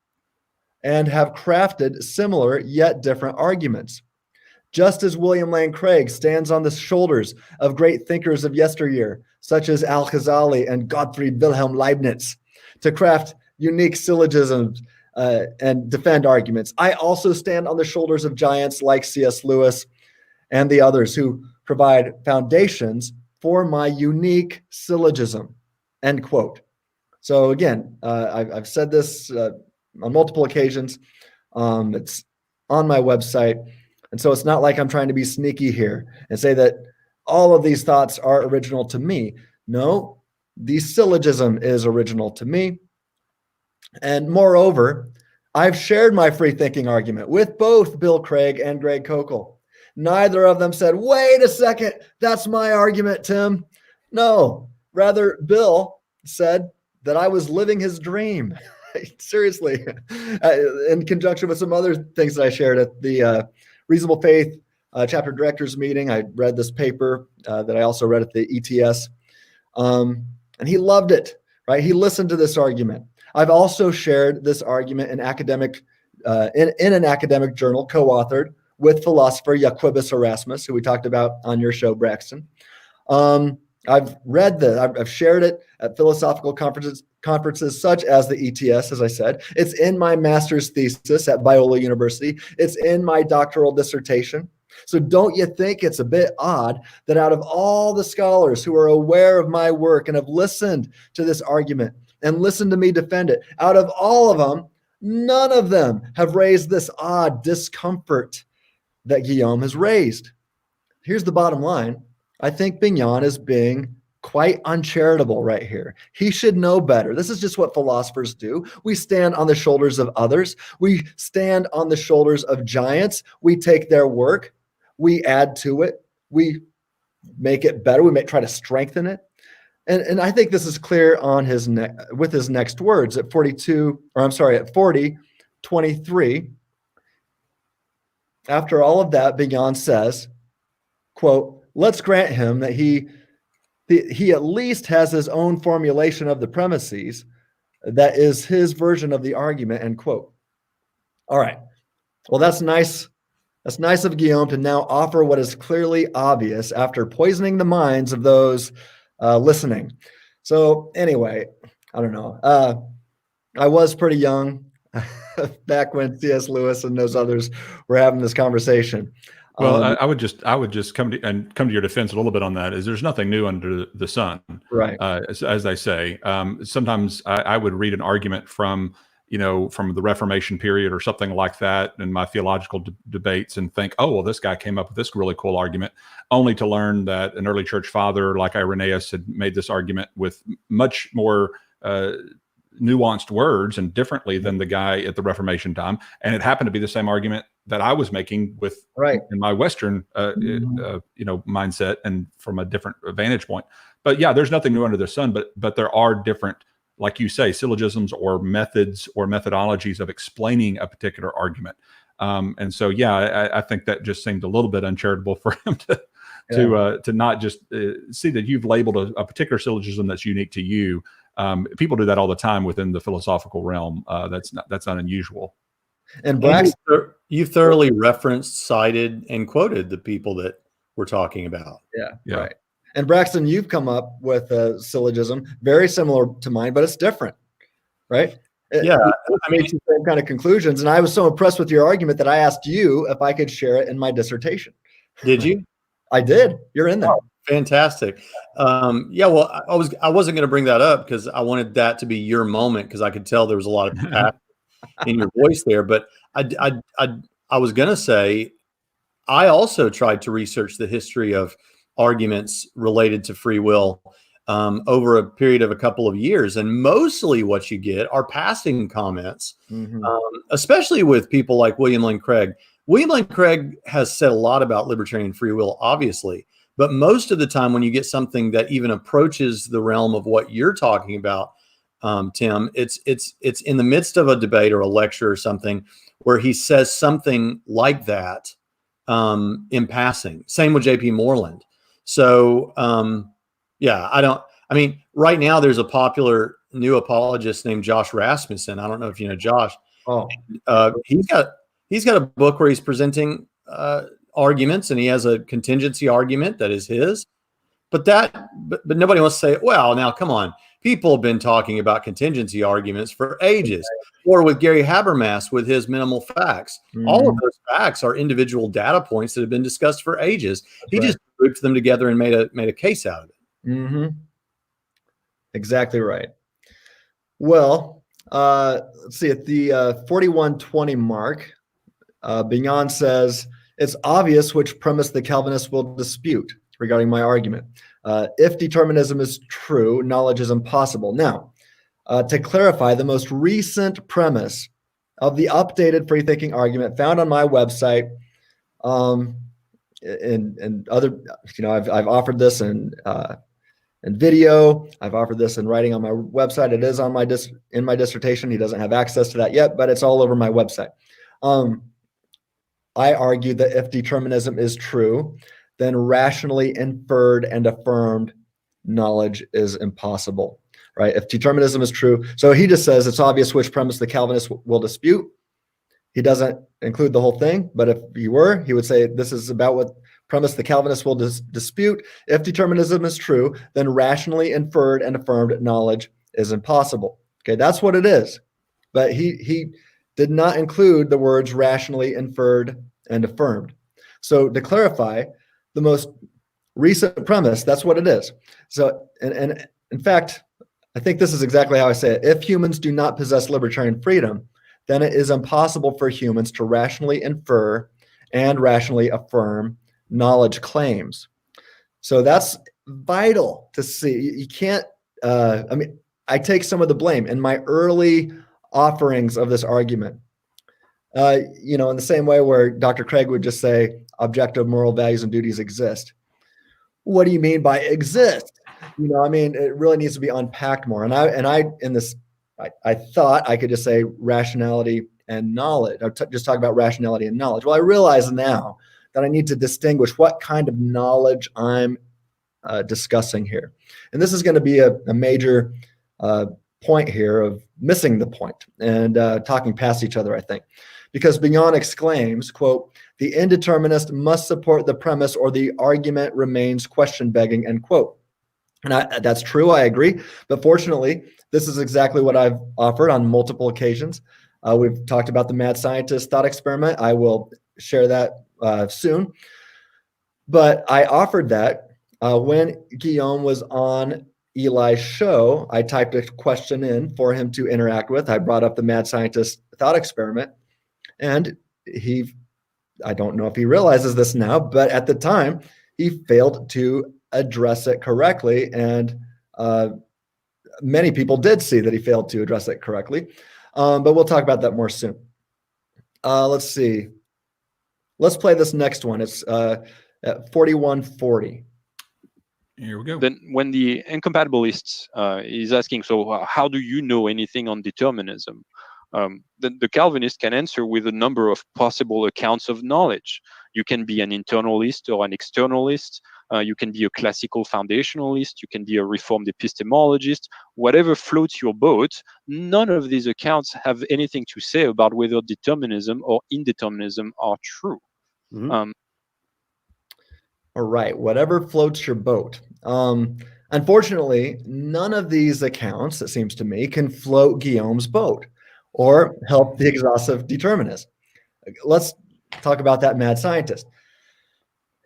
and have crafted similar yet different arguments. Just as William Lane Craig stands on the shoulders of great thinkers of yesteryear, such as Al-Ghazali and Gottfried Wilhelm Leibniz, to craft unique syllogisms and defend arguments, I also stand on the shoulders of giants like C.S. Lewis and the others who provide foundations for my unique syllogism, end quote. So again, I've said this on multiple occasions. It's on my website. And so it's not like I'm trying to be sneaky here and say that all of these thoughts are original to me. No, the syllogism is original to me. And moreover, I've shared my free thinking argument with both Bill Craig and Greg Koukl. Neither of them said, wait a second, that's my argument, Tim. No, rather, Bill said that I was living his dream. Seriously, in conjunction with some other things that I shared at the Reasonable Faith chapter directors meeting. I read this paper that I also read at the ETS. And he loved it, right? He listened to this argument. I've also shared this argument in in an academic journal co-authored with philosopher Jacobus Erasmus, who we talked about on your show, Braxton. I've read I've shared it at philosophical conferences such as the ETS, as I said. It's in my master's thesis at Biola University. It's in my doctoral dissertation. So don't you think it's a bit odd that out of all the scholars who are aware of my work and have listened to this argument and listened to me defend it, out of all of them, none of them have raised this odd discomfort that Guillaume has raised? Here's the bottom line. I think Bignon is being quite uncharitable right here. He should know better. This is just what philosophers do. We stand on the shoulders of others. We stand on the shoulders of giants. We take their work. We add to it. We make it better. We may try to strengthen it. And I think this is clear on with his next words at 40:23. After all of that, Bignon says, quote, let's grant him that he at least has his own formulation of the premises that is his version of the argument, end quote. All right. Well, that's nice. That's nice of Guillaume to now offer what is clearly obvious after poisoning the minds of those listening. So anyway, I don't know. I was pretty young back when C.S. Lewis and those others were having this conversation. Well, I would just come to your defense a little bit on that. Is there's nothing new under the sun, right? As they say. Sometimes I would read an argument from the Reformation period or something like that in my theological debates and think, oh, well, this guy came up with this really cool argument, only to learn that an early church father like Irenaeus had made this argument with much more nuanced words and differently than the guy at the Reformation time. And it happened to be the same argument that I was making in my Western, mindset and from a different vantage point. But yeah, there's nothing new under the sun, but there are different, like you say, syllogisms or methods or methodologies of explaining a particular argument. And so, yeah, I think that just seemed a little bit uncharitable for him to not just see that you've labeled a particular syllogism that's unique to you. People do that all the time within the philosophical realm. That's not unusual. And Braxton, you thoroughly referenced, cited, and quoted the people that we're talking about. Yeah. Right. And Braxton, you've come up with a syllogism very similar to mine, but it's different, right? Yeah, I mean, the same kind of conclusions. And I was so impressed with your argument that I asked you if I could share it in my dissertation. Did you? I did. You're in there. Oh, fantastic. Yeah. Well, I wasn't going to bring that up because I wanted that to be your moment because I could tell there was a lot of passion in your voice there. But I was going to say I also tried to research the history of arguments related to free will over a period of a couple of years. And mostly what you get are passing comments, especially with people like William Lane Craig. William Lane Craig has said a lot about libertarian free will, obviously, but most of the time when you get something that even approaches the realm of what you're talking about, Tim, it's in the midst of a debate or a lecture or something where he says something like that in passing. Same with J.P. Moreland. So, right now there's a popular new apologist named Josh Rasmussen. I don't know if you know Josh. Oh, he's got a book where he's presenting arguments, and he has a contingency argument that is his. But nobody wants to say, well, now come on. People have been talking about contingency arguments for ages. Or with Gary Habermas with his minimal facts. All of those facts are individual data points that have been discussed for ages. He just grouped them together and made a case out of it. Exactly right. Well, let's see, at the 41:20 mark, Bignon says, it's obvious which premise the Calvinists will dispute regarding my argument. If determinism is true, knowledge is impossible. Now, to clarify, the most recent premise of the updated free-thinking argument found on my website, and other, I've offered this in video. I've offered this in writing on my website. It is on in my dissertation. He doesn't have access to that yet, but it's all over my website. I argue that if determinism is true, then rationally inferred and affirmed knowledge is impossible. Right? If determinism is true, so he just says it's obvious which premise the Calvinists will dispute. He doesn't include the whole thing, but if he were, he would say this is about what premise the Calvinists will dispute. If determinism is true, then rationally inferred and affirmed knowledge is impossible. Okay, that's what it is. But he did not include the words rationally inferred and affirmed. So to clarify, the most recent premise, that's what it is. So, and in fact, I think this is exactly how I say it. If humans do not possess libertarian freedom, then it is impossible for humans to rationally infer and rationally affirm knowledge claims. So that's vital to see. You can't, I take some of the blame in my early offerings of this argument. In the same way where Dr. Craig would just say objective moral values and duties exist. What do you mean by exist? It really needs to be unpacked more. And I thought I could just say rationality and knowledge. Just talk about rationality and knowledge. Well, I realize now that I need to distinguish what kind of knowledge I'm discussing here. And this is going to be a major point here of missing the point and talking past each other, I think. Because Bignon exclaims, quote, the indeterminist must support the premise or the argument remains question-begging, end quote. And that's true, I agree. But fortunately, this is exactly what I've offered on multiple occasions. We've talked about the mad scientist thought experiment. I will share that soon. But I offered that when Guillaume was on Eli's show. I typed a question in for him to interact with. I brought up the mad scientist thought experiment, and I don't know if he realizes this now, but at the time, he failed to address it correctly. And many people did see that he failed to address it correctly. But we'll talk about that more soon. Let's see. Let's play this next one. It's at 4140. Here we go. Then when the incompatibilist is asking, so how do you know anything on determinism? The Calvinist can answer with a number of possible accounts of knowledge. You can be an internalist or an externalist. You can be a classical foundationalist. You can be a reformed epistemologist. Whatever floats your boat, none of these accounts have anything to say about whether determinism or indeterminism are true. Mhm. All right, whatever floats your boat. Unfortunately, none of these accounts, it seems to me, can float Guillaume's boat or help the exhaustive determinist. Let's talk about that mad scientist.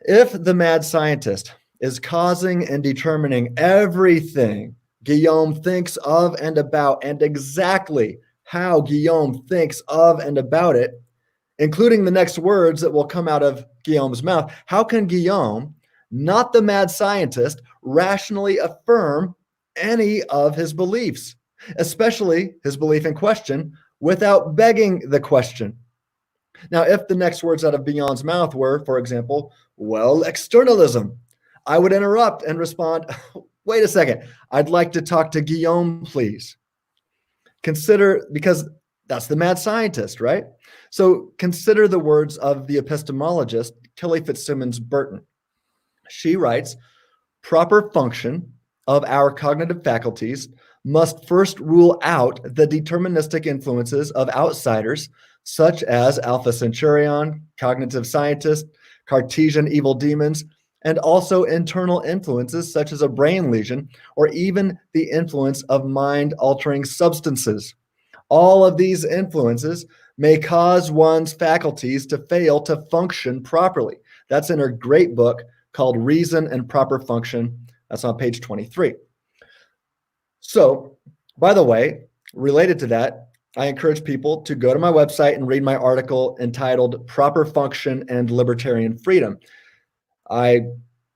If the mad scientist is causing and determining everything Guillaume thinks of and about, and exactly how Guillaume thinks of and about it, including the next words that will come out of Guillaume's mouth, how can Guillaume, not the mad scientist, rationally affirm any of his beliefs, especially his belief in question, without begging the question? Now, if the next words out of Bignon's mouth were, for example, well, externalism, I would interrupt and respond, wait a second, I'd like to talk to Guillaume, please. Consider, because that's the mad scientist, right? So consider the words of the epistemologist, Kelly Fitzsimmons Burton. She writes, proper function of our cognitive faculties must first rule out the deterministic influences of outsiders, such as Alpha Centaurion, cognitive scientists, Cartesian evil demons, and also internal influences such as a brain lesion or even the influence of mind-altering substances. All of these influences may cause one's faculties to fail to function properly. That's in her great book called Reason and Proper Function. That's on page 23. So, by the way, related to that, I encourage people to go to my website and read my article entitled Proper Function and Libertarian Freedom. I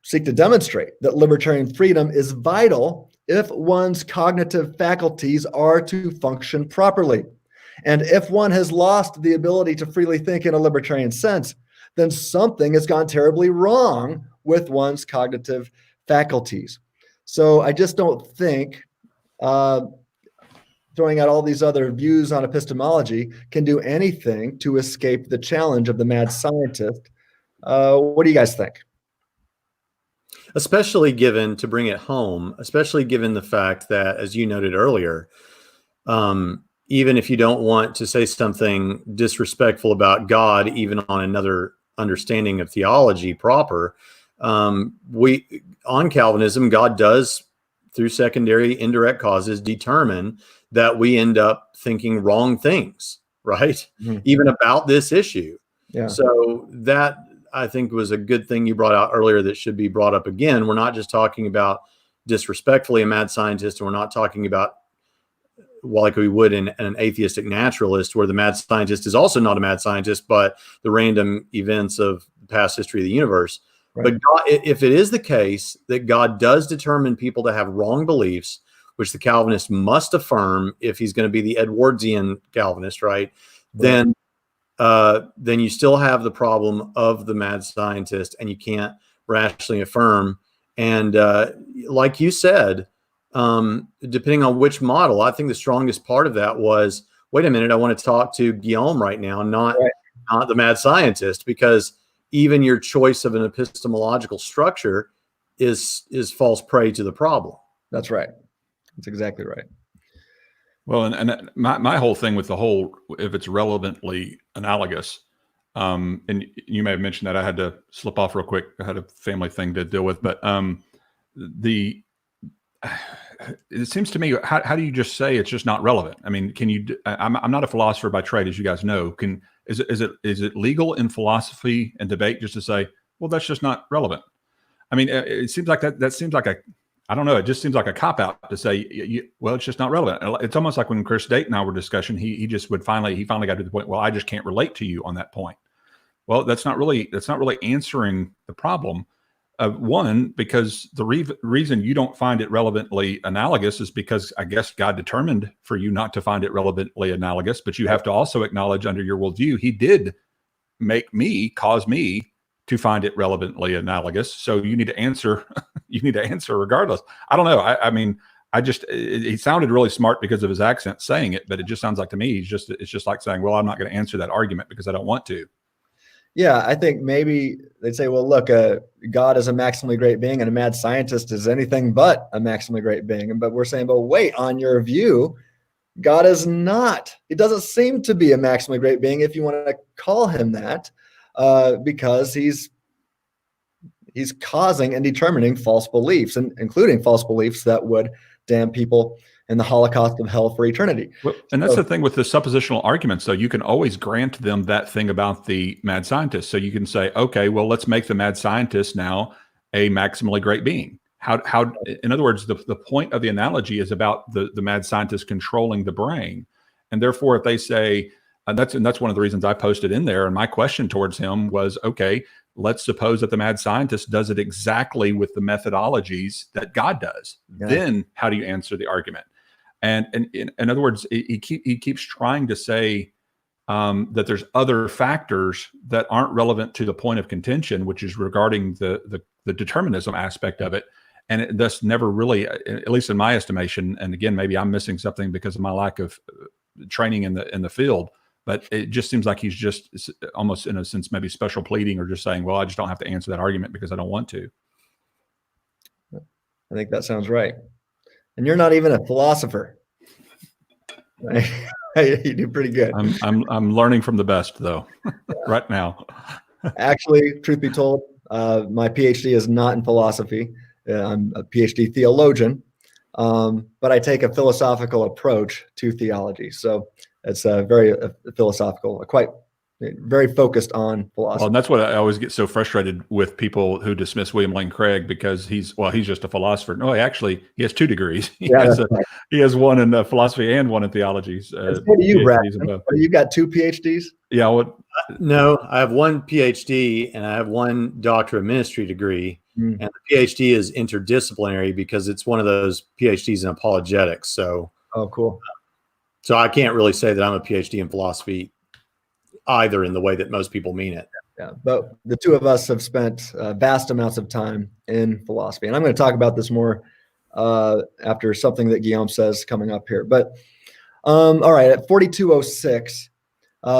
seek to demonstrate that libertarian freedom is vital if one's cognitive faculties are to function properly. And if one has lost the ability to freely think in a libertarian sense, then something has gone terribly wrong with one's cognitive faculties. So I just don't think throwing out all these other views on epistemology can do anything to escape the challenge of the mad scientist. What do you guys think? Especially given, to bring it home, especially given the fact that, as you noted earlier, even if you don't want to say something disrespectful about God, even on another understanding of theology proper, on Calvinism, God does, through secondary indirect causes, determine that we end up thinking wrong things, right? Mm-hmm. Even about this issue. Yeah. So that, I think, was a good thing you brought out earlier that should be brought up again. We're not just talking about disrespectfully a mad scientist, and we're not talking about, well, like we would in an atheistic naturalist, where the mad scientist is also not a mad scientist, but the random events of the past history of the universe. Right. But God, if it is the case that God does determine people to have wrong beliefs, which the Calvinist must affirm if he's going to be the Edwardian Calvinist, right? Then you still have the problem of the mad scientist, and you can't rationally affirm. And like you said, depending on which model, I think the strongest part of that was, wait a minute, I want to talk to Guillaume right now, not the mad scientist, because even your choice of an epistemological structure is false prey to the problem. That's right. That's exactly right. Well, and my whole thing with the whole, if it's relevantly analogous, and you may have mentioned that, I had to slip off real quick. I had a family thing to deal with, but it seems to me, how do you just say it's just not relevant? I mean, can you? I'm not a philosopher by trade, as you guys know. Is it legal in philosophy and debate just to say, well, that's just not relevant? I mean, it seems like that seems like I don't know. It just seems like a cop out to say, well, it's just not relevant. It's almost like when Chris Date and I were discussing, he finally got to the point, well, I just can't relate to you on that point. Well, that's not really answering the problem. One, because the reason you don't find it relevantly analogous is because I guess God determined for you not to find it relevantly analogous, but you have to also acknowledge under your worldview, he did cause me to find it relevantly analogous. So you need to answer, regardless. I don't know. I mean, he sounded really smart because of his accent saying it, but it just sounds like to me, it's just like saying, well, I'm not going to answer that argument because I don't want to. Yeah, I think maybe they'd say, well, look, God is a maximally great being and a mad scientist is anything but a maximally great being. But we're saying, but wait, on your view, God is not. It doesn't seem to be a maximally great being if you want to call him that, because he's causing and determining false beliefs, and including false beliefs that would damn people in the Holocaust of hell for eternity. Well, and that's the thing with the suppositional arguments, though. You can always grant them that thing about the mad scientist. So you can say, okay, well, let's make the mad scientist now a maximally great being. How? In other words, the point of the analogy is about the mad scientist controlling the brain, and therefore, if they say, and that's one of the reasons I posted in there, and my question towards him was, okay, let's suppose that the mad scientist does it exactly with the methodologies that God does. Yeah. Then how do you answer the argument? And in other words, he keeps trying to say that there's other factors that aren't relevant to the point of contention, which is regarding the determinism aspect of it. And it thus never really, at least in my estimation, and again, maybe I'm missing something because of my lack of training in the field, but it just seems like he's just almost in a sense maybe special pleading or just saying, well, I just don't have to answer that argument because I don't want to. I think that sounds right. And you're not even a philosopher. You do pretty good. I'm learning from the best, though, right now. Actually, truth be told, my PhD is not in philosophy. I'm a PhD theologian, but I take a philosophical approach to theology. So it's very philosophical, very focused on philosophy. Well, and that's what I always get so frustrated with people who dismiss William Lane Craig because he's just a philosopher. No, he has 2 degrees. He has one in philosophy and one in theology. What do you, Brad? You got 2 PhDs? Yeah. No, I have 1 PhD and I have 1 Doctor of Ministry degree. And the PhD is interdisciplinary because it's one of those PhDs in apologetics. So, oh, cool. So I can't really say that I'm a PhD in philosophy either in the way that most people mean it. Yeah, but the 2 of us have spent vast amounts of time in philosophy. And I'm going to talk about this more after something that Guillaume says coming up here. But all right, at 4206,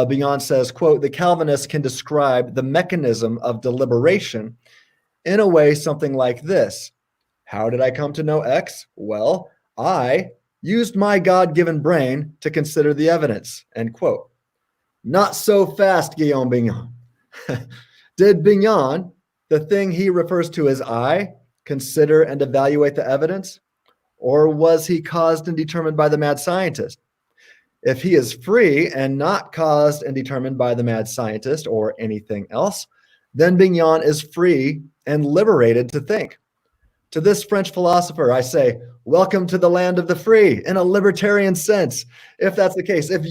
Bignon says, quote, the Calvinists can describe the mechanism of deliberation in a way something like this. How did I come to know X? Well, I used my God-given brain to consider the evidence, end quote. Not so fast, Guillaume Bignon. Did Bignon, the thing he refers to as I, consider and evaluate the evidence? Or was he caused and determined by the mad scientist? If he is free and not caused and determined by the mad scientist or anything else, then Bignon is free and liberated to think. To this French philosopher, I say, welcome to the land of the free in a libertarian sense. If that's the case, if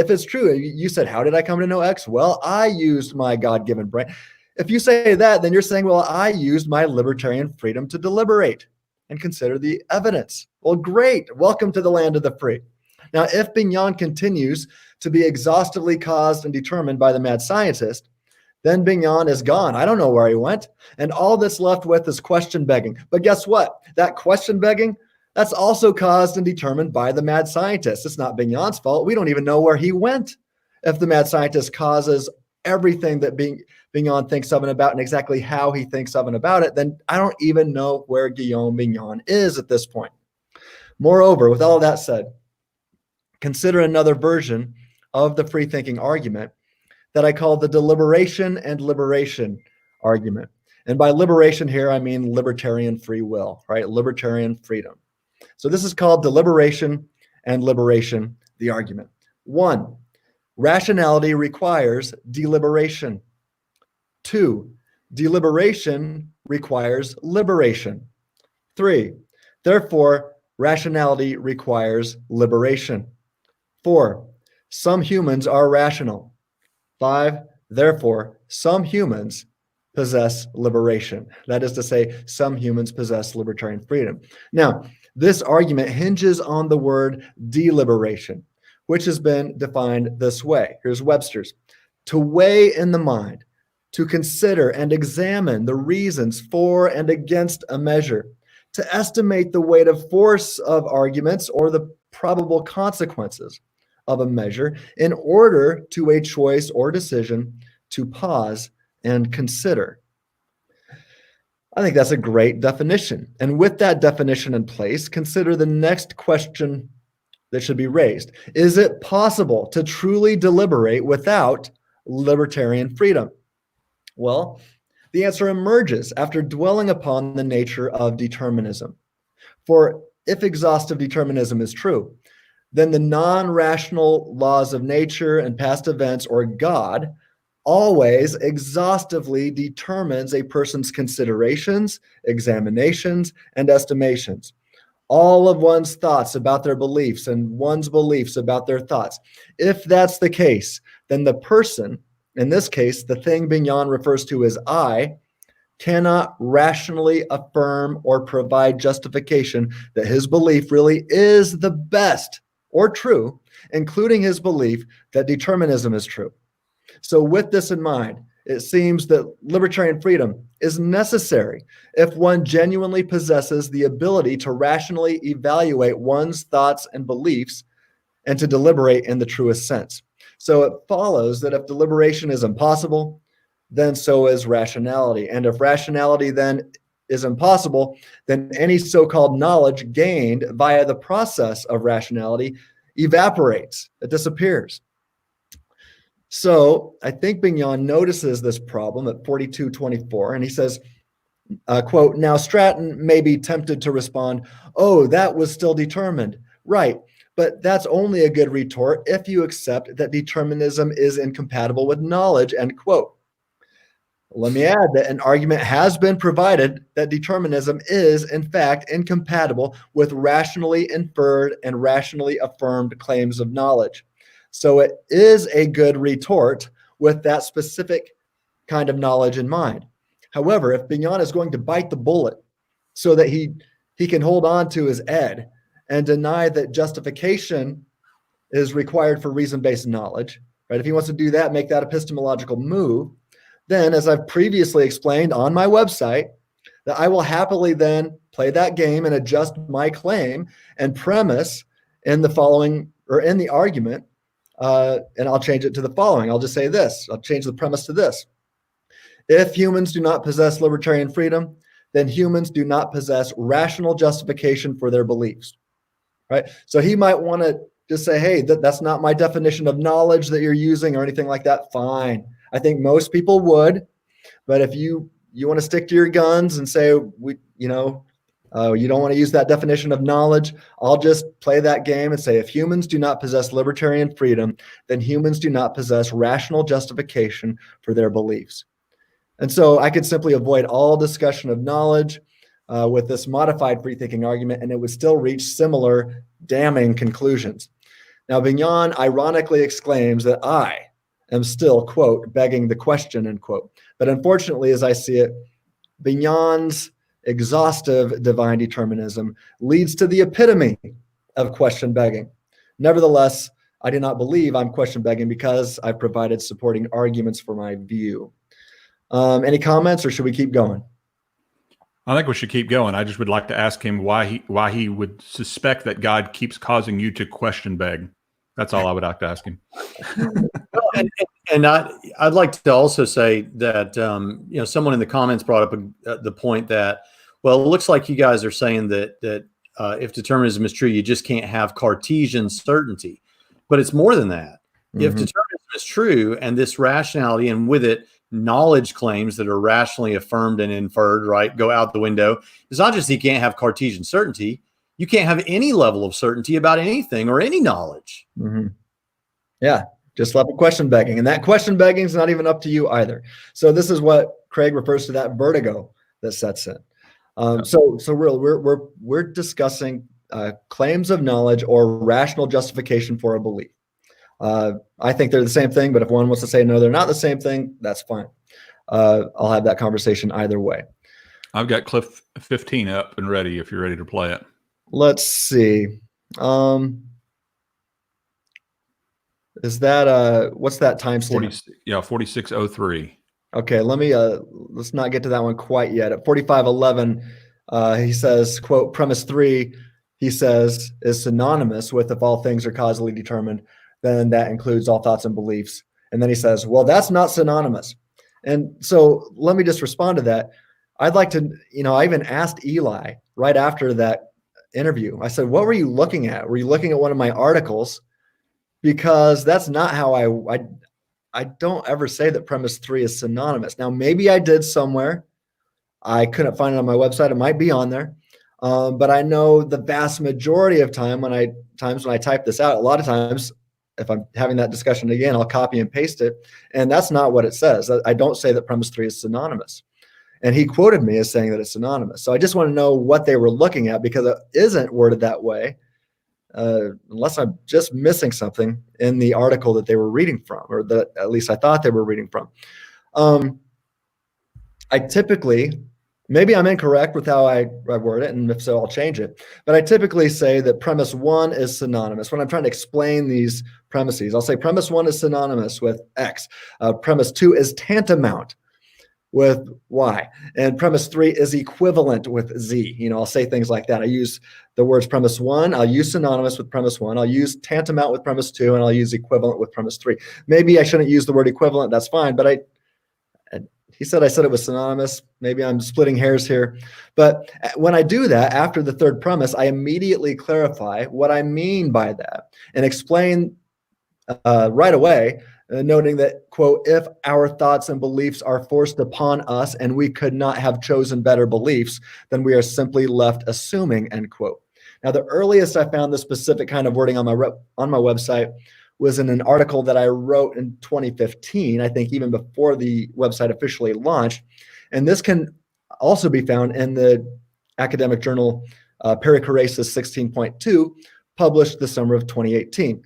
it's true, you said, how did I come to know X? Well, I used my God-given brain. If you say that, then you're saying, well, I used my libertarian freedom to deliberate and consider the evidence. Well, great. Welcome to the land of the free. Now, if Bignon continues to be exhaustively caused and determined by the mad scientist, then Bignon is gone. I don't know where he went. And all that's left with is question begging. But guess what? That question begging, that's also caused and determined by the mad scientist. It's not Bignon's fault. We don't even know where he went. If the mad scientist causes everything that Bignon thinks of and about and exactly how he thinks of and about it, then I don't even know where Guillaume Bignon is at this point. Moreover, with all that said, consider another version of the free thinking argument that I call the deliberation and liberation argument. And by liberation here, I mean libertarian free will, right? Libertarian freedom. So this is called deliberation and liberation, the argument. 1, rationality requires deliberation. 2, deliberation requires liberation. 3, therefore, rationality requires liberation. 4, some humans are rational. 5, therefore, some humans possess liberation. That is to say, some humans possess libertarian freedom. Now, this argument hinges on the word deliberation, which has been defined this way. Here's Webster's. To weigh in the mind, to consider and examine the reasons for and against a measure, to estimate the weight of force of arguments or the probable consequences of a measure in order to a choice or decision, to pause and consider. I think that's a great definition. And with that definition in place, consider the next question that should be raised. Is it possible to truly deliberate without libertarian freedom? Well, the answer emerges after dwelling upon the nature of determinism. For if exhaustive determinism is true, then the non-rational laws of nature and past events, or God, always exhaustively determines a person's considerations, examinations, and estimations. All of one's thoughts about their beliefs and one's beliefs about their thoughts. If that's the case, then the person, in this case, the thing Bignon refers to as I, cannot rationally affirm or provide justification that his belief really is the best or true, including his belief that determinism is true. So with this in mind, it seems that libertarian freedom is necessary if one genuinely possesses the ability to rationally evaluate one's thoughts and beliefs and to deliberate in the truest sense. So it follows that if deliberation is impossible, then so is rationality. And if rationality then is impossible, then any so-called knowledge gained via the process of rationality evaporates, it disappears. So I think Bignon notices this problem at 42:24, and he says, quote, now Stratton may be tempted to respond, oh, that was still determined. Right, but that's only a good retort if you accept that determinism is incompatible with knowledge, end quote. Let me add that an argument has been provided that determinism is, in fact, incompatible with rationally inferred and rationally affirmed claims of knowledge. So it is a good retort with that specific kind of knowledge in mind. However, if Bignon is going to bite the bullet so that he can hold on to his ed and deny that justification is required for reason-based knowledge, right? If he wants to do that, make that epistemological move, then, as I've previously explained on my website, that I will happily then play that game and adjust my claim and premise in the following, or in the argument, and I'll change it to the following. I'll just say this. I'll change the premise to this. If humans do not possess libertarian freedom, then humans do not possess rational justification for their beliefs, right? So he might want to just say, hey, that's not my definition of knowledge that you're using or anything like that. Fine. I think most people would, but if you want to stick to your guns and say, you don't want to use that definition of knowledge, I'll just play that game and say, if humans do not possess libertarian freedom, then humans do not possess rational justification for their beliefs. And so I could simply avoid all discussion of knowledge with this modified free-thinking argument, and it would still reach similar damning conclusions. Now, Bignon ironically exclaims that I am still, quote, begging the question, end quote. But unfortunately, as I see it, Bignon's exhaustive divine determinism leads to the epitome of question begging. Nevertheless, I do not believe I'm question begging because I've provided supporting arguments for my view. Any comments, or should we keep going? I think we should keep going. I just would like to ask him why he would suspect that God keeps causing you to question beg. That's all I would like to ask him. And I'd like to also say that someone in the comments brought up the point that, well, it looks like you guys are saying that if determinism is true, you just can't have Cartesian certainty. But it's more than that. Mm-hmm. If determinism is true and this rationality, and with it knowledge claims that are rationally affirmed and inferred, right, go out the window. It's not just you can't have Cartesian certainty. You can't have any level of certainty about anything or any knowledge. Mm-hmm. Yeah, just like question begging. And that question begging is not even up to you either. So this is what Craig refers to, that vertigo that sets in. So we're discussing claims of knowledge or rational justification for a belief. I think they're the same thing, but if one wants to say no, they're not the same thing, that's fine. I'll have that conversation either way. I've got Cliff 15 up and ready if you're ready to play it. Let's see. Is that what's that timestamp? 4603. Okay, let me let's not get to that one quite yet. At 4511, he says, quote, premise 3, he says, is synonymous with if all things are causally determined, then that includes all thoughts and beliefs. And then he says, well, that's not synonymous. And so let me just respond to that. I'd like to, I even asked Eli right after that interview. I said, what were you looking at? Were you looking at one of my articles? Because that's not how I don't ever say that premise 3 is synonymous. Now, maybe I did somewhere. I couldn't find it on my website. It might be on there. But I know the vast majority of times when I type this out, a lot of times, if I'm having that discussion again, I'll copy and paste it. And that's not what it says. I don't say that premise 3 is synonymous. And he quoted me as saying that it's synonymous. So I just want to know what they were looking at, because it isn't worded that way. Unless I'm just missing something in the article that they were reading from, or that at least I thought they were reading from. I typically, maybe I'm incorrect with how I word it, and if so, I'll change it. But I typically say that premise 1 is synonymous. When I'm trying to explain these premises, I'll say premise 1 is synonymous with X. Premise 2 is tantamount with Y, and premise 3 is equivalent with Z. I'll say things like that. I use the words premise 1, I'll use synonymous with premise 1, I'll use tantamount with premise 2, and I'll use equivalent with premise 3. Maybe I shouldn't use the word equivalent, that's fine, but he said I said it was synonymous. Maybe I'm splitting hairs here. But when I do that, after the third premise, I immediately clarify what I mean by that and explain right away, noting that, quote, if our thoughts and beliefs are forced upon us and we could not have chosen better beliefs, then we are simply left assuming, end quote. Now, the earliest I found this specific kind of wording on my website was in an article that I wrote in 2015, I think even before the website officially launched. And this can also be found in the academic journal Perichoresis 16.2, published the summer of 2018.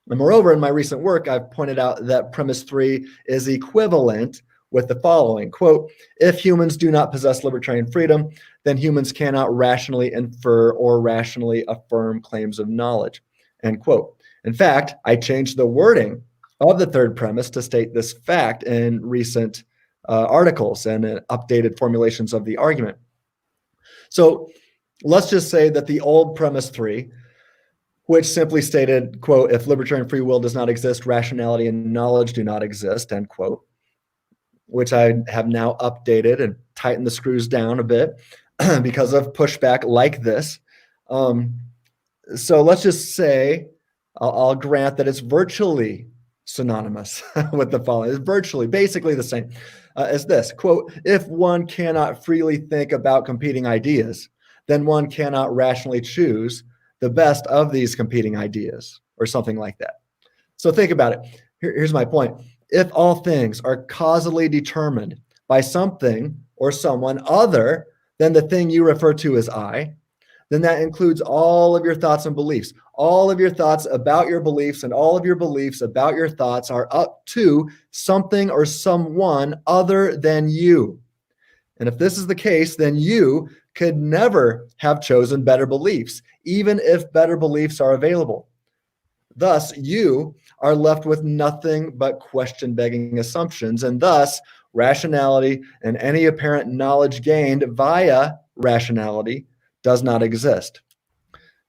And moreover, in my recent work, I've pointed out that premise 3 is equivalent with the following, quote, if humans do not possess libertarian freedom, then humans cannot rationally infer or rationally affirm claims of knowledge, end quote. In fact, I changed the wording of the third premise to state this fact in recent articles and updated formulations of the argument. So let's just say that the old premise 3, which simply stated, quote, if libertarian free will does not exist, rationality and knowledge do not exist, end quote, which I have now updated and tightened the screws down a bit because of pushback like this. So let's just say, I'll grant that it's virtually synonymous with the following. It's virtually, basically the same as this, quote, if one cannot freely think about competing ideas, then one cannot rationally choose the best of these competing ideas, or something like that. So think about it. Here's my point. If all things are causally determined by something or someone other than the thing you refer to as I, then that includes all of your thoughts and beliefs. All of your thoughts about your beliefs and all of your beliefs about your thoughts are up to something or someone other than you. And if this is the case, then you could never have chosen better beliefs, even if better beliefs are available. Thus, you are left with nothing but question-begging assumptions, and thus rationality and any apparent knowledge gained via rationality does not exist.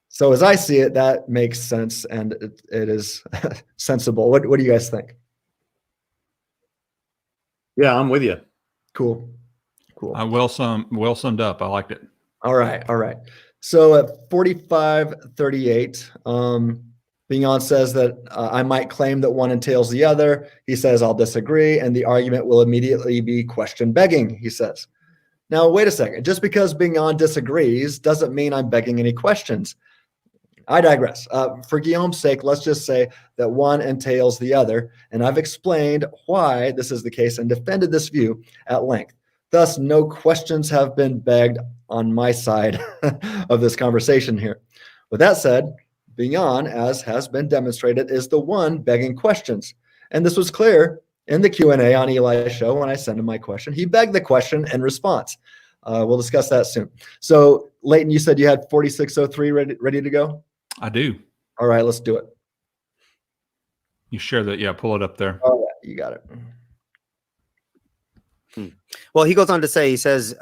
So as I see it, that makes sense, and it is sensible. What do you guys think? Yeah, I'm with you. Cool. Well summed up. I liked it. All right. So at 45:38, Bignon says that I might claim that one entails the other. He says I'll disagree, and the argument will immediately be question begging, he says. Now, wait a second. Just because Bignon disagrees doesn't mean I'm begging any questions. I digress. For Guillaume's sake, let's just say that one entails the other, and I've explained why this is the case and defended this view at length. Thus, no questions have been begged on my side of this conversation here. With that said, Bignon, as has been demonstrated, is the one begging questions. And this was clear in the Q&A on Eli's show when I sent him my question. He begged the question in response. We'll discuss that soon. So, Leighton, you said you had 4603 ready to go? I do. All right, let's do it. You share that. Yeah, pull it up there. All right, you got it. Well, he goes on to say, he says,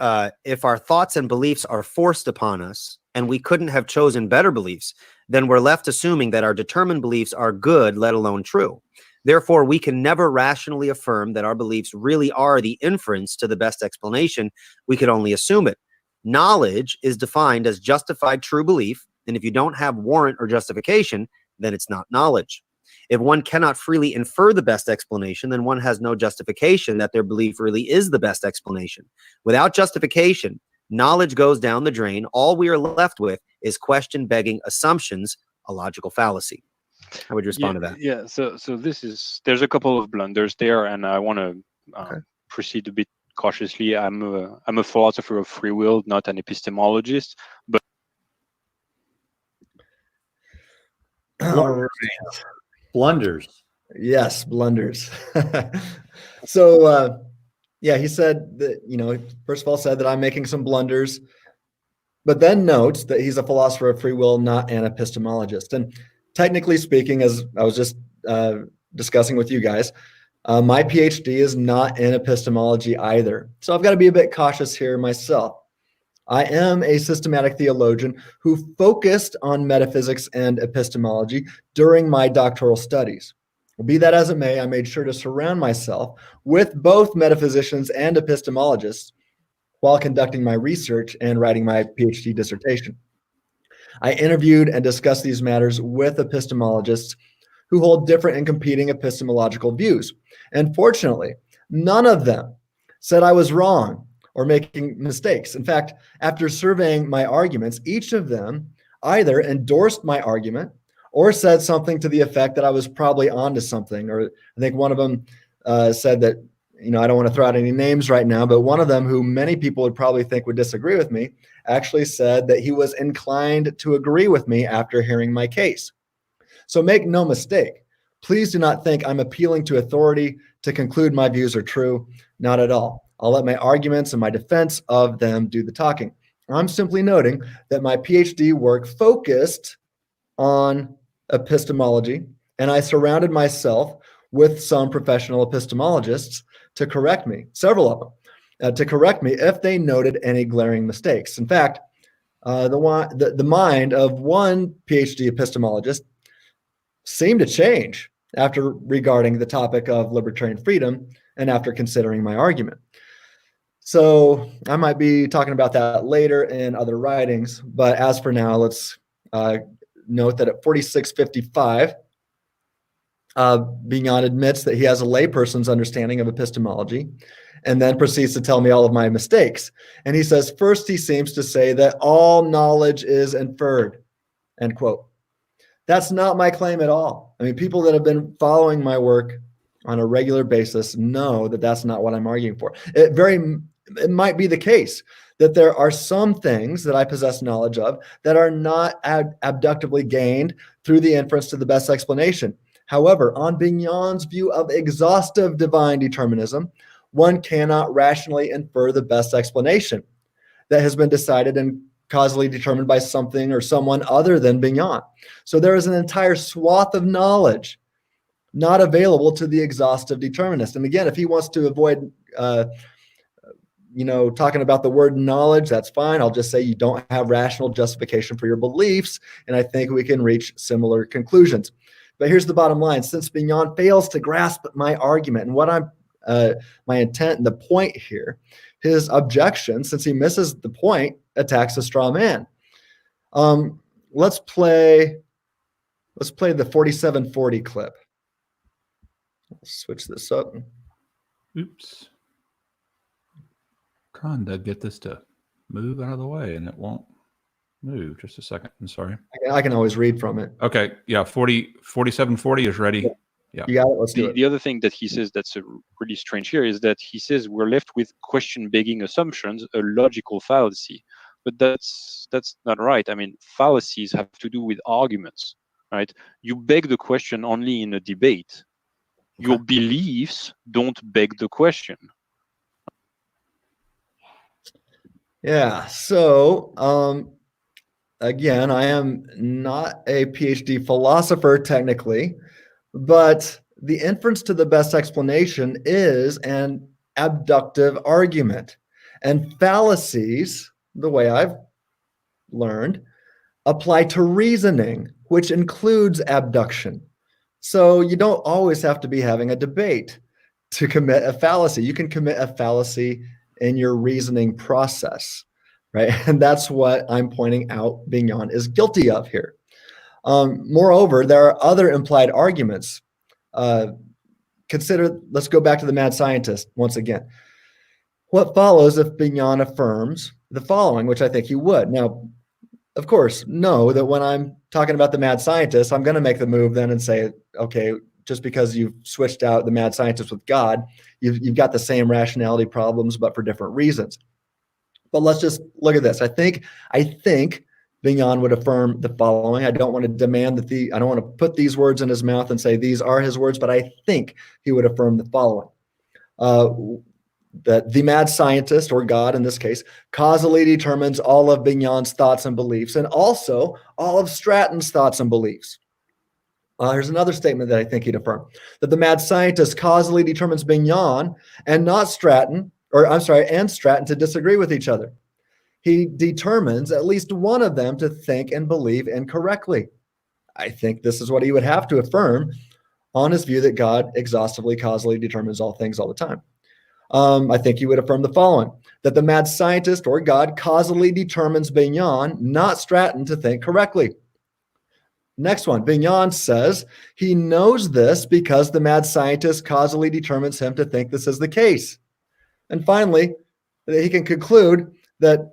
if our thoughts and beliefs are forced upon us and we couldn't have chosen better beliefs, then we're left assuming that our determined beliefs are good, let alone true. Therefore, we can never rationally affirm that our beliefs really are the inference to the best explanation. We could only assume it. Knowledge is defined as justified true belief, and if you don't have warrant or justification, then it's not knowledge. If one cannot freely infer the best explanation, then one has no justification that their belief really is the best explanation. Without justification, knowledge goes down the drain. All we are left with is question-begging assumptions, a logical fallacy. How would you respond to that? Yeah, so there's a couple of blunders there, and I want to proceed a bit cautiously. I'm a philosopher of free will, not an epistemologist, but Blunders. Yes, blunders. So, yeah, he said that, first of all, said that I'm making some blunders, but then notes that he's a philosopher of free will, not an epistemologist. And technically speaking, as I was just discussing with you guys, my PhD is not in epistemology either. So I've got to be a bit cautious here myself. I am a systematic theologian who focused on metaphysics and epistemology during my doctoral studies. Be that as it may, I made sure to surround myself with both metaphysicians and epistemologists while conducting my research and writing my PhD dissertation. I interviewed and discussed these matters with epistemologists who hold different and competing epistemological views. And fortunately, none of them said I was wrong or making mistakes. In fact, after surveying my arguments, each of them either endorsed my argument or said something to the effect that I was probably onto something. Or I think one of them said that, I don't want to throw out any names right now, but one of them, who many people would probably think would disagree with me, actually said that he was inclined to agree with me after hearing my case. So make no mistake, please do not think I'm appealing to authority to conclude my views are true. Not at all. I'll let my arguments and my defense of them do the talking. I'm simply noting that my PhD work focused on epistemology, and I surrounded myself with some professional epistemologists to correct me, several of them, to correct me if they noted any glaring mistakes. In fact, the mind of one PhD epistemologist seemed to change after regarding the topic of libertarian freedom and after considering my argument. So I might be talking about that later in other writings, but as for now, let's note that at 4655, Bignon admits that he has a layperson's understanding of epistemology and then proceeds to tell me all of my mistakes. And he says, first, he seems to say that all knowledge is inferred, end quote. That's not my claim at all. I mean, people that have been following my work on a regular basis know that that's not what I'm arguing for. It might be the case that there are some things that I possess knowledge of that are not abductively gained through the inference to the best explanation. However, on Bignon's view of exhaustive divine determinism, one cannot rationally infer the best explanation that has been decided and causally determined by something or someone other than Bignon. So there is an entire swath of knowledge not available to the exhaustive determinist. And again, if he wants to avoid talking about the word knowledge, that's fine. I'll just say you don't have rational justification for your beliefs, and I think we can reach similar conclusions. But here's the bottom line. Since Bignon fails to grasp my argument and what my intent and the point here, his objection, since he misses the point, attacks a straw man. Let's play Let's play the 4740 clip. Let's switch this up. Oops. Trying to get this to move out of the way, and it won't move. Just a second. I'm sorry. I can always read from it. Okay. Yeah. 4740 is ready. Yeah. You got it. Let's do it. The other thing that he says that's really strange here is that he says we're left with question-begging assumptions, a logical fallacy. But that's not right. I mean, fallacies have to do with arguments, right? You beg the question only in a debate. Okay. Your beliefs don't beg the question. Yeah. So, again, I am not a PhD philosopher technically, but the inference to the best explanation is an abductive argument. And fallacies, the way I've learned, apply to reasoning, which includes abduction. So you don't always have to be having a debate to commit a fallacy. You can commit a fallacy in your reasoning process, right? And that's what I'm pointing out Bignon is guilty of here. Moreover, there are other implied arguments. Let's go back to the mad scientist once again. What follows if Bignon affirms the following, which I think he would? Now, of course, know that when I'm talking about the mad scientist, I'm going to make the move then and say, okay, just because you've switched out the mad scientist with God, you've got the same rationality problems, but for different reasons. But let's just look at this. I think Bignon would affirm the following. I don't want to demand that I don't want to put these words in his mouth and say these are his words, but I think he would affirm the following. That the mad scientist, or God in this case, causally determines all of Bignon's thoughts and beliefs, and also all of Stratton's thoughts and beliefs. Here's another statement that I think he'd affirm, that the mad scientist causally determines Bignon and Stratton to disagree with each other. He determines at least one of them to think and believe incorrectly. I think this is what he would have to affirm on his view that God exhaustively causally determines all things all the time. I think he would affirm the following, that the mad scientist, or God, causally determines Bignon, not Stratton, to think correctly. Next one, Bignon says he knows this because the mad scientist causally determines him to think this is the case. And finally, he can conclude that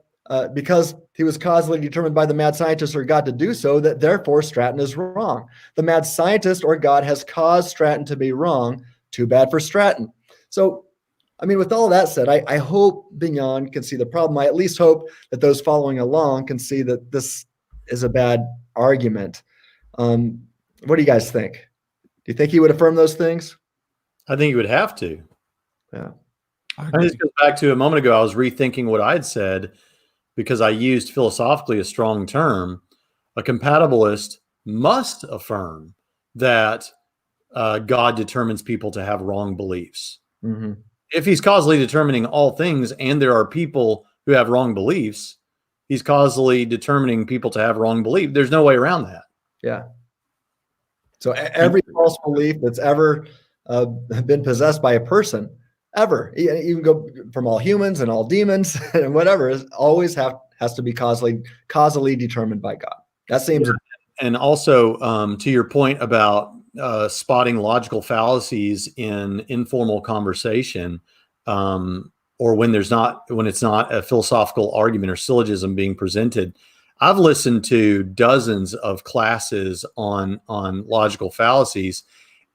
because he was causally determined by the mad scientist or God to do so, that therefore Stratton is wrong. The mad scientist or God has caused Stratton to be wrong. Too bad for Stratton. So, I mean, with all that said, I hope Bignon can see the problem. I at least hope that those following along can see that this is a bad argument. What do you guys think? Do you think he would affirm those things? I think he would have to. Yeah. And this goes back to a moment ago, I was rethinking what I'd said because I used philosophically a strong term. A compatibilist must affirm that God determines people to have wrong beliefs. Mm-hmm. If he's causally determining all things and there are people who have wrong beliefs, he's causally determining people to have wrong belief. There's no way around that. Yeah. So every false belief that's ever been possessed by a person, ever, even go from all humans and all demons and whatever, always has to be causally determined by God. That seems. Yeah. And also to your point about spotting logical fallacies in informal conversation, or when it's not a philosophical argument or syllogism being presented. I've listened to dozens of classes on logical fallacies,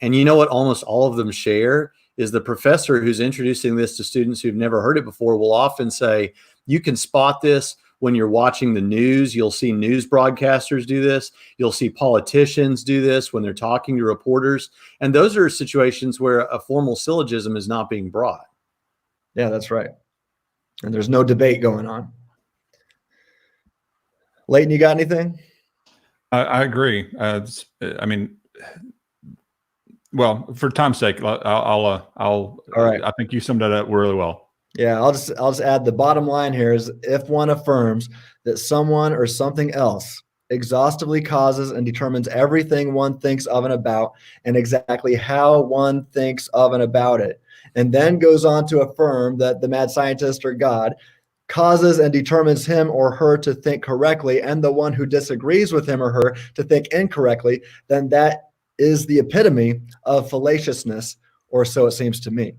and you know what almost all of them share is the professor who's introducing this to students who've never heard it before will often say, you can spot this when you're watching the news. You'll see news broadcasters do this. You'll see politicians do this when they're talking to reporters. And those are situations where a formal syllogism is not being brought. Yeah, that's right. And there's no debate going on. Leighton, you got anything? I agree. I mean, well, for time's sake, All right. I think you summed it up really well. Yeah, I'll just add the bottom line here is if one affirms that someone or something else exhaustively causes and determines everything one thinks of and about and exactly how one thinks of and about it, and then goes on to affirm that the mad scientist or God causes and determines him or her to think correctly, and the one who disagrees with him or her to think incorrectly, then that is the epitome of fallaciousness, or so it seems to me.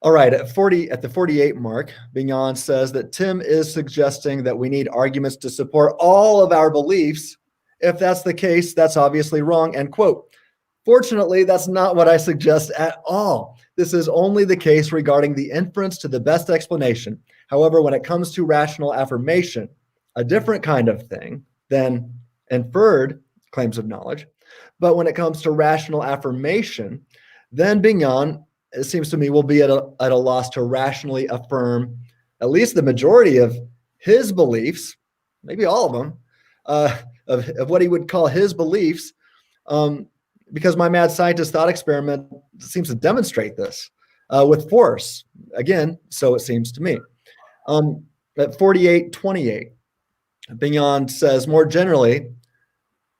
All right, at the 48 mark, Bignon says that Tim is suggesting that we need arguments to support all of our beliefs. If that's the case, that's obviously wrong, end quote. Fortunately, that's not what I suggest at all. This is only the case regarding the inference to the best explanation. However, when it comes to rational affirmation, a different kind of thing than inferred claims of knowledge, but when it comes to rational affirmation, then Bignon, it seems to me, will be at a loss to rationally affirm at least the majority of his beliefs, maybe all of them, of what he would call his beliefs, because my mad scientist thought experiment seems to demonstrate this with force. Again, so it seems to me. At 48:28, Bignon says, more generally,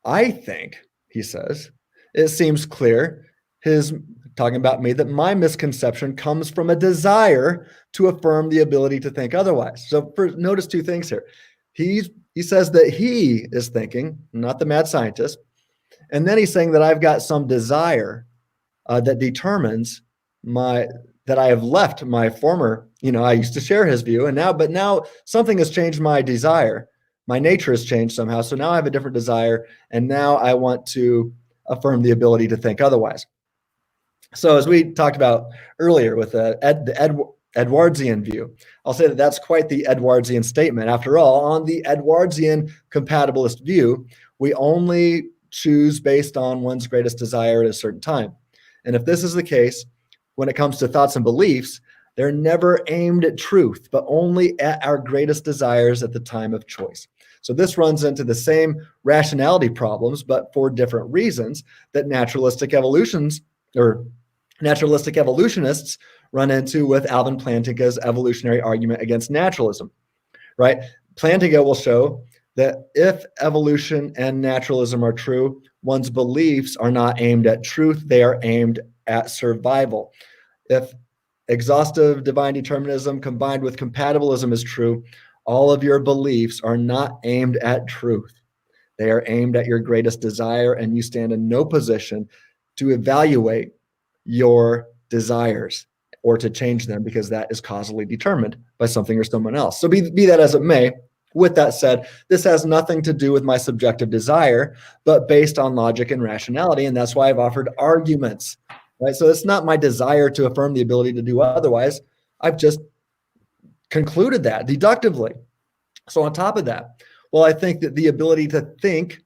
I think, he says, it seems clear, talking about me, that my misconception comes from a desire to affirm the ability to think otherwise. So notice two things here. He says that he is thinking, not the mad scientist, and then he's saying that I've got some desire that determines that I have left my former, I used to share his view, but now something has changed my desire. My nature has changed somehow. So now I have a different desire, and now I want to affirm the ability to think otherwise. So as we talked about earlier with the Edwardian view, I'll say that that's quite the Edwardian statement. After all, on the Edwardian compatibilist view, we only choose based on one's greatest desire at a certain time. And if this is the case, when it comes to thoughts and beliefs, they're never aimed at truth, but only at our greatest desires at the time of choice. So this runs into the same rationality problems, but for different reasons, that naturalistic evolutionists run into with Alvin Plantinga's evolutionary argument against naturalism, right? Plantinga will show that if evolution and naturalism are true, one's beliefs are not aimed at truth, they are aimed at survival. If exhaustive divine determinism combined with compatibilism is true, all of your beliefs are not aimed at truth. They are aimed at your greatest desire, and you stand in no position to evaluate your desires or to change them, because that is causally determined by something or someone else. So be that as it may, with that said, this has nothing to do with my subjective desire, but based on logic and rationality, and that's why I've offered arguments. Right? So it's not my desire to affirm the ability to do otherwise. I've just concluded that deductively. So on top of that, well, I think that the ability to think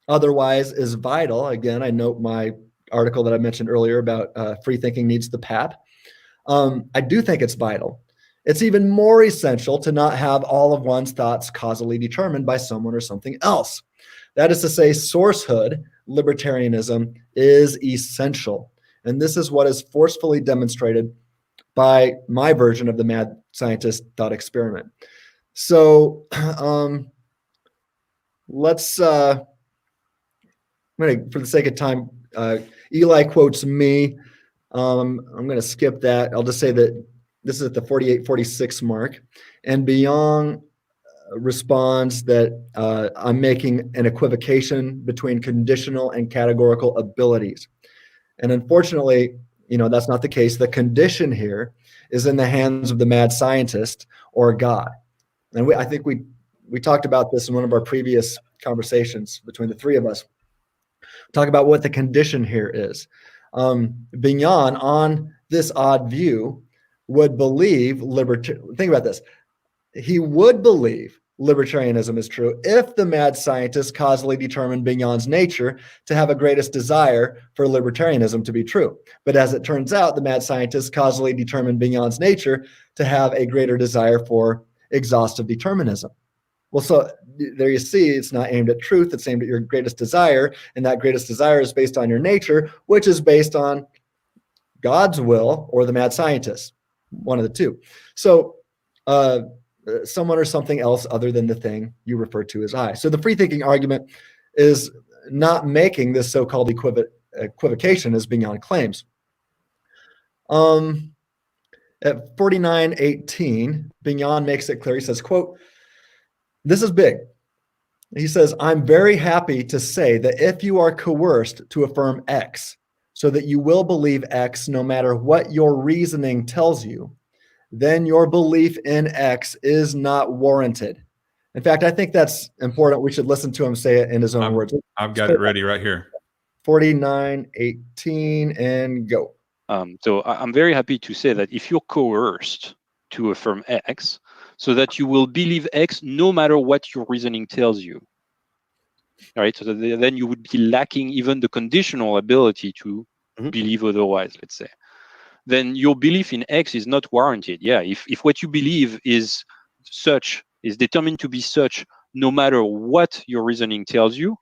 otherwise is vital. Again, I note my article that I mentioned earlier about free thinking needs the PAP. I do think it's vital. It's even more essential to not have all of one's thoughts causally determined by someone or something else. That is to say, sourcehood, libertarianism, is essential. And this is what is forcefully demonstrated by my version of the mad scientist thought experiment. So let's, for the sake of time, Eli quotes me. I'm going to skip that. I'll just say that this is at the 48-46 mark. And Bignon responds that I'm making an equivocation between conditional and categorical abilities. And unfortunately, that's not the case. The condition here is in the hands of the mad scientist or God. And I think we talked about this in one of our previous conversations between the three of us. Talk about what the condition here is. Bignon, on this odd view, would believe think about this. He would believe libertarianism is true if the mad scientist causally determined Bignon's nature to have a greatest desire for libertarianism to be true. But as it turns out, the mad scientist causally determined Bignon's nature to have a greater desire for exhaustive determinism. Well, so there you see, it's not aimed at truth, it's aimed at your greatest desire, and that greatest desire is based on your nature, which is based on God's will or the mad scientist, one of the two. So someone or something else other than the thing you refer to as I. So the free thinking argument is not making this so-called equivocation as Bignon claims. At 49:18, Bignon makes it clear. He says, quote, this is big. He says, I'm very happy to say that if you are coerced to affirm X, so that you will believe X no matter what your reasoning tells you, then your belief in X is not warranted. In fact, I think that's important. We should listen to him say it in his own words. I've got it ready right here. 49:18 and go. So I'm very happy to say that if you're coerced to affirm X, so that you will believe X no matter what your reasoning tells you. All right, so then you would be lacking even the conditional ability to believe otherwise, let's say. Then your belief in X is not warranted. Yeah, if what you believe is determined to be such no matter what your reasoning tells you,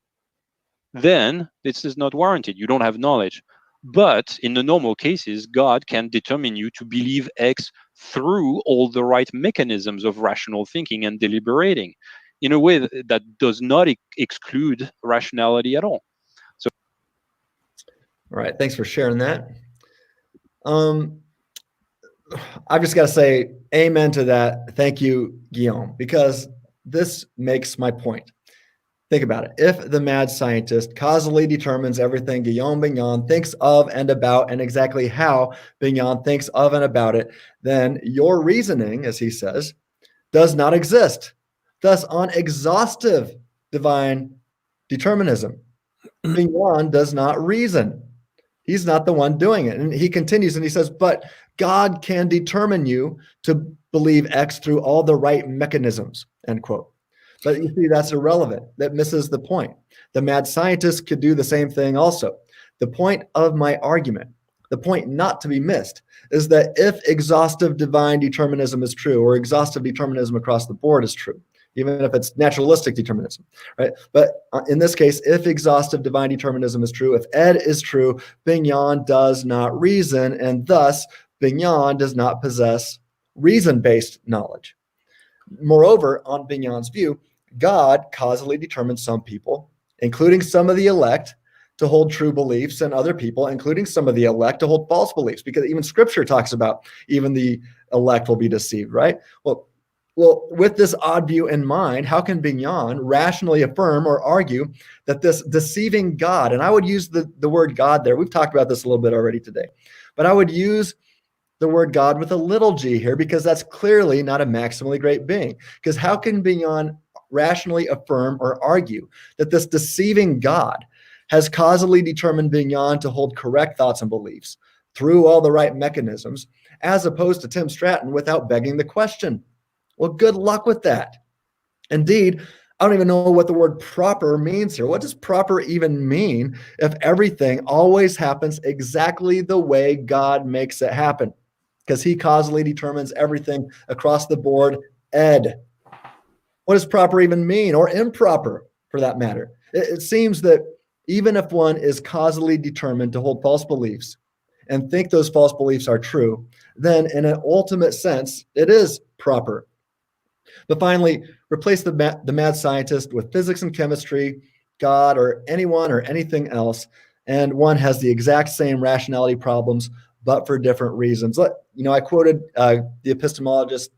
then this is not warranted. You don't have knowledge. But in the normal cases, God can determine you to believe X through all the right mechanisms of rational thinking and deliberating in a way that does not exclude rationality at all. So, all right, thanks for sharing that. I've just got to say amen to that. Thank you, Guillaume, because this makes my point. Think about it. If the mad scientist causally determines everything Guillaume Bignon thinks of and about and exactly how Bignon thinks of and about it, then your reasoning, as he says, does not exist. Thus, on exhaustive divine determinism, Bignon does not reason. He's not the one doing it. And he continues and he says, but God can determine you to believe X through all the right mechanisms, end quote. But you see, that's irrelevant. That misses the point. The mad scientist could do the same thing also. The point of my argument, the point not to be missed, is that if exhaustive divine determinism is true, or exhaustive determinism across the board is true, even if it's naturalistic determinism, right? But in this case, if exhaustive divine determinism is true, if Ed is true, Bignon does not reason, and thus Bignon does not possess reason-based knowledge. Moreover, on Bignon's view, God causally determines some people, including some of the elect, to hold true beliefs, and other people, including some of the elect, to hold false beliefs, because even Scripture talks about even the elect will be deceived, right? Well, with this odd view in mind, how can Bignon rationally affirm or argue that this deceiving God, and I would use the word God there, we've talked about this a little bit already today, but I would use the word God with a little g here, because that's clearly not a maximally great being. Because how can Bignon rationally affirm or argue that this deceiving God has causally determined Bignon to hold correct thoughts and beliefs through all the right mechanisms, as opposed to Tim Stratton without begging the question? Well, good luck with that. Indeed, I don't even know what the word proper means here. What does proper even mean if everything always happens exactly the way God makes it happen? Because he causally determines everything across the board. Ed, what does proper even mean, or improper for that matter? It seems that even if one is causally determined to hold false beliefs and think those false beliefs are true, then in an ultimate sense, it is proper. But finally, replace the mad scientist with physics and chemistry, God, or anyone or anything else, and one has the exact same rationality problems, but for different reasons. I quoted the epistemologist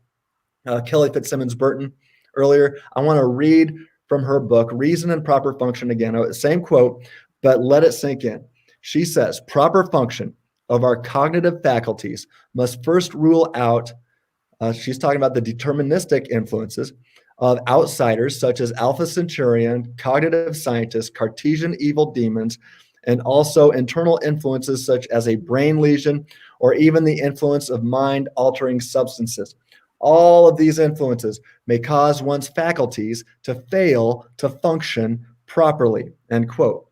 Kelly Fitzsimmons Burton earlier. I want to read from her book, Reason and Proper Function, again, same quote, but let it sink in. She says, proper function of our cognitive faculties must first rule out, she's talking about the deterministic influences of outsiders such as Alpha Centaurian, cognitive scientists, Cartesian evil demons, and also internal influences such as a brain lesion or even the influence of mind-altering substances. All of these influences may cause one's faculties to fail to function properly, end quote.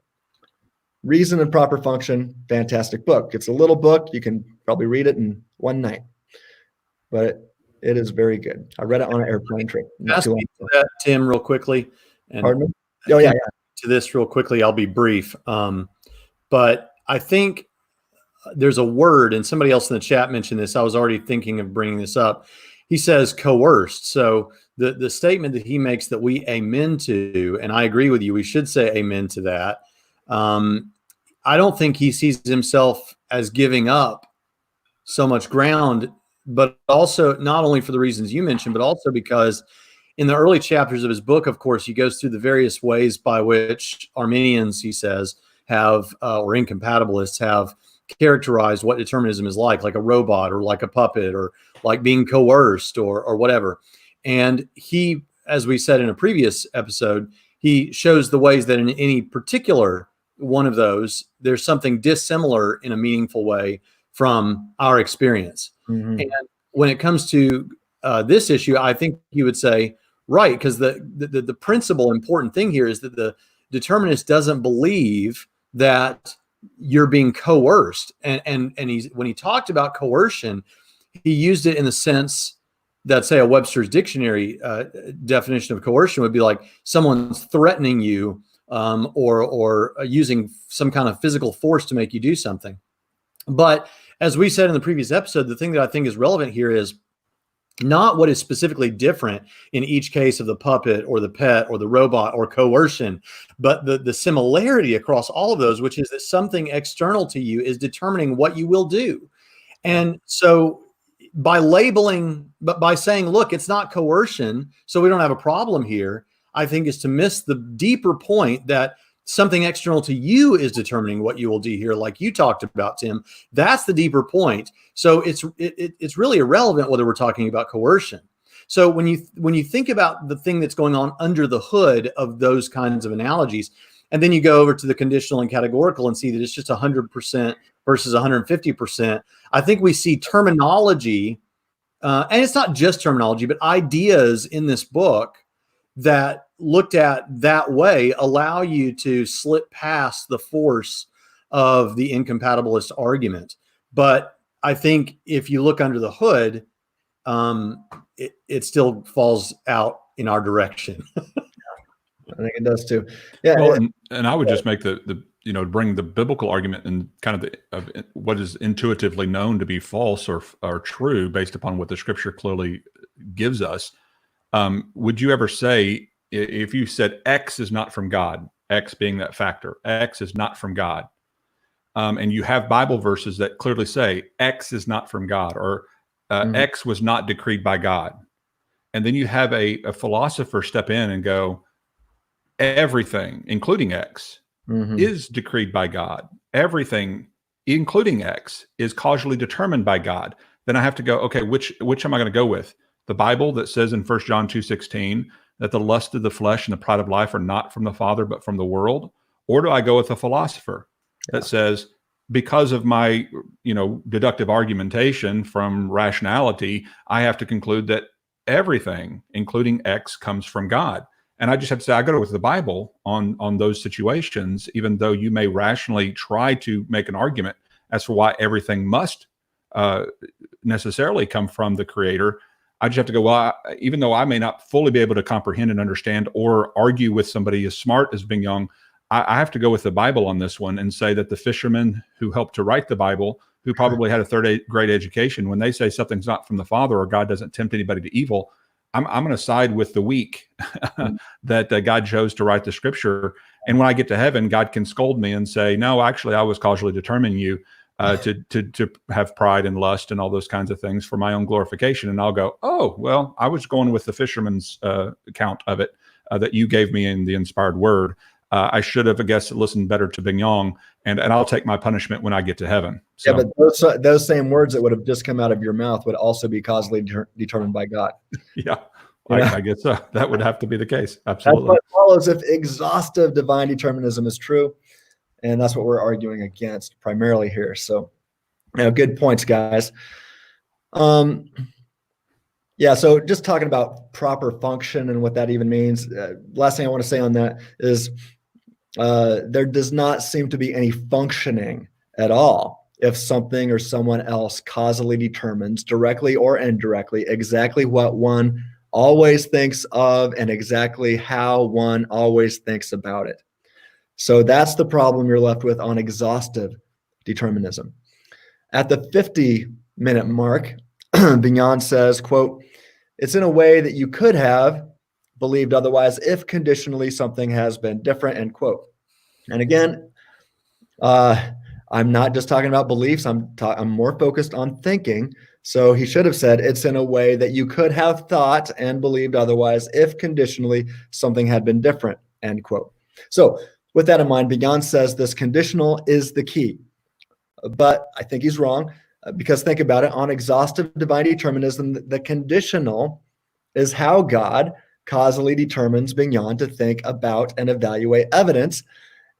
Reason and Proper Function, fantastic book. It's a little book. You can probably read it in one night, but it is very good. I read it on an airplane trip. Ask me that, Tim, real quickly. And pardon me? Oh, yeah. To this real quickly, I'll be brief. But I think there's a word, and somebody else in the chat mentioned this. I was already thinking of bringing this up. He says coerced. So the statement that he makes that we amen to, and I agree with you, we should say amen to that. I don't think he sees himself as giving up so much ground but also not only for the reasons you mentioned, but also because in the early chapters of his book, of course, he goes through the various ways by which Arminians, he says, have, or incompatibilists have characterized what determinism is like a robot or like a puppet or like being coerced or whatever. And he, as we said in a previous episode, he shows the ways that in any particular one of those, there's something dissimilar in a meaningful way from our experience. Mm-hmm. And when it comes to this issue, I think you would say, right, because the principal important thing here is that the determinist doesn't believe that you're being coerced. And when he talked about coercion, he used it in the sense that, say, a Webster's dictionary definition of coercion would be like someone's threatening you or using some kind of physical force to make you do something. But as we said in the previous episode, the thing that I think is relevant here is not what is specifically different in each case of the puppet or the pet or the robot or coercion, but the similarity across all of those, which is that something external to you is determining what you will do. And so by labeling, but by saying, look, it's not coercion, so we don't have a problem here, I think is to miss the deeper point that something external to you is determining what you will do here, like you talked about, Tim. That's the deeper point. So it's really irrelevant whether we're talking about coercion. So when you think about the thing that's going on under the hood of those kinds of analogies, and then you go over to the conditional and categorical and see that it's just 100% versus 150%, I think we see terminology, and it's not just terminology, but ideas in this book that looked at that way allow you to slip past the force of the incompatibilist argument. But I think if you look under the hood, it still falls out in our direction. I think it does too. Yeah. Well, and I would just make the bring the biblical argument and kind of what is intuitively known to be false or true based upon what the scripture clearly gives us. Would you ever say, if you said X is not from God, X being that factor, X is not from God, and you have Bible verses that clearly say X is not from God, or X was not decreed by God, and then you have a philosopher step in and go, everything, including X, is decreed by God. Everything, including X, is causally determined by God. Then I have to go, okay, which am I going to go with? The Bible that says in 1 John 2:16 that the lust of the flesh and the pride of life are not from the Father, but from the world? Or do I go with a philosopher that says, because of my, deductive argumentation from rationality, I have to conclude that everything, including X, comes from God? And I just have to say, I go with the Bible on those situations, even though you may rationally try to make an argument as for why everything must necessarily come from the Creator. I just have to go, well, even though I may not fully be able to comprehend and understand or argue with somebody as smart as Bignon, I have to go with the Bible on this one and say that the fishermen who helped to write the Bible, who probably had a third grade education, when they say something's not from the Father or God doesn't tempt anybody to evil, I'm going to side with the weak that God chose to write the scripture. And when I get to heaven, God can scold me and say, no, actually, I was causally determining you to have pride and lust and all those kinds of things for my own glorification. And I'll go, oh, well, I was going with the fisherman's account of it that you gave me in the inspired word. I should have, I guess, listened better to Bignon, and I'll take my punishment when I get to heaven. So, yeah, but those same words that would have just come out of your mouth would also be causally determined by God. Yeah, I guess so. That would have to be the case. Absolutely. That's what follows if exhaustive divine determinism is true. And that's what we're arguing against primarily here. So, good points, guys. Yeah, so just talking about proper function and what that even means. Last thing I want to say on that is there does not seem to be any functioning at all if something or someone else causally determines, directly or indirectly, exactly what one always thinks of and exactly how one always thinks about it. So that's the problem you're left with on exhaustive determinism. At the 50-minute mark, Bignon says, quote, it's in a way that you could have believed otherwise if conditionally something has been different, end quote. And again, I'm not just talking about beliefs. I'm more focused on thinking. So he should have said it's in a way that you could have thought and believed otherwise if conditionally something had been different, end quote. So with that in mind, Bignon says this conditional is the key. But I think he's wrong because think about it. On exhaustive divine determinism, the conditional is how God causally determines Bignon to think about and evaluate evidence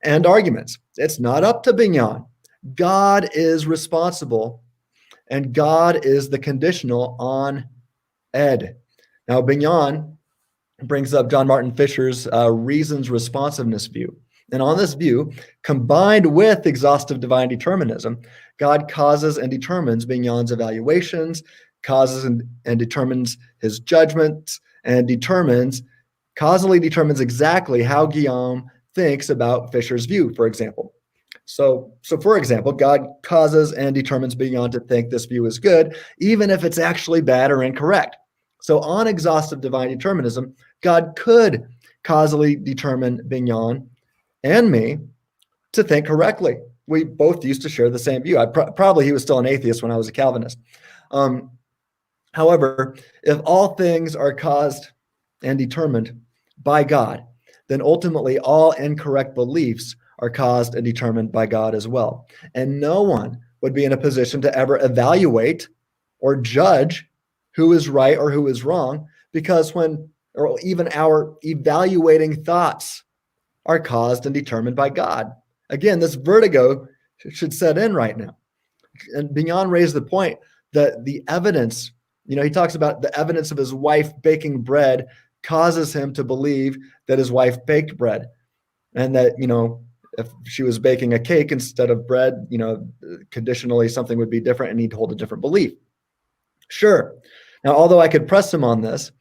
and arguments. It's not up to Bignon. God is responsible, and God is the conditional on ed. Now, Bignon brings up John Martin Fisher's reasons responsiveness view. And on this view, combined with exhaustive divine determinism, God causes and determines Bignon's evaluations, causes and determines his judgments, and causally determines exactly how Guillaume thinks about Fisher's view, for example. So for example, God causes and determines Bignon to think this view is good, even if it's actually bad or incorrect. So on exhaustive divine determinism, God could causally determine Bignon and me to think correctly. We both used to share the same view. Probably he was still an atheist when I was a Calvinist. However, if all things are caused and determined by God, then ultimately all incorrect beliefs are caused and determined by God as well. And no one would be in a position to ever evaluate or judge who is right or who is wrong, because or even our evaluating thoughts are caused and determined by God. Again, this vertigo should set in right now. And Bignon raised the point that the evidence, he talks about the evidence of his wife baking bread causes him to believe that his wife baked bread. And that, if she was baking a cake instead of bread, conditionally something would be different and he'd hold a different belief. Sure. Now, although I could press him on this,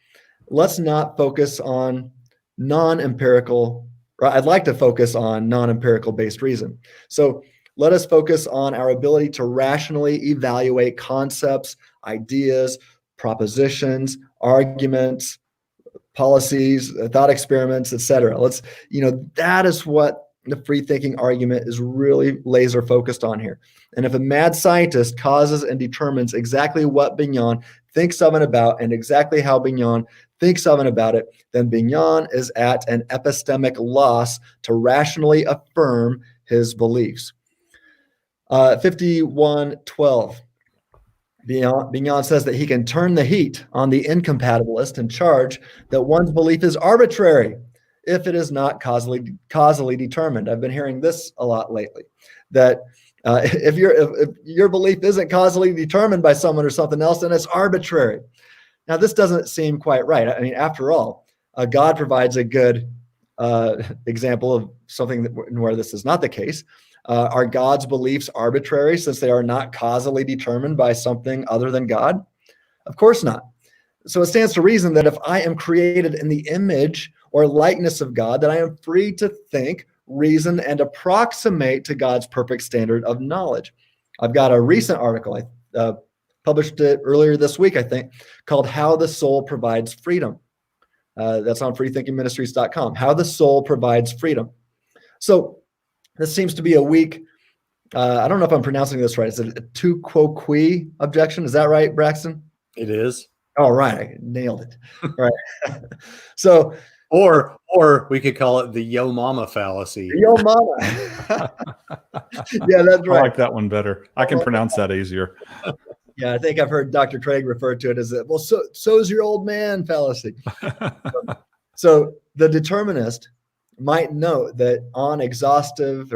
let's not focus on non-empirical, or I'd like to focus on non-empirical based reason. So let us focus on our ability to rationally evaluate concepts, ideas, propositions, arguments, policies, thought experiments, etc. That is what the free thinking argument is really laser focused on here. And if a mad scientist causes and determines exactly what Bignon thinks of and about and exactly how Bignon thinks of and about it, then Bignon is at an epistemic loss to rationally affirm his beliefs. 5112. Bignon says that he can turn the heat on the incompatibilist and charge that one's belief is arbitrary if it is not causally determined. I've been hearing this a lot lately, that if your belief isn't causally determined by someone or something else, then it's arbitrary. Now, this doesn't seem quite right. I mean, after all, God provides a good example of something where this is not the case. Are God's beliefs arbitrary since they are not causally determined by something other than God? Of course not. So it stands to reason that if I am created in the image or likeness of God, that I am free to think, reason, and approximate to God's perfect standard of knowledge. I've got a recent article, I published it earlier this week, I think, called How the Soul Provides Freedom. That's on freethinkingministries.com. How the Soul Provides Freedom. So this seems to be a weak, I don't know if I'm pronouncing this right. It's a tu quo qui objection. Is that right, Braxton? It is. All right, I nailed it. All right. So, or we could call it the yo mama fallacy. Yo mama. Yeah, that's right. I like that one better. I can pronounce that easier. Yeah, I think I've heard Dr. Craig refer to it as so's your old man fallacy. So the determinist might note that on an exhaustive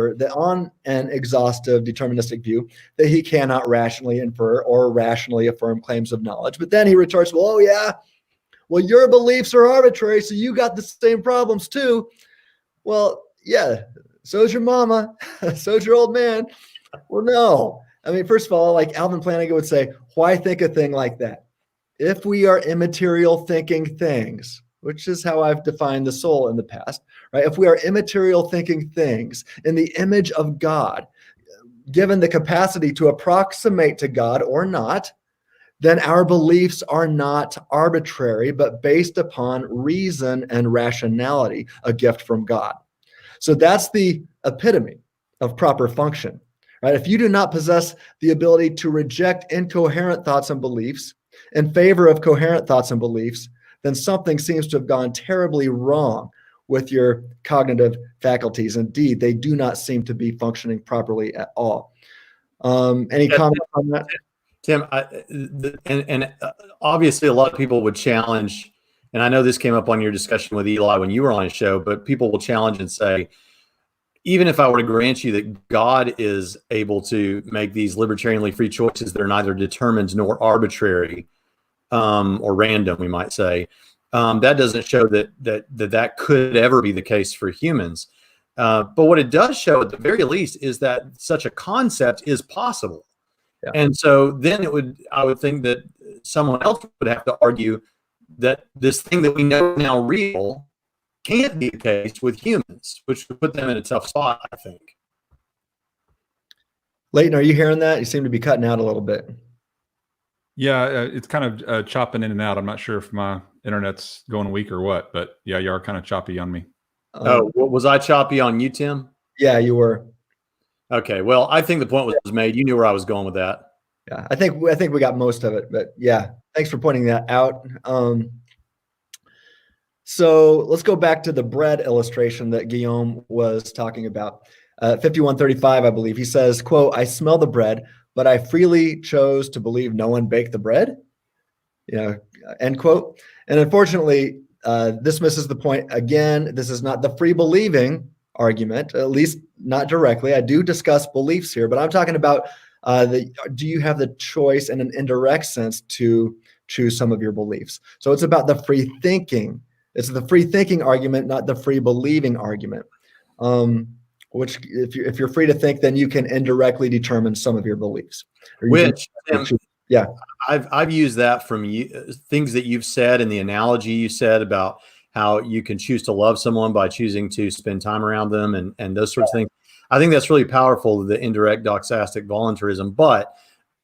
deterministic view that he cannot rationally infer or rationally affirm claims of knowledge. But then he retorts, well, your beliefs are arbitrary, so you got the same problems too. Well, yeah, so's your mama, so's your old man. Well, no. I mean, first of all, like Alvin Flanagan would say, why think a thing like that? If we are immaterial thinking things, which is how I've defined the soul in the past, right? If we are immaterial thinking things in the image of God, given the capacity to approximate to God or not, then our beliefs are not arbitrary, but based upon reason and rationality, a gift from God. So that's the epitome of proper function, right? If you do not possess the ability to reject incoherent thoughts and beliefs in favor of coherent thoughts and beliefs, then something seems to have gone terribly wrong with your cognitive faculties. Indeed, they do not seem to be functioning properly at all. Any comments on that? Tim, obviously a lot of people would challenge, and I know this came up on your discussion with Eli when you were on his show, but people will challenge and say, even if I were to grant you that God is able to make these libertarianly free choices that are neither determined nor arbitrary, or random, we might say, that doesn't show that could ever be the case for humans. But what it does show, at the very least, is that such a concept is possible. Yeah. And so then I would think that someone else would have to argue that this thing that we know now real can't be the case with humans, which would put them in a tough spot, I think. Leighton, are you hearing that? You seem to be cutting out a little bit. Yeah, it's kind of chopping in and out. I'm not sure if my internet's going weak or what, but yeah, you are kind of choppy on me. Was I choppy on you, Tim? Yeah, you were. Okay, well, I think the point was made. You knew where I was going with that. Yeah, I think we got most of it, but yeah, thanks for pointing that out. So let's go back to the bread illustration that Guillaume was talking about. 5135, I believe. He says, quote, "I smell the bread, but I freely chose to believe no one baked the bread." End quote. And unfortunately, this misses the point. Again, this is not the free believing argument, at least not directly. I do discuss beliefs here, but I'm talking about do you have the choice in an indirect sense to choose some of your beliefs? So it's about the free thinking. It's the free thinking argument, not the free believing argument. Which, if you're free to think, then you can indirectly determine some of your beliefs. Yeah, I've used that from you, things that you've said, and the analogy you said about how you can choose to love someone by choosing to spend time around them, and those sorts of things. I think that's really powerful, the indirect doxastic voluntarism. But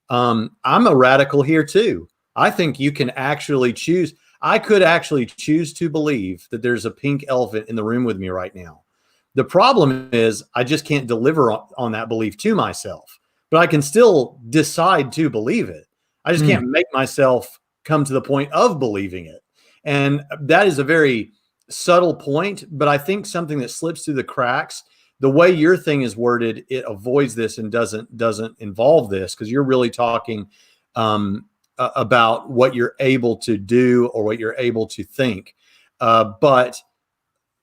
I'm a radical here too. I think you can actually choose. I could actually choose to believe that there's a pink elephant in the room with me right now. The problem is I just can't deliver on that belief to myself, but I can still decide to believe it. I just can't make myself come to the point of believing it. And that is a very subtle point, but I think something that slips through the cracks. The way your thing is worded, it avoids this and doesn't involve this, because you're really talking about what you're able to do or what you're able to think. But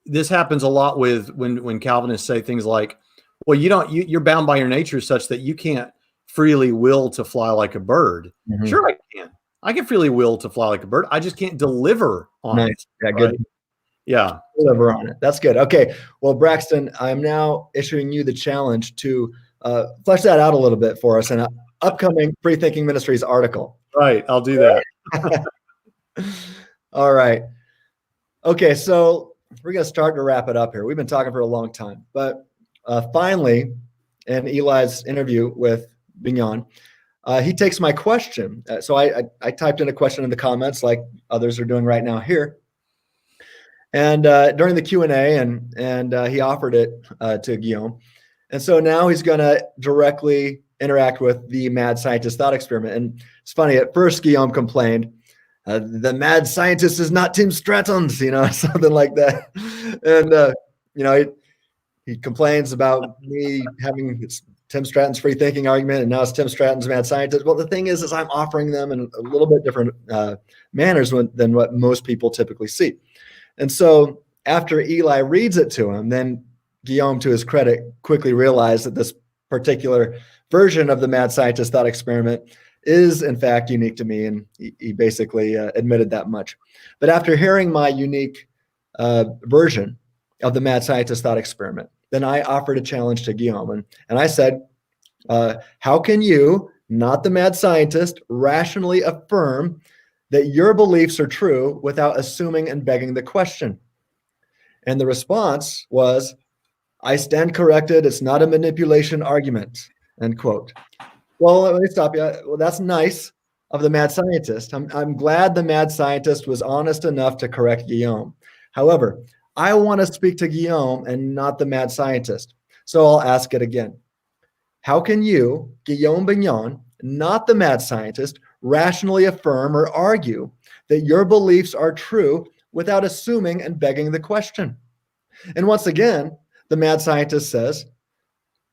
this happens a lot with when Calvinists say things like, well, you're bound by your nature such that you can't freely will to fly like a bird. Mm-hmm. Sure, I can. I can freely will to fly like a bird. I just can't deliver on it. Yeah, good. Right? Yeah. Deliver on it. That's good. Okay. Well, Braxton, I'm now issuing you the challenge to flesh that out a little bit for us in an upcoming Free Thinking Ministries article. Right. I'll do that. All right. Okay. So we're going to start to wrap it up here. We've been talking for a long time, but finally, in Eli's interview with Bignon, he takes my question. So I typed in a question in the comments like others are doing right now here. And during the Q&A, and he offered it to Guillaume. And so now he's going to directly interact with the mad scientist thought experiment. And it's funny, at first Guillaume complained, the mad scientist is not Tim Stratton's, something like that. And, he complains about me having Tim Stratton's free thinking argument, and now it's Tim Stratton's mad scientist. Well, the thing is I'm offering them in a little bit different manners than what most people typically see. And so after Eli reads it to him, then Guillaume, to his credit, quickly realized that this particular version of the mad scientist thought experiment is in fact unique to me. And he basically admitted that much. But after hearing my unique version of the mad scientist thought experiment, then I offered a challenge to Guillaume. And I said, how can you, not the mad scientist, rationally affirm that your beliefs are true without assuming and begging the question? And the response was, I stand corrected. It's not a manipulation argument, end quote. Well, let me stop you. Well, that's nice of the mad scientist. I'm glad the mad scientist was honest enough to correct Guillaume. However, I want to speak to Guillaume and not the mad scientist. So I'll ask it again. how can you, Guillaume Bignon, not the mad scientist, rationally affirm or argue that your beliefs are true without assuming and begging the question? And once again, the mad scientist says,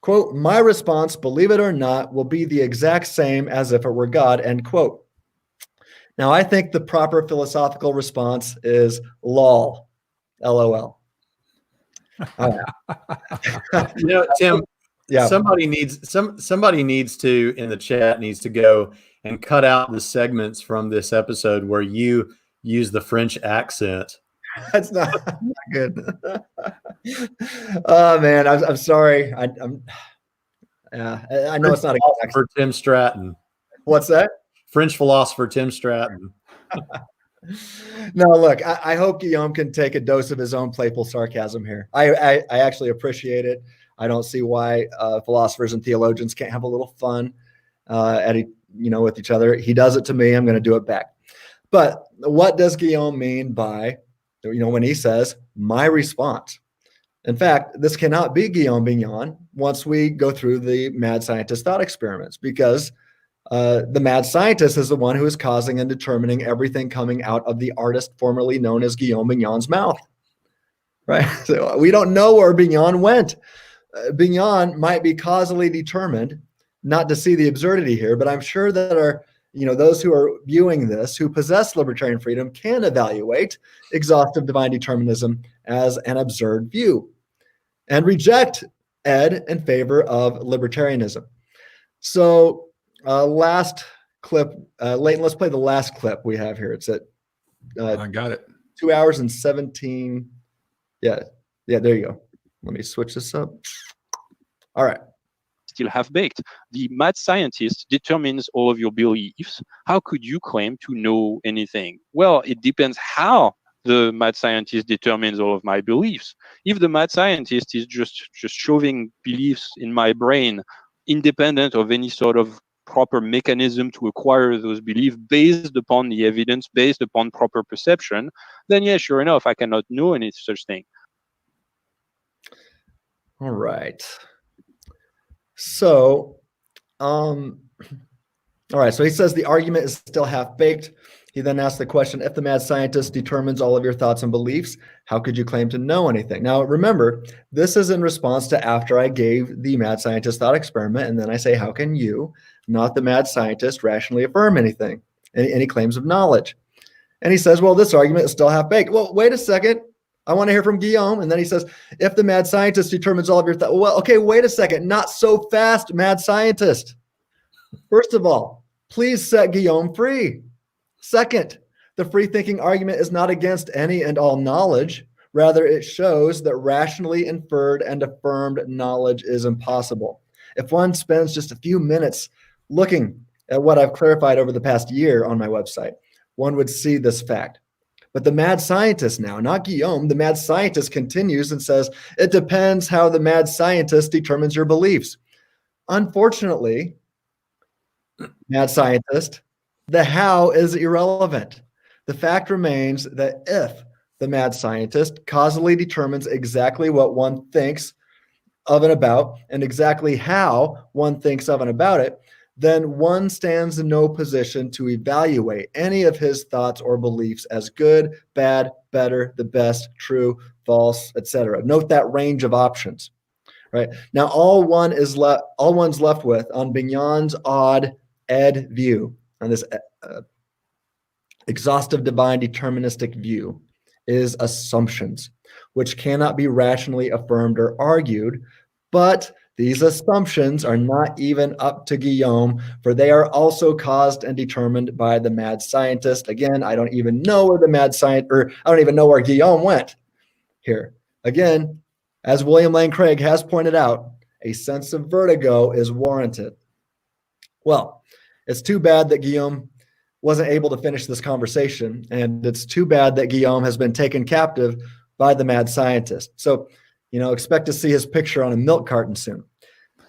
quote, my response, believe it or not, will be the exact same as if it were God, end quote. Now, I think the proper philosophical response is lol, LOL. Tim, Yeah. somebody needs to, in the chat, needs to go and cut out the segments from this episode where you use the French accent. That's not good. Oh man, I'm sorry. I know it's not a good for Tim Stratton. What's that? French philosopher Tim Stratton. No, look, I hope Guillaume can take a dose of his own playful sarcasm here. I actually appreciate it. I don't see why philosophers and theologians can't have a little fun with each other. He does it to me. I'm going to do it back. But what does Guillaume mean by, when he says my response? In fact, this cannot be Guillaume Bignon once we go through the mad scientist thought experiments, because the mad scientist is the one who is causing and determining everything coming out of the artist formerly known as Guillaume Bignon's mouth, right? So we don't know where Bignon went. Bignon might be causally determined, not to see the absurdity here, but I'm sure that those who are viewing this, who possess libertarian freedom, can evaluate exhaustive divine determinism as an absurd view and reject Ed in favor of libertarianism. So last clip, Leighton, let's play the last clip we have here. It's at I got it. 2 hours and 17. Yeah, there you go. Let me switch this up. All right. Still half-baked. The mad scientist determines all of your beliefs. How could you claim to know anything? Well, it depends how the mad scientist determines all of my beliefs. If the mad scientist is just shoving beliefs in my brain, independent of any sort of proper mechanism to acquire those beliefs based upon the evidence, based upon proper perception, then yeah, sure enough, I cannot know any such thing. All right. So, all right. So he says the argument is still half-baked. He then asks the question, if the mad scientist determines all of your thoughts and beliefs, how could you claim to know anything? Now, remember, this is in response to after I gave the mad scientist thought experiment, and then I say, how can you, not the mad scientist, rationally affirm anything, any claims of knowledge? And he says, well, this argument is still half-baked. Well, wait a second. I want to hear from Guillaume. And then he says, if the mad scientist determines all of your thoughts, well, okay, wait a second. Not so fast, mad scientist. First of all, please set Guillaume free. Second, the free-thinking argument is not against any and all knowledge. Rather, it shows that rationally inferred and affirmed knowledge is impossible. If one spends just a few minutes looking at what I've clarified over the past year on my website, one would see this fact. But the mad scientist now, not Guillaume, the mad scientist continues and says, it depends how the mad scientist determines your beliefs. Unfortunately, mad scientist, the how is irrelevant. The fact remains that if the mad scientist causally determines exactly what one thinks of and about, and exactly how one thinks of and about it, then one stands in no position to evaluate any of his thoughts or beliefs as good, bad, better, the best, true, false, etc. Note that range of options, right? Now, all one's left with on Bignon's odd Ed view, on this exhaustive divine deterministic view, is assumptions, which cannot be rationally affirmed or argued, but these assumptions are not even up to Guillaume, for they are also caused and determined by the mad scientist. Again, I don't even know where the mad scientist, or I don't even know where Guillaume went here. Again, as William Lane Craig has pointed out, a sense of vertigo is warranted. Well, it's too bad that Guillaume wasn't able to finish this conversation, and it's too bad that Guillaume has been taken captive by the mad scientist. So, expect to see his picture on a milk carton soon.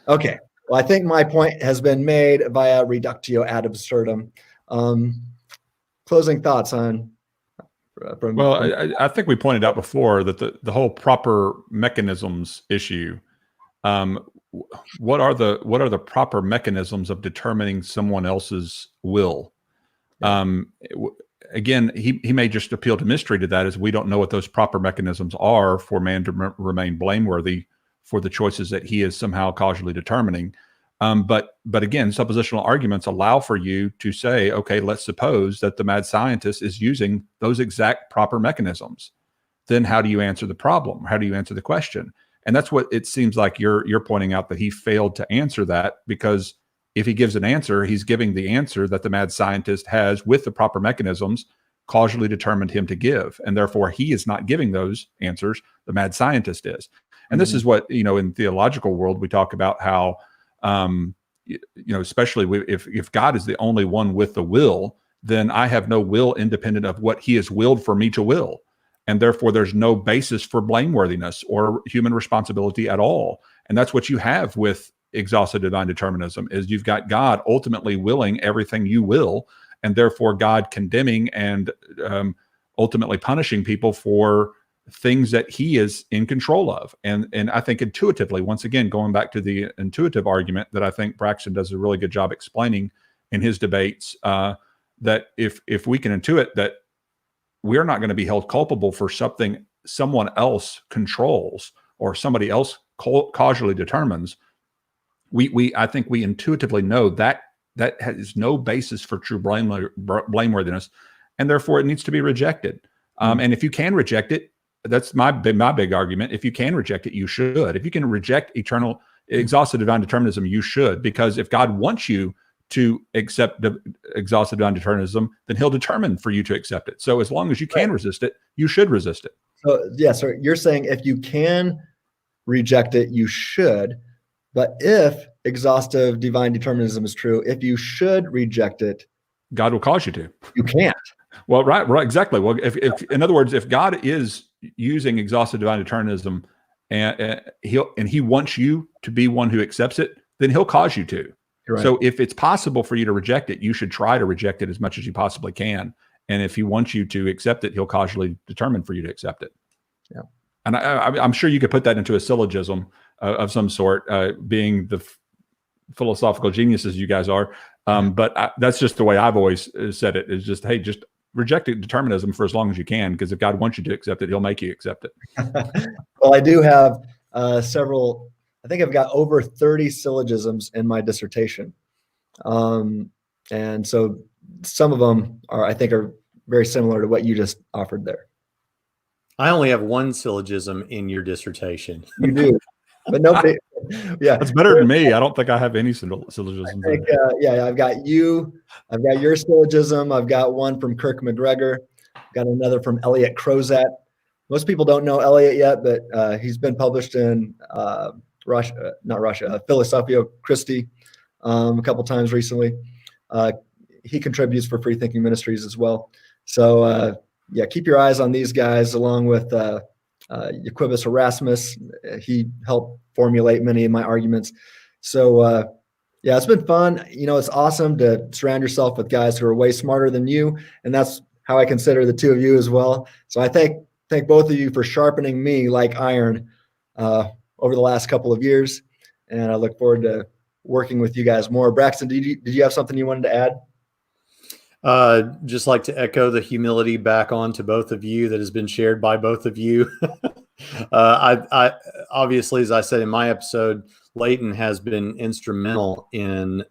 Okay, well, I think my point has been made via reductio ad absurdum. Closing thoughts on? I think we pointed out before that the whole proper mechanisms issue what are the proper mechanisms of determining someone else's will? Again, he may just appeal to mystery to that, as we don't know what those proper mechanisms are for man to remain blameworthy for the choices that he is somehow causally determining. But again, suppositional arguments allow for you to say, okay, let's suppose that the mad scientist is using those exact proper mechanisms. Then how do you answer the problem? How do you answer the question? And that's what it seems like you're pointing out, that he failed to answer that, because if he gives an answer, he's giving the answer that the mad scientist has, with the proper mechanisms, causally determined him to give. And therefore, he is not giving those answers. The mad scientist is. And this is what, in theological world, we talk about how, especially if God is the only one with the will, then I have no will independent of what he has willed for me to will. And therefore, there's no basis for blameworthiness or human responsibility at all. And that's what you have with exhaustive divine determinism, is you've got God ultimately willing everything you will, and therefore God condemning and ultimately punishing people for things that he is in control of. And I think intuitively, once again, going back to the intuitive argument that I think Braxton does a really good job explaining in his debates, that if we can intuit that we're not going to be held culpable for something someone else controls or somebody else causally determines, I think we intuitively know that has no basis for true blameworthiness, and therefore it needs to be rejected. And if you can reject it, that's my big argument. If you can reject it, you should. If you can reject exhaustive divine determinism, you should, because if God wants you to accept the exhaustive divine determinism, then he'll determine for you to accept it. So as long as you can resist it, you should resist it. So you're saying if you can reject it, you should. But if exhaustive divine determinism is true, if you should reject it, God will cause you to. You can't. Well, right, exactly. Well, if in other words, if God is using exhaustive divine determinism and he wants you to be one who accepts it, then he'll cause you to. Right. So if it's possible for you to reject it, you should try to reject it as much as you possibly can. And if he wants you to accept it, he'll causally determine for you to accept it. Yeah. And I'm sure you could put that into a syllogism of some sort, being the philosophical geniuses you guys are. But that's just the way I've always said it, is just, hey, just reject determinism for as long as you can, because if God wants you to accept it, he'll make you accept it. Well, I do have several, I think I've got over 30 syllogisms in my dissertation. And so some of them I think are very similar to what you just offered there. I only have one syllogism in your dissertation. You do, but nobody. Yeah, that's better than me. I don't think I have any syllogisms. I've got your syllogism. I've got one from Kirk McGregor. Got another from Elliot Crozat. Most people don't know Elliot yet, but he's been published in Philosophia Christi a couple times recently. He contributes for Free Thinking Ministries as well. So keep your eyes on these guys, along with Euquibus Erasmus. He helped formulate many of my arguments. So it's been fun. It's awesome to surround yourself with guys who are way smarter than you, and that's how I consider the two of you as well. So I thank both of you for sharpening me like iron over the last couple of years, and I look forward to working with you guys more. Braxton, did you have something you wanted to add? Just like to echo the humility back on to both of you that has been shared by both of you. I obviously, as I said in my episode, Leighton has been instrumental in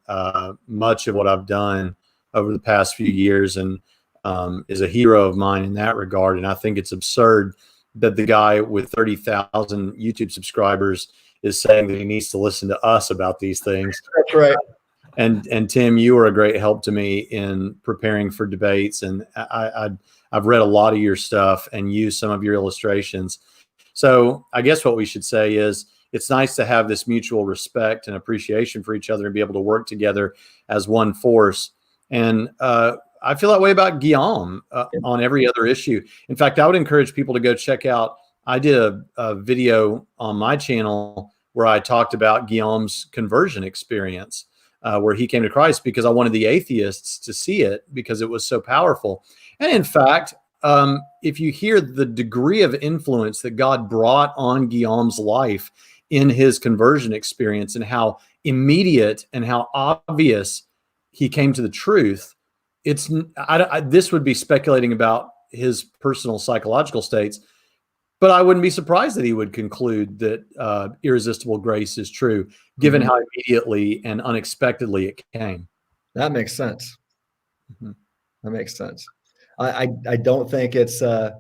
much of what I've done over the past few years, and is a hero of mine in that regard. And I think it's absurd that the guy with 30,000 YouTube subscribers is saying that he needs to listen to us about these things. That's right. And Tim, you were a great help to me in preparing for debates, and I've read a lot of your stuff and used some of your illustrations. So I guess what we should say is it's nice to have this mutual respect and appreciation for each other and be able to work together as one force. And I feel that way about Guillaume on every other issue. In fact, I would encourage people to go check out, I did a video on my channel where I talked about Guillaume's conversion experience, where he came to Christ, because I wanted the atheists to see it because it was so powerful. And in fact, if you hear the degree of influence that God brought on Guillaume's life in his conversion experience and how immediate and how obvious he came to the truth. This would be speculating about his personal psychological states, but I wouldn't be surprised that he would conclude that irresistible grace is true, given how immediately and unexpectedly it came. That makes sense. That makes sense. I don't think it's I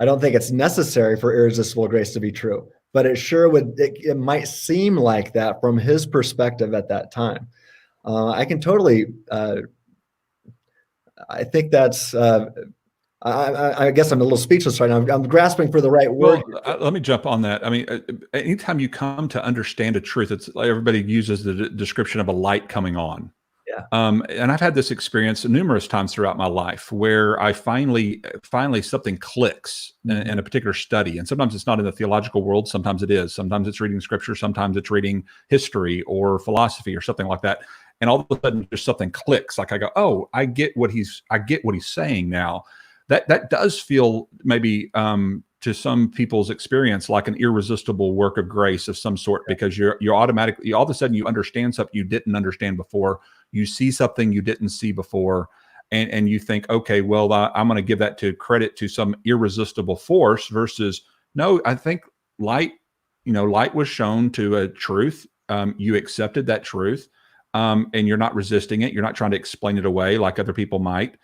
don't think it's necessary for irresistible grace to be true, but it sure would. It might seem like that from his perspective at that time. I can totally. I think that's. I guess I'm a little speechless right now. I'm grasping for the right word. Well, let me jump on that. I mean, anytime you come to understand a truth, it's like everybody uses the description of a light coming on. Yeah. And I've had this experience numerous times throughout my life where I finally something clicks in a particular study. And sometimes it's not in the theological world. Sometimes it is. Sometimes it's reading scripture. Sometimes it's reading history or philosophy or something like that. And all of a sudden just something clicks. Like I go, oh, I get what he's saying now. That does feel maybe to some people's experience like an irresistible work of grace of some sort, because you're automatically, all of a sudden you understand something you didn't understand before. You see something you didn't see before, and you think, okay, well, I'm going to give that to credit to some irresistible force versus, no, I think light was shown to a truth. You accepted that truth, and you're not resisting it. You're not trying to explain it away like other people might.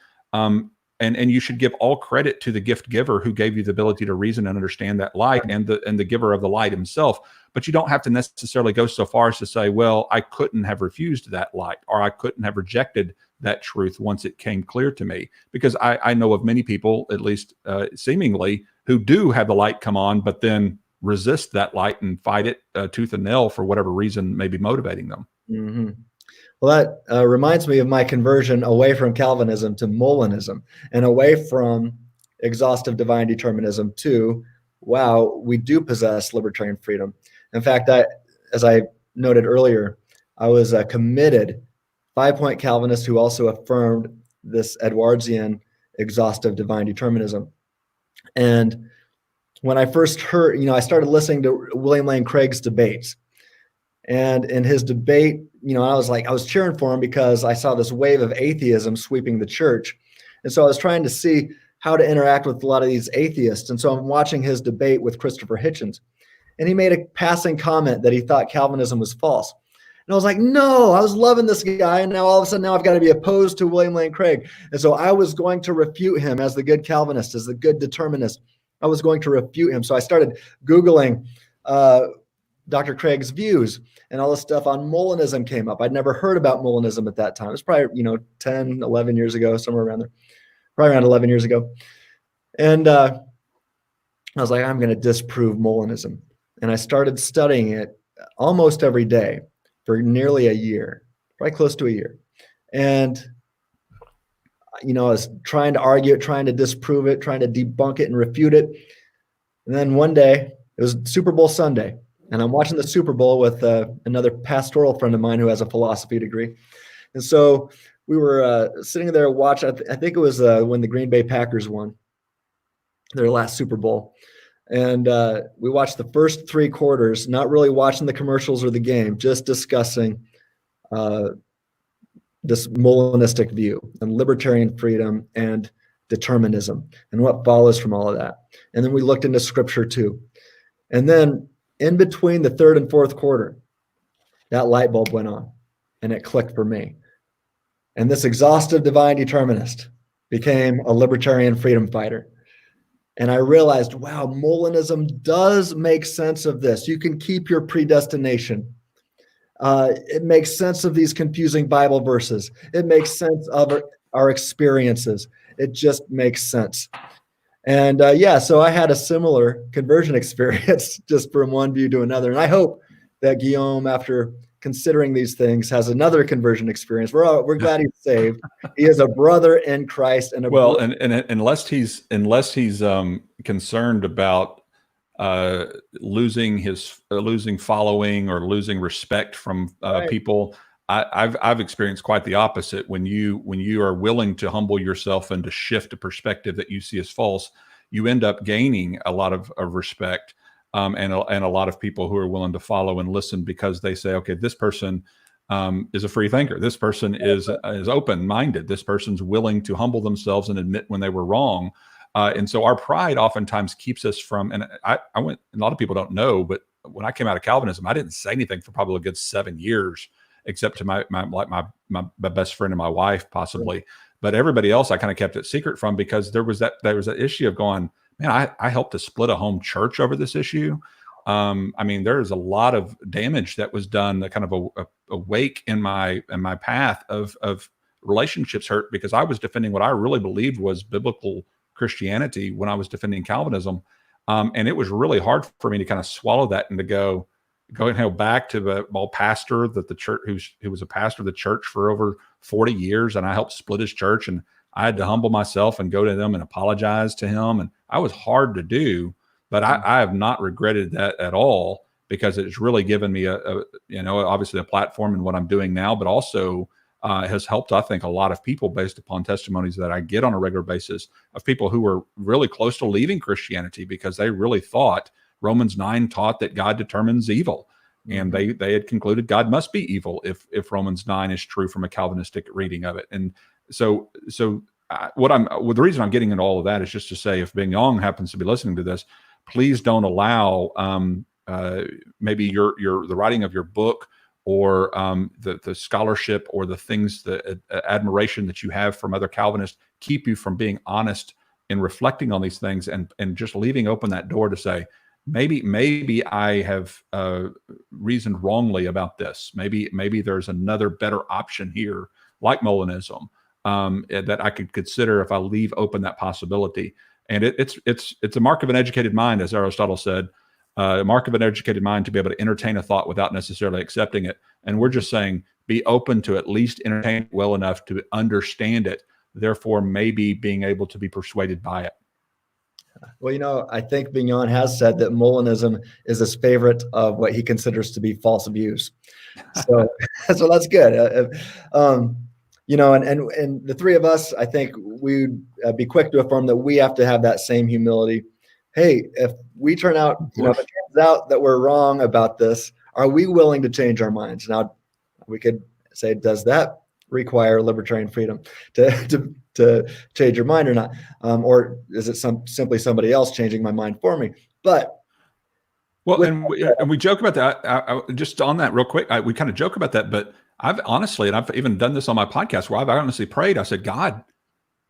And you should give all credit to the gift giver who gave you the ability to reason and understand that light, and the giver of the light himself. But you don't have to necessarily go so far as to say, well, I couldn't have refused that light, or I couldn't have rejected that truth once it came clear to me. Because I know of many people, at least seemingly, who do have the light come on, but then resist that light and fight it tooth and nail for whatever reason may be motivating them. Mm-hmm. Well, that reminds me of my conversion away from Calvinism to Molinism, and away from exhaustive divine determinism to, wow, we do possess libertarian freedom. In fact, as I noted earlier, I was a committed 5-point Calvinist who also affirmed this Edwardsian exhaustive divine determinism. And when I first heard, I started listening to William Lane Craig's debates. And in his debate, I was cheering for him because I saw this wave of atheism sweeping the church. And so I was trying to see how to interact with a lot of these atheists. And so I'm watching his debate with Christopher Hitchens. And he made a passing comment that he thought Calvinism was false. And I was like, no, I was loving this guy. And now all of a sudden, I've got to be opposed to William Lane Craig. And so I was going to refute him as the good Calvinist, as the good determinist. I was going to refute him. So I started Googling Dr. Craig's views, and all this stuff on Molinism came up. I'd never heard about Molinism at that time. It was probably, 10, 11 years ago, somewhere around there, probably around 11 years ago. And I was like, I'm going to disprove Molinism. And I started studying it almost every day for nearly a year, probably close to a year. And, I was trying to argue it, trying to disprove it, trying to debunk it and refute it. And then one day, it was Super Bowl Sunday, and I'm watching the Super Bowl with another pastoral friend of mine who has a philosophy degree. And so we were sitting there watching, I think it was when the Green Bay Packers won their last Super Bowl. And we watched the first 3 quarters, not really watching the commercials or the game, just discussing this Molinistic view and libertarian freedom and determinism and what follows from all of that. And then we looked into scripture too. And then in between the 3rd and 4th quarter, that light bulb went on and it clicked for me. And this exhaustive divine determinist became a libertarian freedom fighter. And I realized, wow, Molinism does make sense of this. You can keep your predestination. It makes sense of these confusing Bible verses. It makes sense of our experiences. It just makes sense. And so I had a similar conversion experience just from one view to another. And I hope that Guillaume, after considering these things, has another conversion experience. We're glad he's saved. He is a brother in Christ, and unless he's concerned about losing following or losing respect from people, I've experienced quite the opposite. When you are willing to humble yourself and to shift a perspective that you see as false, you end up gaining a lot of respect. and a lot of people who are willing to follow and listen because they say, okay, this person is a free thinker. This person is open-minded. This person's willing to humble themselves and admit when they were wrong. And so our pride oftentimes keeps us from, and I went, a lot of people don't know, but when I came out of Calvinism, I didn't say anything for probably a good 7 years, except to my best friend and my wife, possibly. But everybody else, I kind of kept it secret from, because there was that issue of going, man, I helped to split a home church over this issue. I mean, there's a lot of damage that was done, that kind of a wake in my path of relationships hurt, because I was defending what I really believed was biblical Christianity when I was defending Calvinism. And it was really hard for me to kind of swallow that and to go back to the old pastor that the church, who was a pastor of the church for over 40 years. And I helped split his church, and I had to humble myself and go to them and apologize to him. And I was hard to do, but I have not regretted that at all, because it's really given me obviously a platform in what I'm doing now, but also has helped, I think, a lot of people based upon testimonies that I get on a regular basis of people who were really close to leaving Christianity because they really thought Romans 9 taught that God determines evil. And they had concluded God must be evil if Romans 9 is true from a Calvinistic reading of it. And so the reason I'm getting into all of that is just to say, if Bignon happens to be listening to this, please don't allow maybe the writing of your book or the scholarship or the things, the admiration that you have from other Calvinists keep you from being honest in reflecting on these things and just leaving open that door to say, maybe I have reasoned wrongly about this. Maybe there's another better option here, like Molinism, that I could consider if I leave open that possibility. And it's a mark of an educated mind, as Aristotle said, a mark of an educated mind to be able to entertain a thought without necessarily accepting it. And we're just saying, be open to at least entertain it well enough to understand it, therefore maybe being able to be persuaded by it. Well, I think Bignon has said that Molinism is his favorite of what he considers to be false abuse. So, so that's good. And the three of us, I think we'd be quick to affirm that we have to have that same humility. Hey, if we turn out, if it turns out that we're wrong about this, are we willing to change our minds? Now, we could say, does that require libertarian freedom to change your mind or not? Or is it simply somebody else changing my mind for me? But we joke about that. I just on that real quick, we kind of joke about that, but I've even done this on my podcast where I've honestly prayed. I said, God,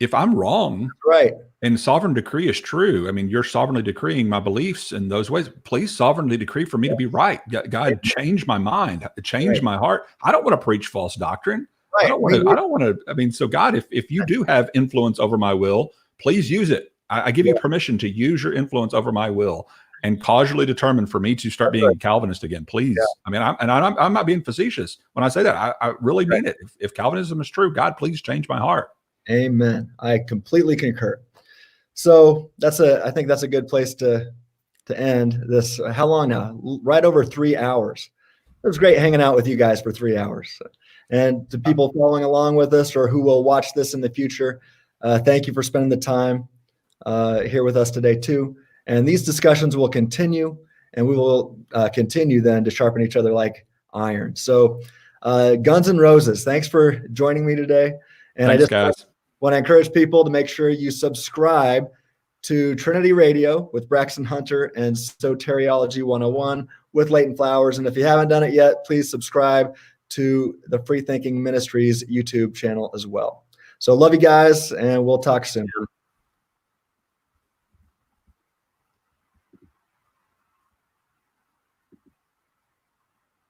if I'm wrong, right, and sovereign decree is true, I mean, you're sovereignly decreeing my beliefs in those ways. Please sovereignly decree for me to be right. God, change my mind, change my heart. I don't want to preach false doctrine. Right. I don't want to. I mean, so God, if you do have influence over my will, please use it. I give you permission to use your influence over my will and causally determine for me to start being a Calvinist again, please. Yeah. I mean, I'm not being facetious when I say that. I really mean it. If Calvinism is true, God, please change my heart. Amen. I completely concur. So I think that's a good place to end this. How long now? Right over 3 hours. It was great hanging out with you guys for 3 hours. And to people following along with us or who will watch this in the future, thank you for spending the time here with us today too. And these discussions will continue, and we will continue then to sharpen each other like iron. So Guns N' Roses, thanks for joining me today. And thanks, guys. Want to encourage people to make sure you subscribe to Trinity Radio with Braxton Hunter and Soteriology 101 with Leighton Flowers. And if you haven't done it yet, please subscribe to the Free Thinking Ministries YouTube channel as well. So love you guys, and we'll talk soon.